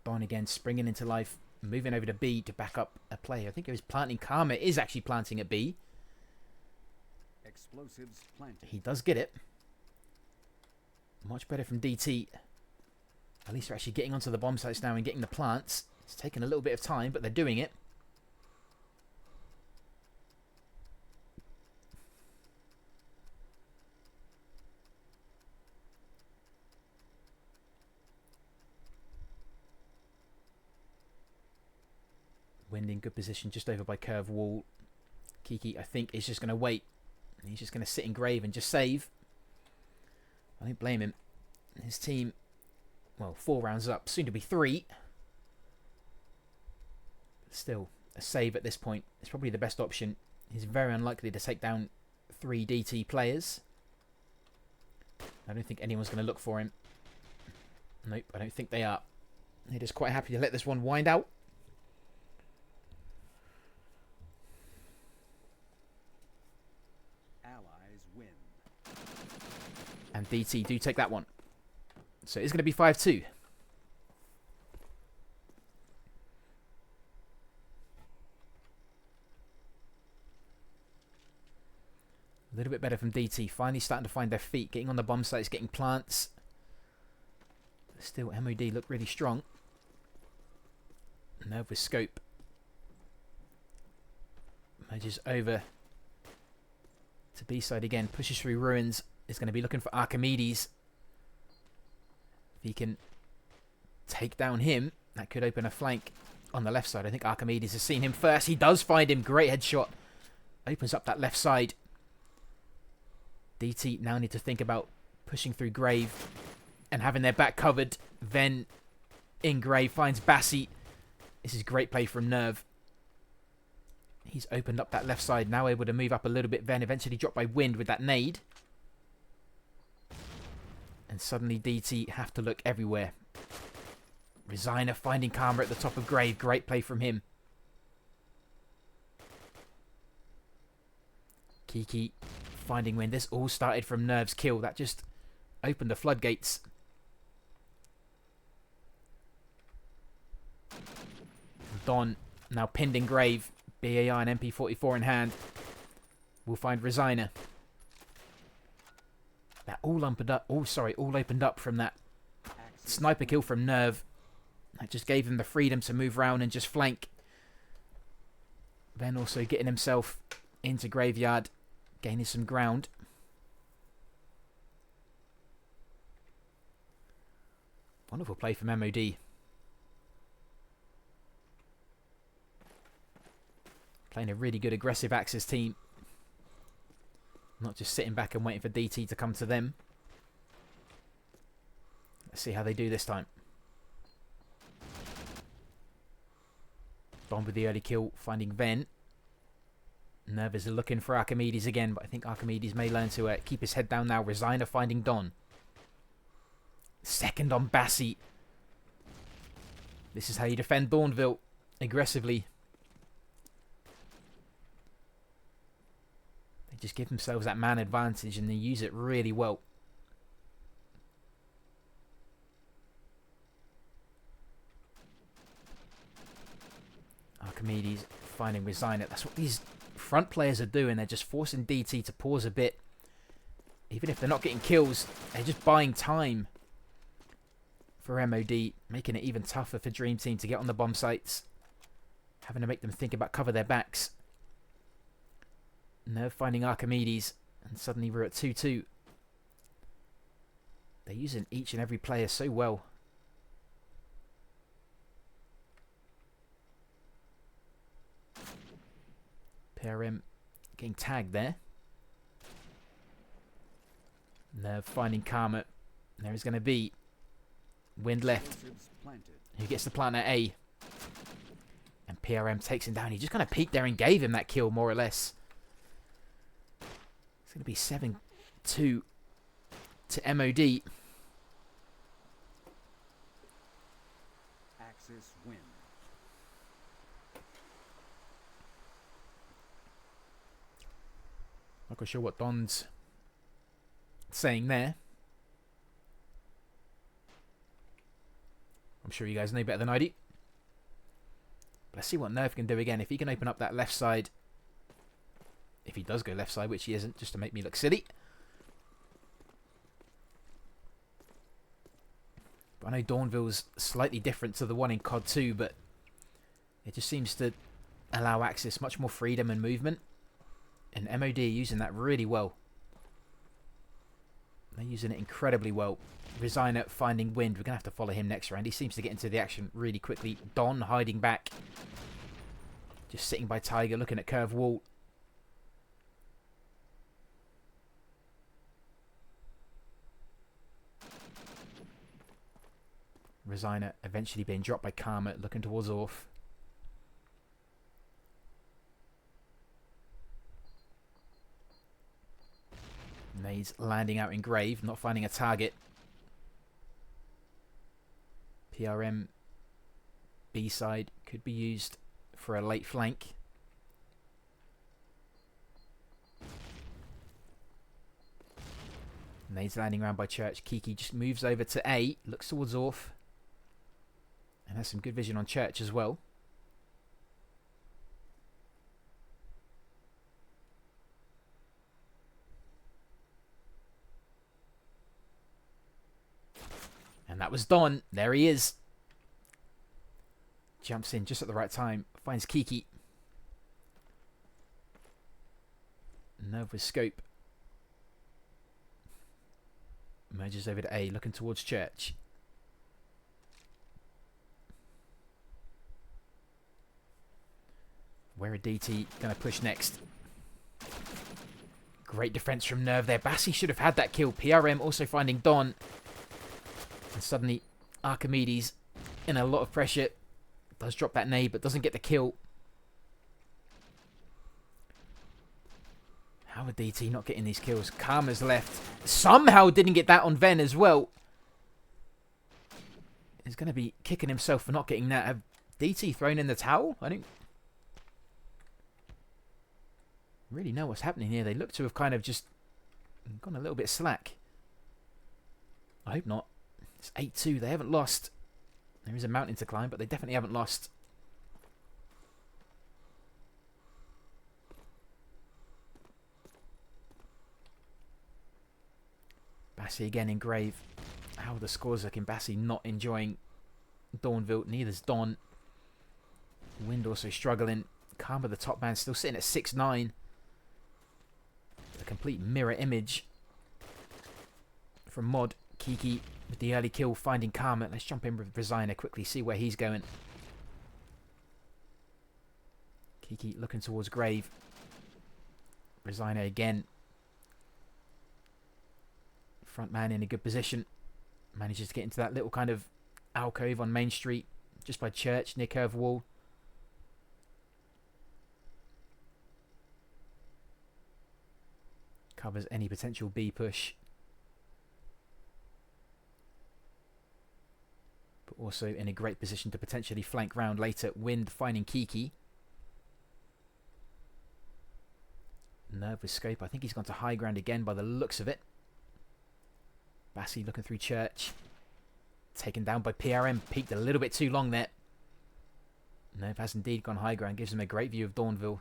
A: Don again springing into life. Moving over to B to back up a play. I think it was planting. Karma is actually planting at B.
B: Explosives planted.
A: He does get it. Much better from DT. At least they're actually getting onto the bomb sites now and getting the plants. It's taken a little bit of time, but they're doing it. Wind in good position just over by curve wall. Kiki, I think, is just going to wait. He's just going to sit in grave and just save. I don't blame him. His team, well, 4 rounds up, soon to be 3. But still, a save at this point is probably the best option. He's very unlikely to take down 3 DT players. I don't think anyone's going to look for him. Nope, I don't think they are. They're just quite happy to let this one wind out. And DT do take that one. So it's going to be 5-2. A little bit better from DT. Finally starting to find their feet. Getting on the bomb sites. Getting plants. Still, MOD look really strong. Nerve with scope. Merges over to B-side again. Pushes through ruins. Is going to be looking for Archimedes. If he can take down him, that could open a flank on the left side. I think Archimedes has seen him first. He does find him. Great headshot. Opens up that left side. DT now need to think about pushing through Grave and having their back covered. Then in Grave finds Bassi. This is great play from Nerve. He's opened up that left side. Now able to move up a little bit. Then eventually dropped by Wind with that nade. And suddenly DT have to look everywhere. Resigner finding Karma at the top of Grave. Great play from him. Kiki finding Wind. This all started from Nerve's kill. That just opened the floodgates. Don now pinned in Grave. BAR and MP44 in hand. We'll find Resigner. That all opened up. All opened up from that sniper kill from Nerve. That just gave him the freedom to move around and just flank. Then also getting himself into Graveyard, gaining some ground. Wonderful play from MOD. Playing a really good aggressive Axis team. Not just sitting back and waiting for DT to come to them. Let's see how they do this time. Bomb with the early kill, finding Ven. Nerve is looking for Archimedes again, but I think Archimedes may learn to keep his head down now. Resigner finding Don. Second on Bassi. This is how you defend Dawnville. Aggressively. They just give themselves that man advantage and they use it really well. Archimedes finding Resign It. That's what these front players are doing. They're just forcing DT to pause a bit. Even if they're not getting kills, they're just buying time for MOD, making it even tougher for Dream Team to get on the bomb sites. Having to make them think about cover their backs. Nerve finding Archimedes, and suddenly we're at 2-2. They're using each and every player so well. PRM getting tagged there. Nerve finding Karma. There is going to be Wind left. Who gets the plant at A. And PRM takes him down. He just kind of peeked there and gave him that kill, more or less. It's going to be 7-2 to MOD.
B: Axis win.
A: Not quite sure what Don's saying there. I'm sure you guys know better than I do. But let's see what Nerve can do again. If he can open up that left side. If he does go left side, which he isn't, just to make me look silly. But I know Dawnville's slightly different to the one in COD 2, but it just seems to allow Axis much more freedom and movement. And MOD are using that really well. They're using it incredibly well. Resigner finding Wind. We're going to have to follow him next round. He seems to get into the action really quickly. Don hiding back. Just sitting by Tiger, looking at curve wall. Resigner eventually being dropped by Karma, looking towards Orf. Nades landing out in Grave, not finding a target. PRM B side could be used for a late flank. Nades landing around by Church. Kiki just moves over to A, looks towards Orf. And has some good vision on Church as well. And that was Don. There he is. Jumps in just at the right time. Finds Kiki. Nerve with scope. Merges over to A, looking towards Church. Where are DT going to push next? Great defense from Nerve there. Bassi should have had that kill. PRM also finding Don. And suddenly Archimedes in a lot of pressure. Does drop that nade but doesn't get the kill. How are DT not getting these kills? Karma's left. Somehow didn't get that on Ven as well. He's going to be kicking himself for not getting that. Have DT thrown in the towel? I don't really know what's happening here. They look to have kind of just gone a little bit slack. I hope not. It's 8-2. They haven't lost. There is a mountain to climb, but they definitely haven't lost. Bassi again in Grave. How are the scores looking? Bassi not enjoying Dawnville. Neither's Don. Wind also struggling. Karma, the top man, still sitting at 6-9. A complete mirror image from Mod. Kiki with the early kill, finding Karma. Let's jump in with Resigner quickly, see where he's going. Kiki looking towards Grave. Resigner again. Front man in a good position. Manages to get into that little kind of alcove on Main Street, just by Church, near curve wall. Covers any potential B push. But also in a great position to potentially flank round later. Wind finding Kiki. Nerve with scope. I think he's gone to high ground again by the looks of it. Bassi looking through Church. Taken down by PRM. Peeked a little bit too long there. Nerve has indeed gone high ground. Gives him a great view of Dawnville.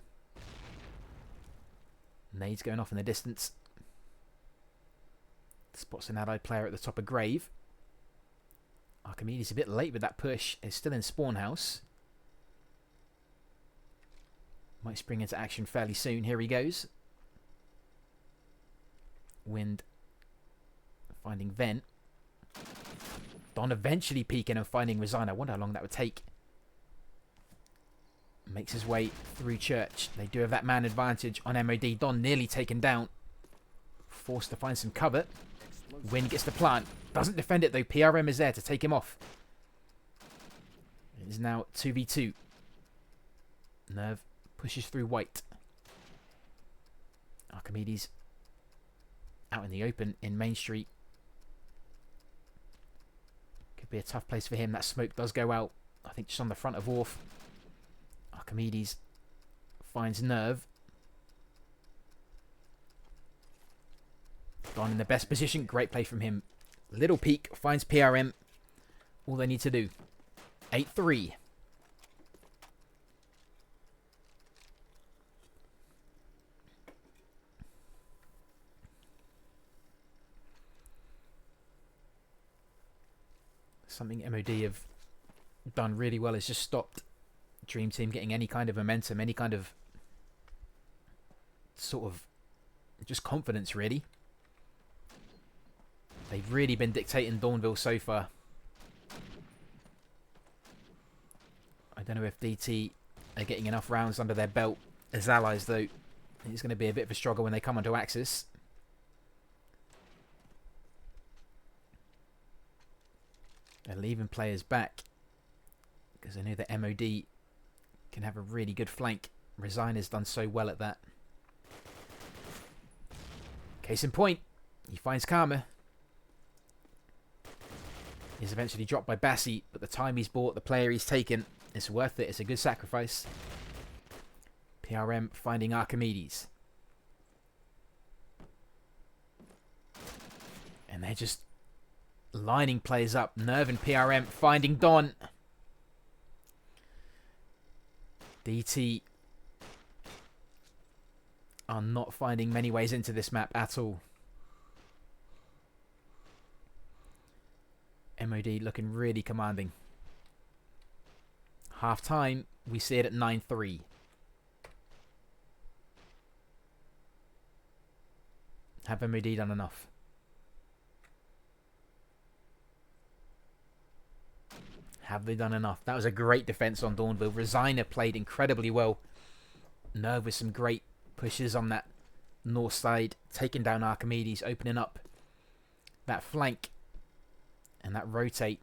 A: Nade's going off in the distance. Spots an allied player at the top of Grave. Archimedes a bit late with that push. Is still in spawn house. Might spring into action fairly soon. Here he goes. Wind finding Vent. Don eventually peeking and finding Resign. I wonder how long that would take. Makes his way through Church. They do have that man advantage on MOD. Don nearly taken down. Forced to find some cover. Wind gets the plant. Doesn't defend it though. PRM is there to take him off. It is now 2v2. Nerve pushes through White. Archimedes out in the open in Main Street. Could be a tough place for him. That smoke does go out. I think just on the front of Wharf. Archimedes finds Nerve. Gone in the best position. Great play from him. Little peek. Finds PRM. All they need to do. 8-3. Something MOD have done really well is just stopped Dream Team getting any kind of momentum, any kind of sort of just confidence, really. They've really been dictating Dawnville so far. I don't know if DT are getting enough rounds under their belt as allies, though. It's going to be a bit of a struggle when they come onto Axis. They're leaving players back because I know that MOD can have a really good flank. Resign has done so well at that. Case in point, he finds Karma. He's eventually dropped by Bassi, but the time he's bought, the player he's taken, it's worth it. It's a good sacrifice. PRM finding Archimedes. And they're just lining players up. Nerve and PRM finding Don. DT are not finding many ways into this map at all. MOD looking really commanding. Half time, we see it at 9-3. Have MOD done enough? Have they done enough? That was a great defense on Dawnville. Resigner played incredibly well. Nerve with some great pushes on that north side, taking down Archimedes, opening up that flank and that rotate,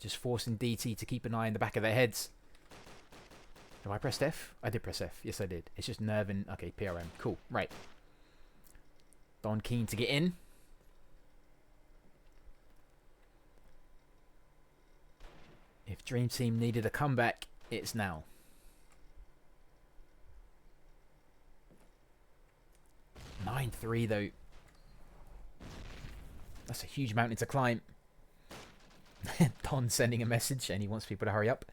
A: just forcing DT to keep an eye in the back of their heads. Have I pressed F? I did press F. Yes, I did. It's just Nerve and... Okay, PRM. Cool. Right. Don keen to get in. If Dream Team needed a comeback, it's now. 9-3 though. That's a huge mountain to climb. Don sending a message and he wants people to hurry up.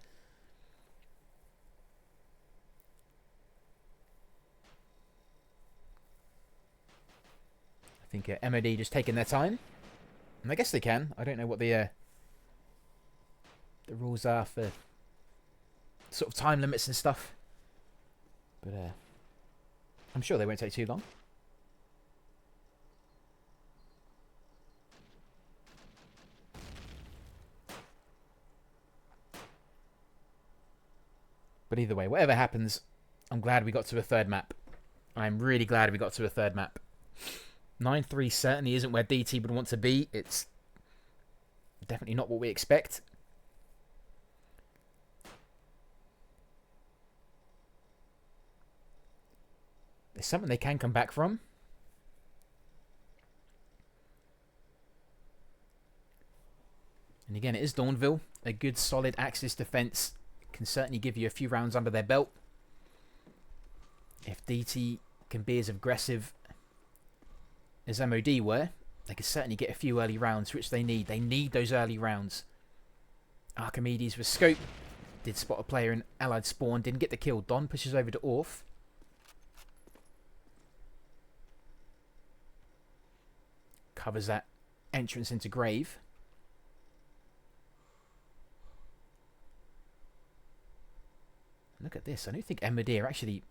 A: I think MOD just taking their time. And I guess they can. I don't know what the rules are for sort of time limits and stuff. But I'm sure they won't take too long. But either way, whatever happens, I'm glad we got to a third map. I'm really glad we got to a third map. 9-3 certainly isn't where DT would want to be. It's definitely not what we expect. There's something they can come back from. And again, it is Dawnville. A good solid Axis defense can certainly give you a few rounds under their belt. If DT can be as aggressive as MOD were, they could certainly get a few early rounds, which they need. They need those early rounds. Archimedes with scope. Did spot a player in allied spawn. Didn't get the kill. Don pushes over to Orf. Covers that entrance into Grave. Look at this. I don't think MOD are actually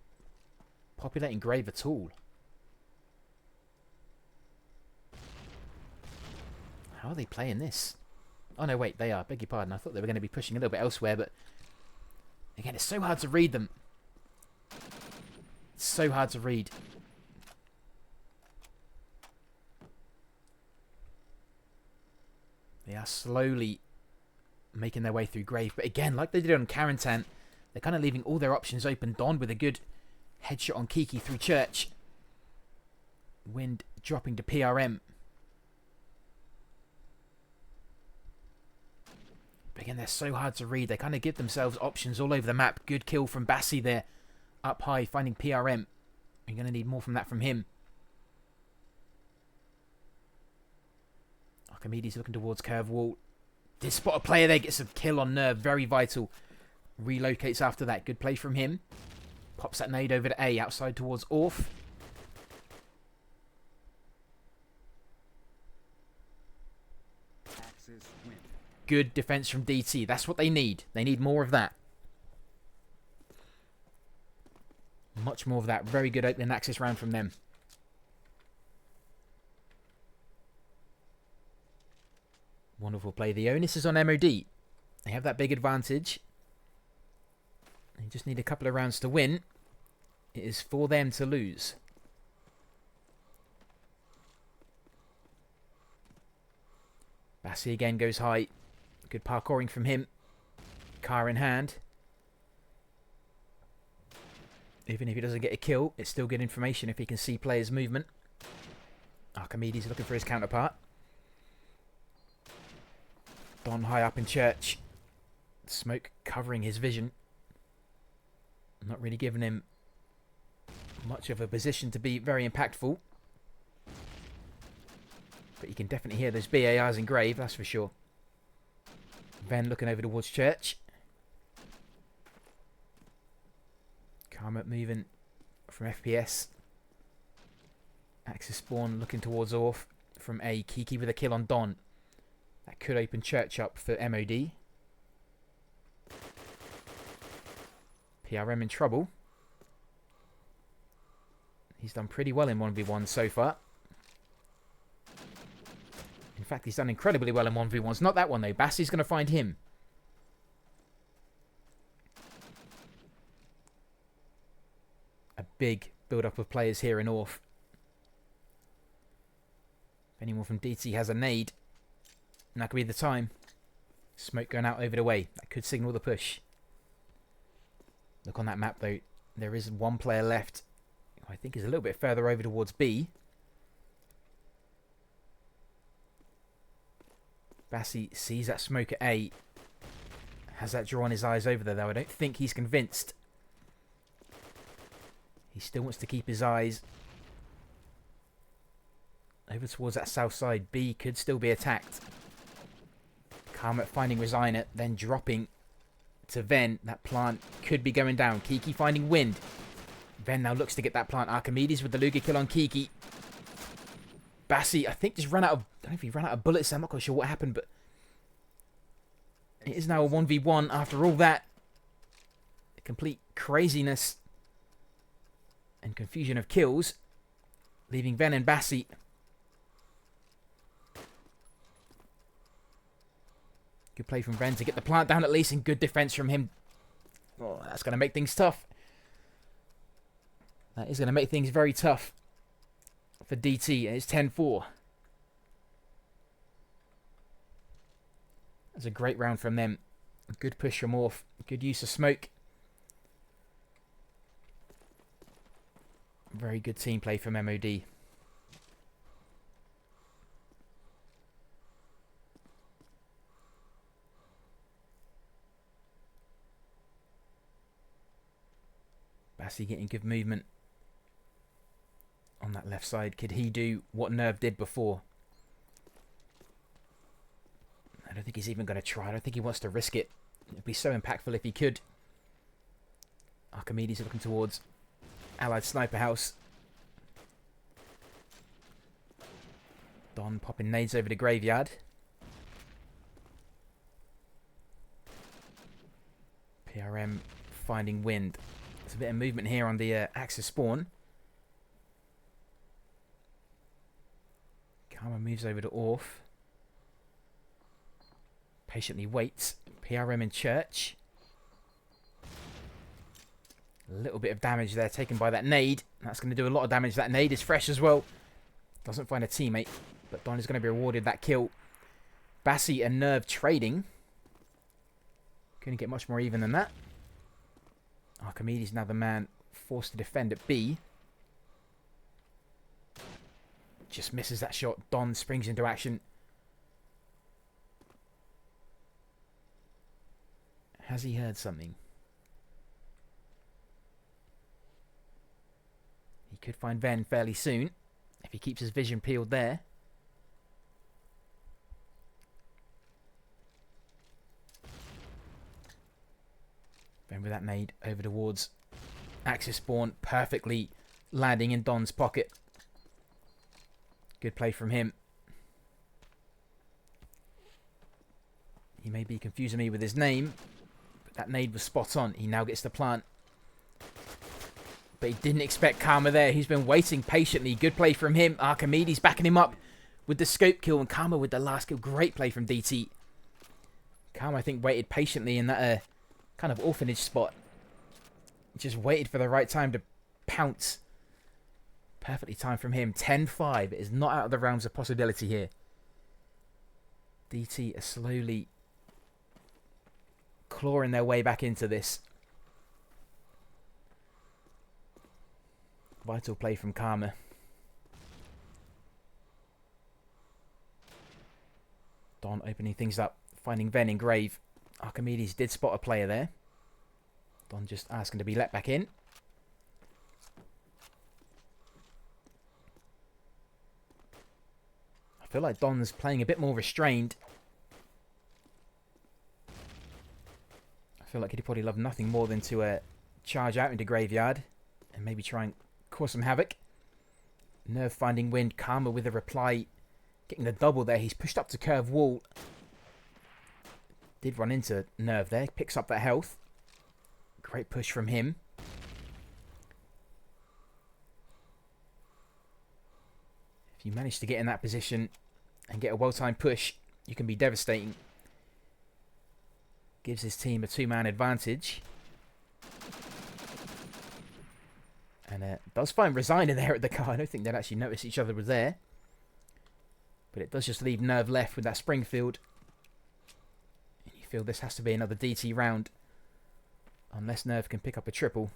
A: populating Grave at all. How are they playing this? Oh no, wait, they are. Beg your pardon. I thought they were going to be pushing a little bit elsewhere, but again, it's so hard to read them. It's so hard to read. They are slowly making their way through Grave. But again, like they did on Carentan, they're kind of leaving all their options open. Don with a good headshot on Kiki through Church. Wind dropping to PRM. But again, they're so hard to read. They kind of give themselves options all over the map. Good kill from Bassi there. Up high, finding PRM. You're going to need more from that from him. Archimedes looking towards curve wall. Did spot a player there. Gets a kill on Nerve. Very vital. Relocates after that. Good play from him. Pops that nade over to A. Outside towards Orf. Good defense from DT. That's what they need. They need more of that. Much more of that. Very good opening access round from them. Wonderful play. The onus is on MOD. They have that big advantage. They just need a couple of rounds to win. It is for them to lose. Bassi again goes high. Good parkouring from him. Car in hand. Even if he doesn't get a kill, it's still good information if he can see players' movement. Archimedes looking for his counterpart. Don high up in Church. Smoke covering his vision. Not really giving him much of a position to be very impactful. But you can definitely hear those BARs in Grave, that's for sure. Ven looking over towards Church. Karma moving from FPS. Axis spawn looking towards Orf from A. Kiki with a kill on Don. That could open Church up for MOD. PRM in trouble. He's done pretty well in 1v1 so far. In fact, he's done incredibly well in 1v1s. Not that one, though. Bassi's going to find him. A big build-up of players here in Orf. If anyone from DT has a nade, and that could be the time. Smoke going out over the way. That could signal the push. Look on that map, though. There is one player left. I think is a little bit further over towards B. Bassi sees that smoke at A. Has that drawn his eyes over there, though. I don't think he's convinced. He still wants to keep his eyes over towards that south side. B could still be attacked. Karma finding Resigner, then dropping to Ven. That plant could be going down. Kiki finding Wind. Ven now looks to get that plant. Archimedes with the Luger kill on Kiki. Bassi, I think, just ran out of... I don't know if he ran out of bullets. I'm not quite sure what happened, but... It is now a 1v1 after all that. Complete craziness and confusion of kills. Leaving Ven and Bassi. Good play from Ven to get the plant down at least, and good defense from him. Oh, that's going to make things tough. That is going to make things very tough for DT. It's 10-4. That's a great round from them. Good push from Orf. Good use of smoke. Very good team play from MOD. Bassi getting good movement on that left side. Could he do what Nerve did before? I don't think he's even going to try. I don't think he wants to risk it. It'd be so impactful if he could. Archimedes looking towards Allied Sniper House. Don popping nades over the graveyard. PRM finding wind. There's a bit of movement here on the Axis spawn. Karma moves over to Orf. Patiently waits. PRM in church. A little bit of damage there taken by that nade. That's going to do a lot of damage. That nade is fresh as well. Doesn't find a teammate. But Don is going to be rewarded that kill. Bassi and Nerve trading. Couldn't get much more even than that. Archimedes now the man forced to defend at B. Just misses that shot. Don springs into action. Has he heard something? He could find Ven fairly soon if he keeps his vision peeled there. Ven with that nade over towards Axis spawn, perfectly landing in Don's pocket. Good play from him. He may be confusing me with his name, but that nade was spot on. He now gets the plant. But he didn't expect Karma there. He's been waiting patiently. Good play from him. Archimedes backing him up with the scope kill, and Karma with the last kill. Great play from DT. Karma, I think, waited patiently in that kind of orphanage spot. Just waited for the right time to pounce. Perfectly timed from him. 10-5. It is not out of the realms of possibility here. DT are slowly clawing their way back into this. Vital play from Karma. Don opening things up. Finding Ven in grave. Archimedes did spot a player there. Don just asking to be let back in. I feel like Don's playing a bit more restrained. I feel like he'd probably love nothing more than to charge out into graveyard and maybe try and cause some havoc. Nerve finding wind. Karma with a reply. Getting the double there. He's pushed up to curve wall. Did run into Nerve there. Picks up that health. Great push from him. If you manage to get in that position and get a well-timed push, you can be devastating. Gives his team a two-man advantage. And does find Resign in there at the car. I don't think they'd actually notice each other was there. But it does just leave Nerve left with that Springfield. And you feel this has to be another DT round. Unless Nerve can pick up a triple.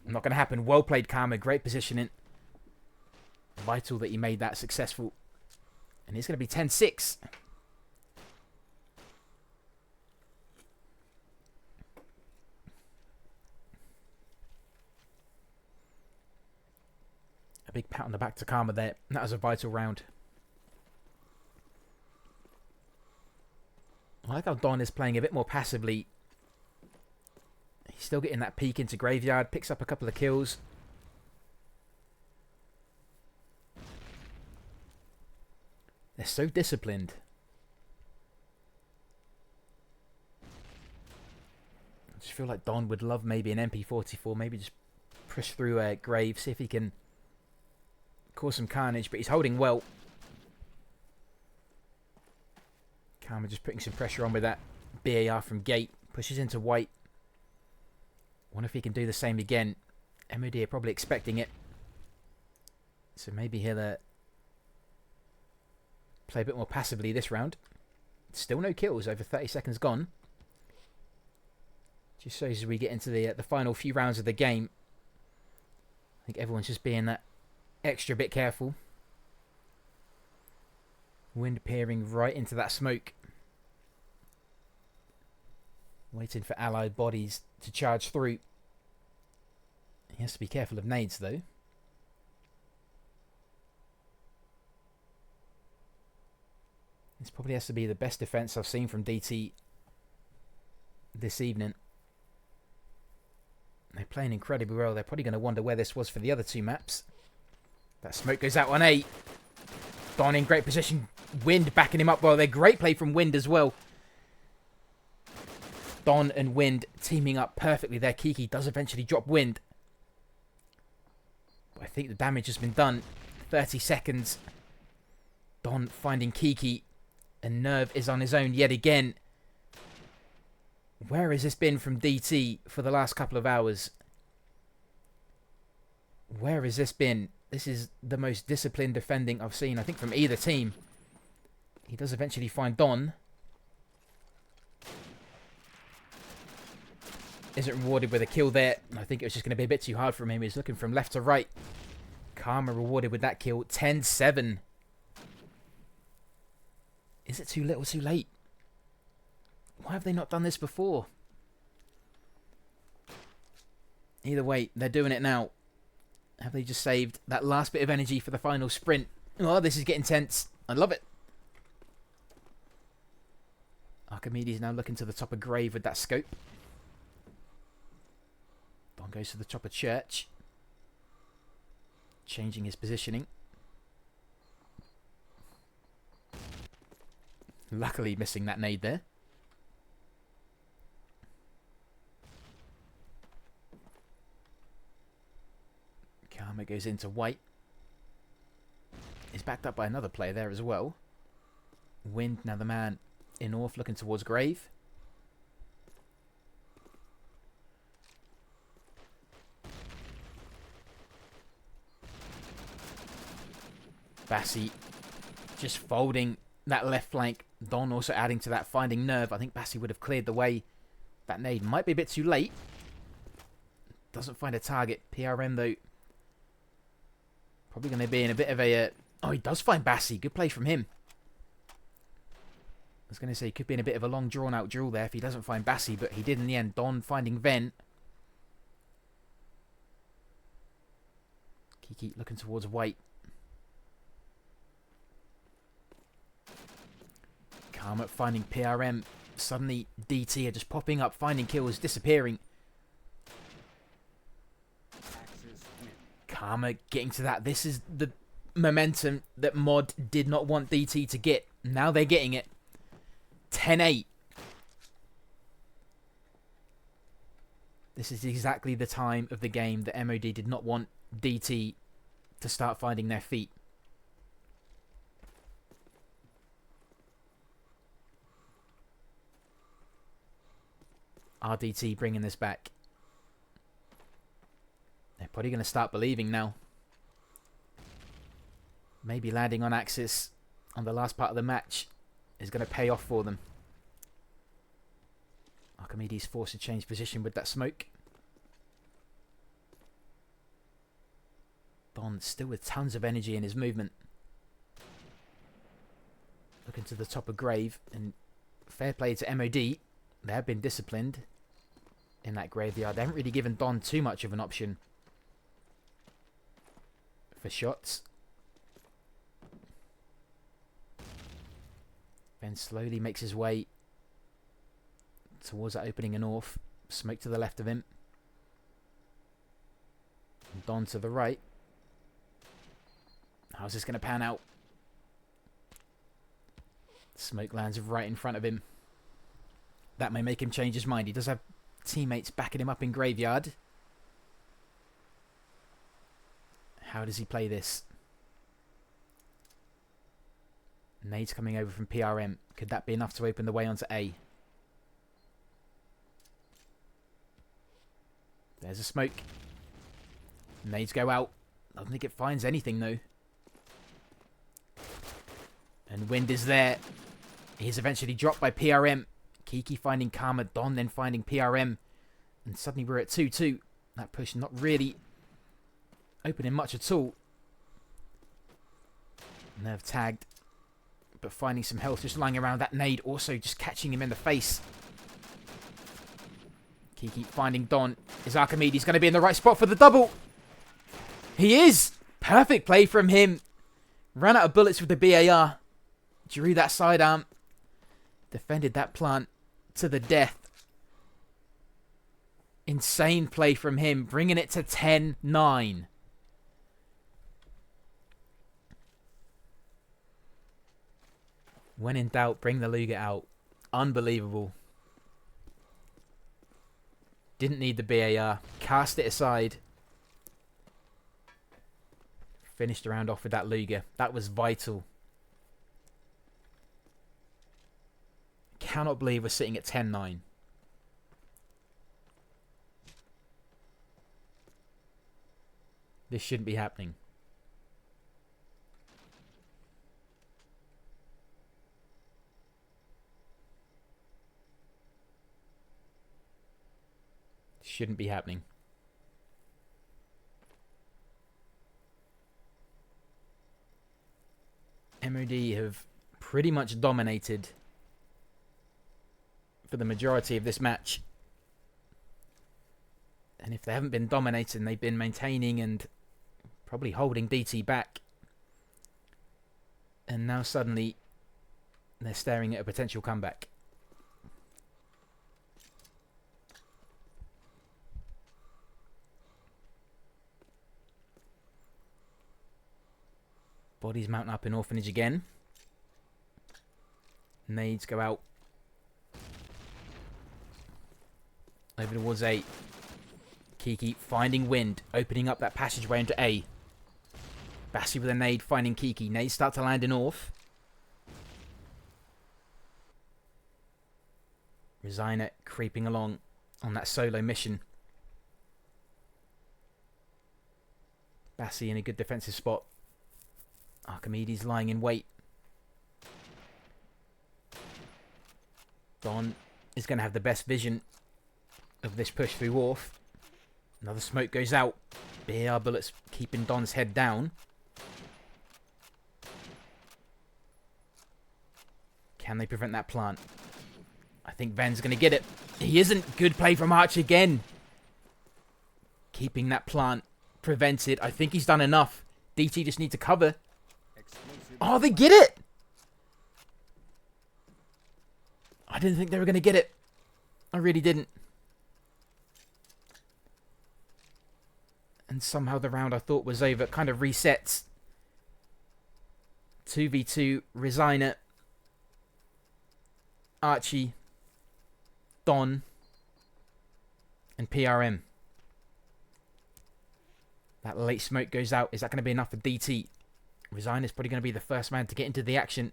A: Not going to happen. Well played, Karma. Great positioning. Vital that he made that successful. And it's going to be 10-6. A big pat on the back to Karma there. That was a vital round. I like how Don is playing a bit more passively. He's still getting that peek into graveyard. Picks up a couple of kills. They're so disciplined. I just feel like Don would love maybe an MP44. Maybe just push through a grave. See if he can cause some carnage. But he's holding well. Karma just putting some pressure on with that BAR from gate. Pushes into white. Wonder if he can do the same again. MOD are probably expecting it. So maybe he'll play a bit more passively this round. Still no kills. Over 30 seconds gone. Just shows as we get into the final few rounds of the game. I think everyone's just being that extra bit careful. Wind peering right into that smoke. Waiting for allied bodies to charge through. He has to be careful of nades though. This probably has to be the best defense I've seen from DT this evening. They're playing incredibly well. They're probably going to wonder where this was for the other two maps. That smoke goes out on A. Don in great position. Wind backing him up well. They're great play from Wind as well. Don and Wind teaming up perfectly there. Kiki does eventually drop Wind. But I think the damage has been done. 30 seconds. Don finding Kiki. And Nerve is on his own yet again. Where has this been from DT for the last couple of hours? Where has this been? This is the most disciplined defending I've seen, I think, from either team. He does eventually find Don. Isn't rewarded with a kill there. I think it was just going to be a bit too hard for him. He's looking from left to right. Karma rewarded with that kill. 10-7. Is it too little, too late? Why have they not done this before? Either way, they're doing it now. Have they just saved that last bit of energy for the final sprint? Oh, this is getting tense. I love it. Archimedes now looking to the top of Grave with that scope. Don goes to the top of Church. Changing his positioning. Luckily missing that nade there. Karma goes into White. He's backed up by another player there as well. Wind, now the man in North looking towards Grave. Bassi just folding that left flank. Don also adding to that, finding Nerve. I think Bassi would have cleared the way. That nade might be a bit too late. Doesn't find a target. PRM though, probably going to be in a bit of a... oh, he does find Bassi. Good play from him. I was going to say, he could be in a bit of a long drawn-out duel there if he doesn't find Bassi, but he did in the end. Don finding Ven. Kiki looking towards White. Karma finding PRM. Suddenly, DT are just popping up, finding kills, disappearing. Karma getting to that. This is the momentum that Mod did not want DT to get. Now they're getting it. 10-8. This is exactly the time of the game that MOD did not want DT to start finding their feet. RDT bringing this back. They're probably going to start believing now. Maybe landing on Axis on the last part of the match is going to pay off for them. Archimedes forced to change position with that smoke. Don still with tons of energy in his movement. Looking to the top of Grave, and fair play to MOD. They have been disciplined in that graveyard. They haven't really given Don too much of an option for shots. Ben slowly makes his way towards that opening in North. Smoke to the left of him. And Don to the right. How's this going to pan out? Smoke lands right in front of him. That may make him change his mind. He does have teammates backing him up in graveyard. How does he play this? Nades coming over from PRM. Could that be enough to open the way onto A? There's a smoke. Nades go out. I don't think it finds anything though. And Wind is there. He's eventually dropped by PRM. Kiki finding Karma. Don then finding PRM. And suddenly we're at 2-2. That push not really opening much at all. Nerve tagged. But finding some health just lying around. That nade also just catching him in the face. Kiki finding Don. Is Archimedes going to be in the right spot for the double? He is! Perfect play from him. Ran out of bullets with the BAR. Drew that sidearm. Defended that plant to the death. Insane play from him, bringing it to 10-9. When in doubt, bring the Luger out. Unbelievable. Didn't need the BAR. Cast it aside. Finished the round off with that Luger. That was vital. Cannot believe we're sitting at 10-9. This shouldn't be happening. Shouldn't be happening. MOD have pretty much dominated for the majority of this match. And if they haven't been dominating, they've been maintaining and probably holding DT back. And now suddenly they're staring at a potential comeback. Bodies mounting up in Orphanage again. Nades go out. Over towards A. Kiki finding wind, opening up that passageway into A. Bassi with a nade, finding Kiki. Nades start to land in Orf. Resigner creeping along on that solo mission. Bassi in a good defensive spot. Archimedes lying in wait. Don is going to have the best vision of this push through Orf. Another smoke goes out. BAR bullets keeping Don's head down. Can they prevent that plant? I think Ven's going to get it. He isn't. Good play from Arch again. Keeping that plant prevented. I think he's done enough. DT just need to cover. Oh, they get it! I didn't think they were going to get it. I really didn't. And somehow the round I thought was over kind of resets. 2v2, Resigner, Archie, Don, and PRM. That late smoke goes out. Is that going to be enough for DT? Resigner's probably going to be the first man to get into the action.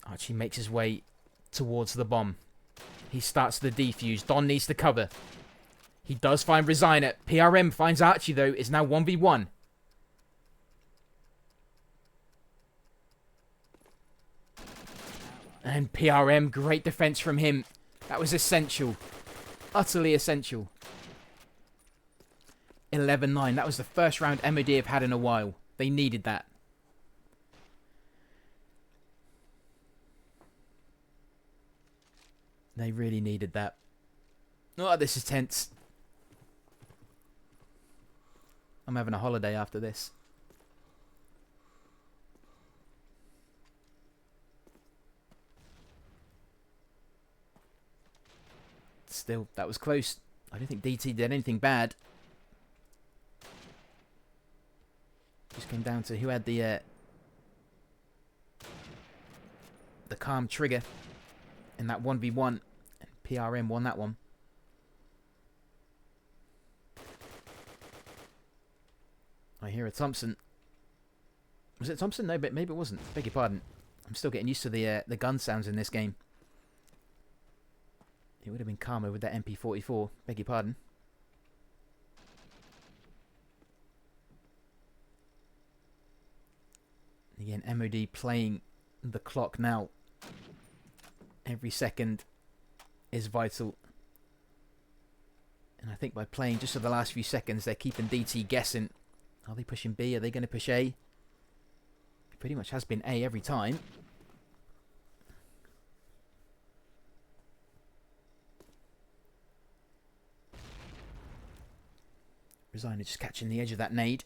A: Archie makes his way towards the bomb. He starts the defuse. Don needs to cover. He does find Resigner. PRM finds Archie, though. It's now 1v1. And PRM, great defense from him. That was essential. Utterly essential. 11-9. That was the first round MOD have had in a while. They needed that. They really needed that. Oh, this is tense. I'm having a holiday after this. Still, that was close. I don't think DT did anything bad. Just came down to who had the calm trigger in that 1v1. And PRM won that one. I hear a Thompson. Was it Thompson? No, but maybe it wasn't. Beg your pardon. I'm still getting used to the gun sounds in this game. It would have been calmer with that MP44. Beg your pardon. Again, MOD playing the clock now. Every second is vital. And I think by playing just for the last few seconds, they're keeping DT guessing. Are they pushing B? Are they going to push A? It pretty much has been A every time. Resigner just catching the edge of that nade.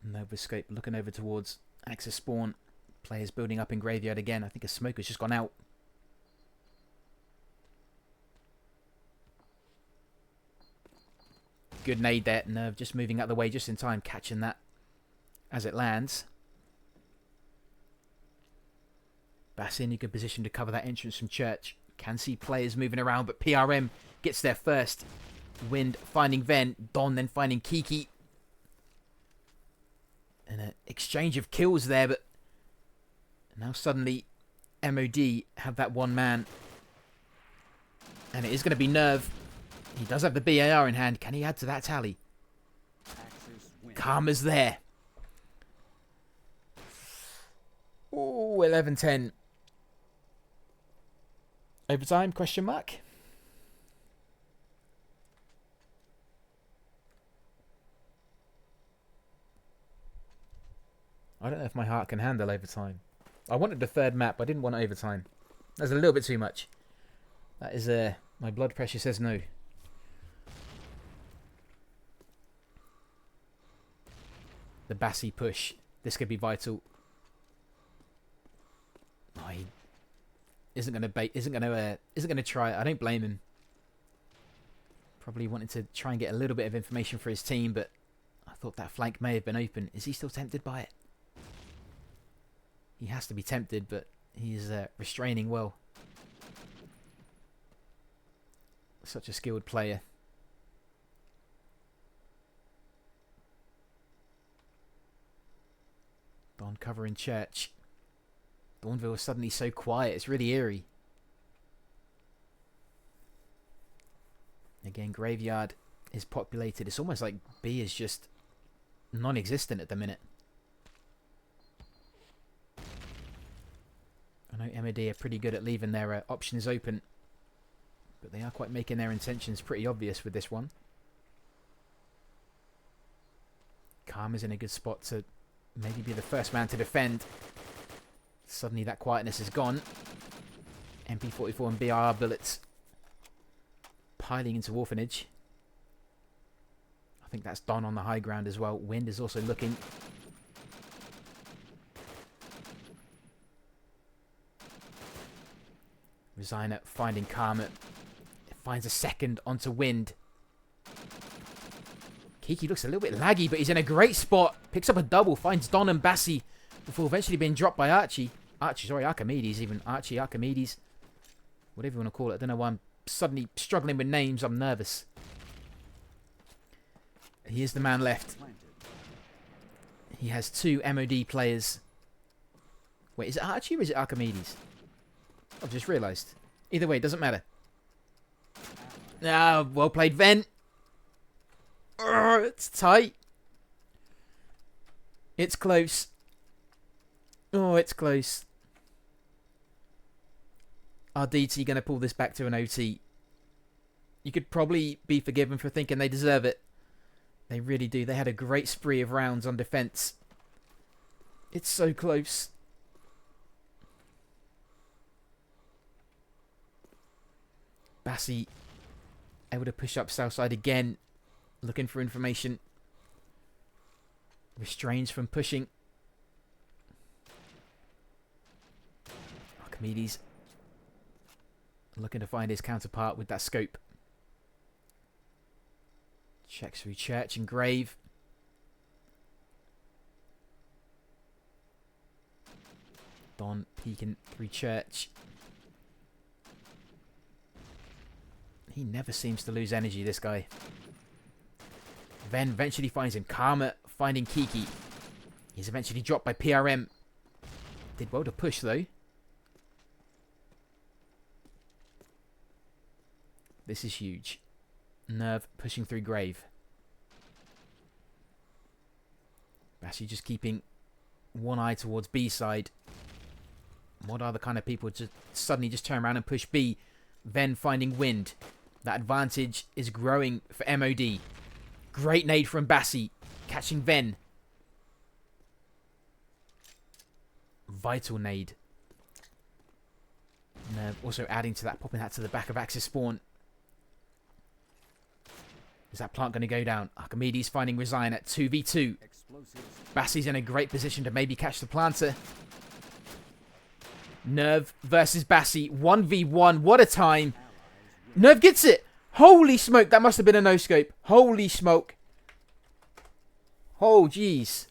A: No Nerve with scope looking over towards Axis spawn. Players building up in graveyard again. I think a smoker's just gone out. Good nade there. Nerve just moving out the way just in time, catching that as it lands. Bass in a good position to cover that entrance from Church. Can see players moving around, but PRM gets there first. Wind finding Ven. Don then finding Kiki. And an exchange of kills there, but now suddenly MOD have that one man. And it is going to be Nerve. He does have the BAR in hand. Can he add to that tally? Karma's there. Ooh, 11-10. Overtime, question mark? I don't know if my heart can handle overtime. I wanted the third map, but I didn't want overtime. That's a little bit too much. That is, my blood pressure says no. The Bassi push. This could be vital. Oh, he isn't going to bait. Isn't going to try it. I don't blame him. Probably wanted to try and get a little bit of information for his team, but I thought that flank may have been open. Is he still tempted by it? He has to be tempted, but he's restraining well. Such a skilled player. Don covering Church. Dawnville is suddenly so quiet. It's really eerie. Again, Graveyard is populated. It's almost like B is just non-existent at the minute. I know MOD are pretty good at leaving their options open, but they are quite making their intentions pretty obvious with this one. Karma's in a good spot to maybe be the first man to defend. Suddenly that quietness is gone. MP44 and BRR bullets piling into Orphanage. I think that's Don on the high ground as well. Wind is also looking. Resigner finding Karma. Finds a second onto Wind. Kiki looks a little bit laggy, but he's in a great spot. Picks up a double, finds Don and Bassi before eventually being dropped by Archie. Archimedes even. Archie, Archimedes. Whatever you want to call it. I don't know why I'm suddenly struggling with names. I'm nervous. He is the man left. He has two MOD players. Wait, is it Archie or is it Archimedes? I've just realised. Either way, it doesn't matter. Ah, well played, Ven. It's tight. It's close. Oh, it's close. Are DT going to pull this back to an OT? You could probably be forgiven for thinking they deserve it. They really do. They had a great spree of rounds on defense. It's so close. Bassi able to push up south side again. Looking for information. Restrains from pushing. Archimedes looking to find his counterpart with that scope. Checks through Church and Grave. Don peeking through Church. He never seems to lose energy, this guy. Ven eventually finds him. Karma finding Kiki. He's eventually dropped by PRM. Did well to push, though. This is huge. Nerve pushing through Grave. Bassi just keeping one eye towards B side. What are the kind of people to suddenly just turn around and push B? Ven finding Wind. That advantage is growing for MOD. Great nade from Bassi. Catching Ven. Vital nade. Nerve also adding to that, popping that to the back of Axis spawn. Is that plant going to go down? Archimedes finding Resign at 2v2.
B: Explosives.
A: Bassie's in a great position to maybe catch the planter. Nerve versus Bassie. 1v1. What a time. Nerve gets it. Holy smoke. That must have been a no-scope. Holy smoke. Oh, jeez.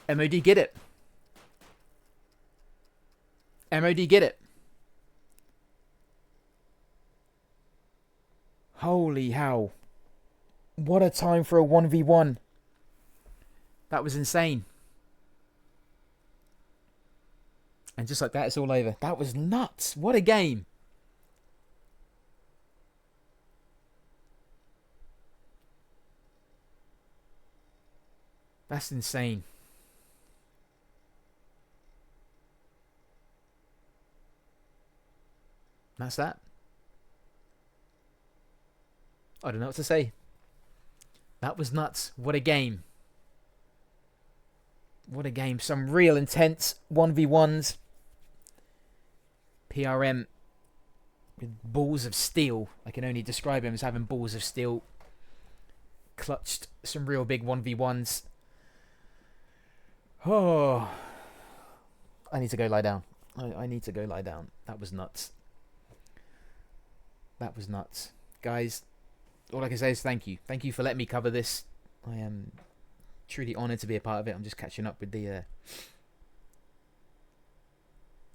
A: MOD get it. MOD get it. Holy hell. What a time for a 1v1. That was insane. And just like that, it's all over. That was nuts. What a game. That's insane. That's that. I don't know what to say. That was nuts. What a game. What a game. Some real intense 1v1s. PRM with balls of steel. I can only describe him as having balls of steel. Clutched some real big 1v1s. Oh. I need to go lie down. I need to go lie down. That was nuts. That was nuts. Guys, all I can say is thank you. Thank you for letting me cover this. I am truly honoured to be a part of it. I'm just catching up with the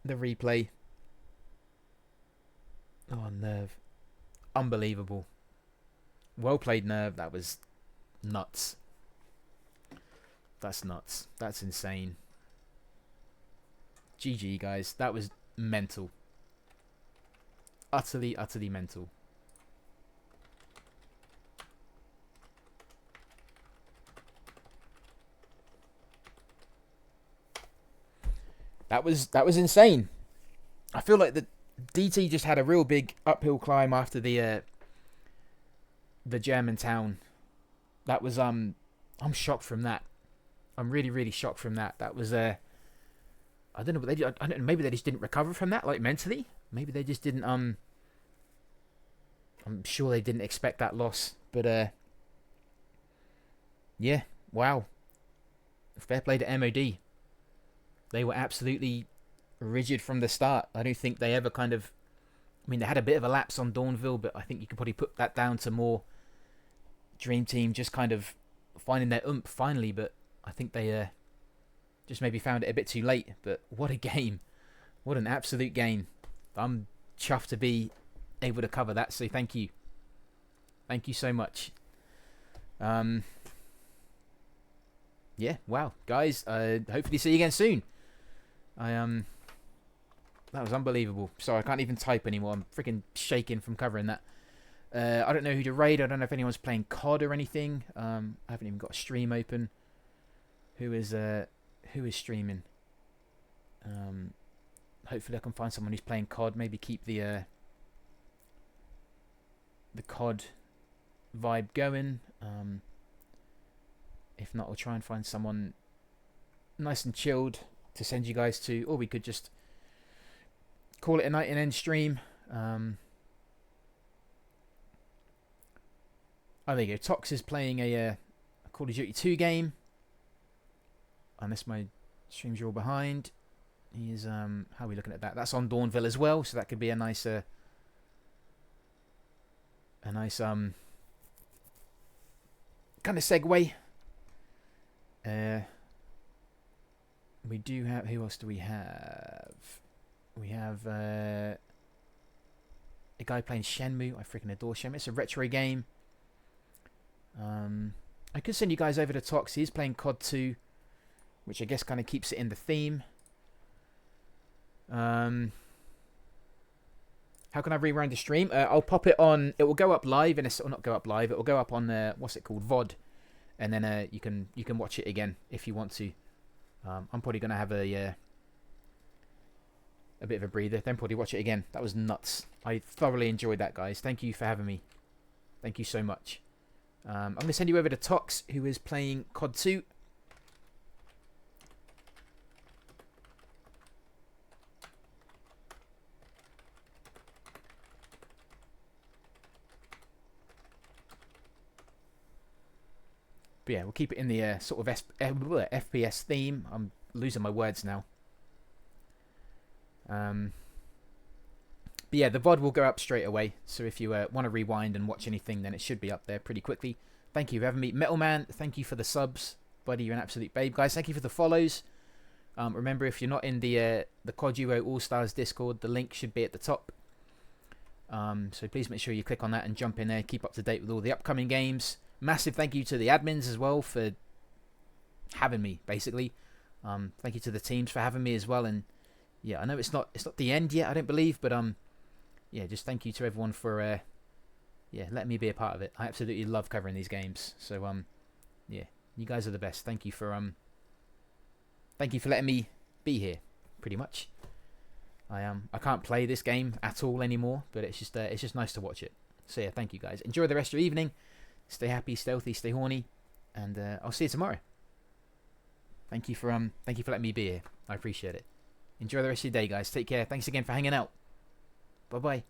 A: replay. Oh, Nerve. Unbelievable. Well played, Nerve. That was nuts. That's nuts. That's insane. GG, guys. That was mental. Utterly, utterly mental. That was insane. I feel like the DT just had a real big uphill climb after the German town. That was I'm shocked from that. I'm really, really shocked from that. That was I don't know, but I don't know, maybe they just didn't recover from that, like mentally. Maybe they just didn't I'm sure they didn't expect that loss, but yeah, wow. Fair play to MOD. They were absolutely rigid from the start. I don't think they ever kind of... I mean, they had a bit of a lapse on Dawnville, but I think you could probably put that down to more Dream Team just kind of finding their oomph finally, but I think they just maybe found it a bit too late. But what a game. What an absolute game. I'm chuffed to be able to cover that, so thank you. Thank you so much. Yeah, wow. Guys, hopefully see you again soon. That was unbelievable. Sorry, I can't even type anymore. I'm freaking shaking from covering that. I don't know who to raid. I don't know if anyone's playing COD or anything. I haven't even got a stream open. Who is streaming? Hopefully I can find someone who's playing COD. Maybe keep the COD vibe going. If not, I'll try and find someone nice and chilled to send you guys to, or we could just call it a night and end stream. Oh, there you go. Tox is playing a Call of Duty 2 game. Unless my streams are all behind. He is, how are we looking at that? That's on Dawnville as well, so that could be a nice kind of segue. We do have... Who else do we have? We have a guy playing Shenmue. I freaking adore Shenmue. It's a retro game. I could send you guys over to Tox. He's playing COD 2, which I guess kind of keeps it in the theme. How can I rewind the stream? I'll pop it on. It will go up live, and or not go up live. It will go up on what's it called, WOD, and then you can watch it again if you want to. I'm probably gonna have a bit of a breather, then probably watch it again. That was nuts. I thoroughly enjoyed that, guys. Thank you for having me. Thank you so much. I'm gonna send you over to Tox, who is playing COD 2. But yeah, we'll keep it in the sort of FPS theme. I'm losing my words now. But yeah, the VOD will go up straight away. So if you want to rewind and watch anything, then it should be up there pretty quickly. Thank you for having me. Metal Man, thank you for the subs. Buddy, you're an absolute babe. Guys, thank you for the follows. Remember, if you're not in the Quad Duo All-Stars Discord, the link should be at the top. So please make sure you click on that and jump in there. Keep up to date with all the upcoming games. Massive thank you to the admins as well for having me, basically. Thank you to the teams for having me as well. And yeah, I know it's not the end yet, I don't believe, but yeah, just thank you to everyone for yeah, letting me be a part of it. I absolutely love covering these games. So yeah, you guys are the best. Thank you for letting me be here, pretty much. I can't play this game at all anymore, but it's just nice to watch it. So yeah, thank you guys. Enjoy the rest of your evening. Stay happy, stealthy, stay horny, and I'll see you tomorrow. Thank you for letting me be here. I appreciate it. Enjoy the rest of your day, guys. Take care. Thanks again for hanging out. Bye bye.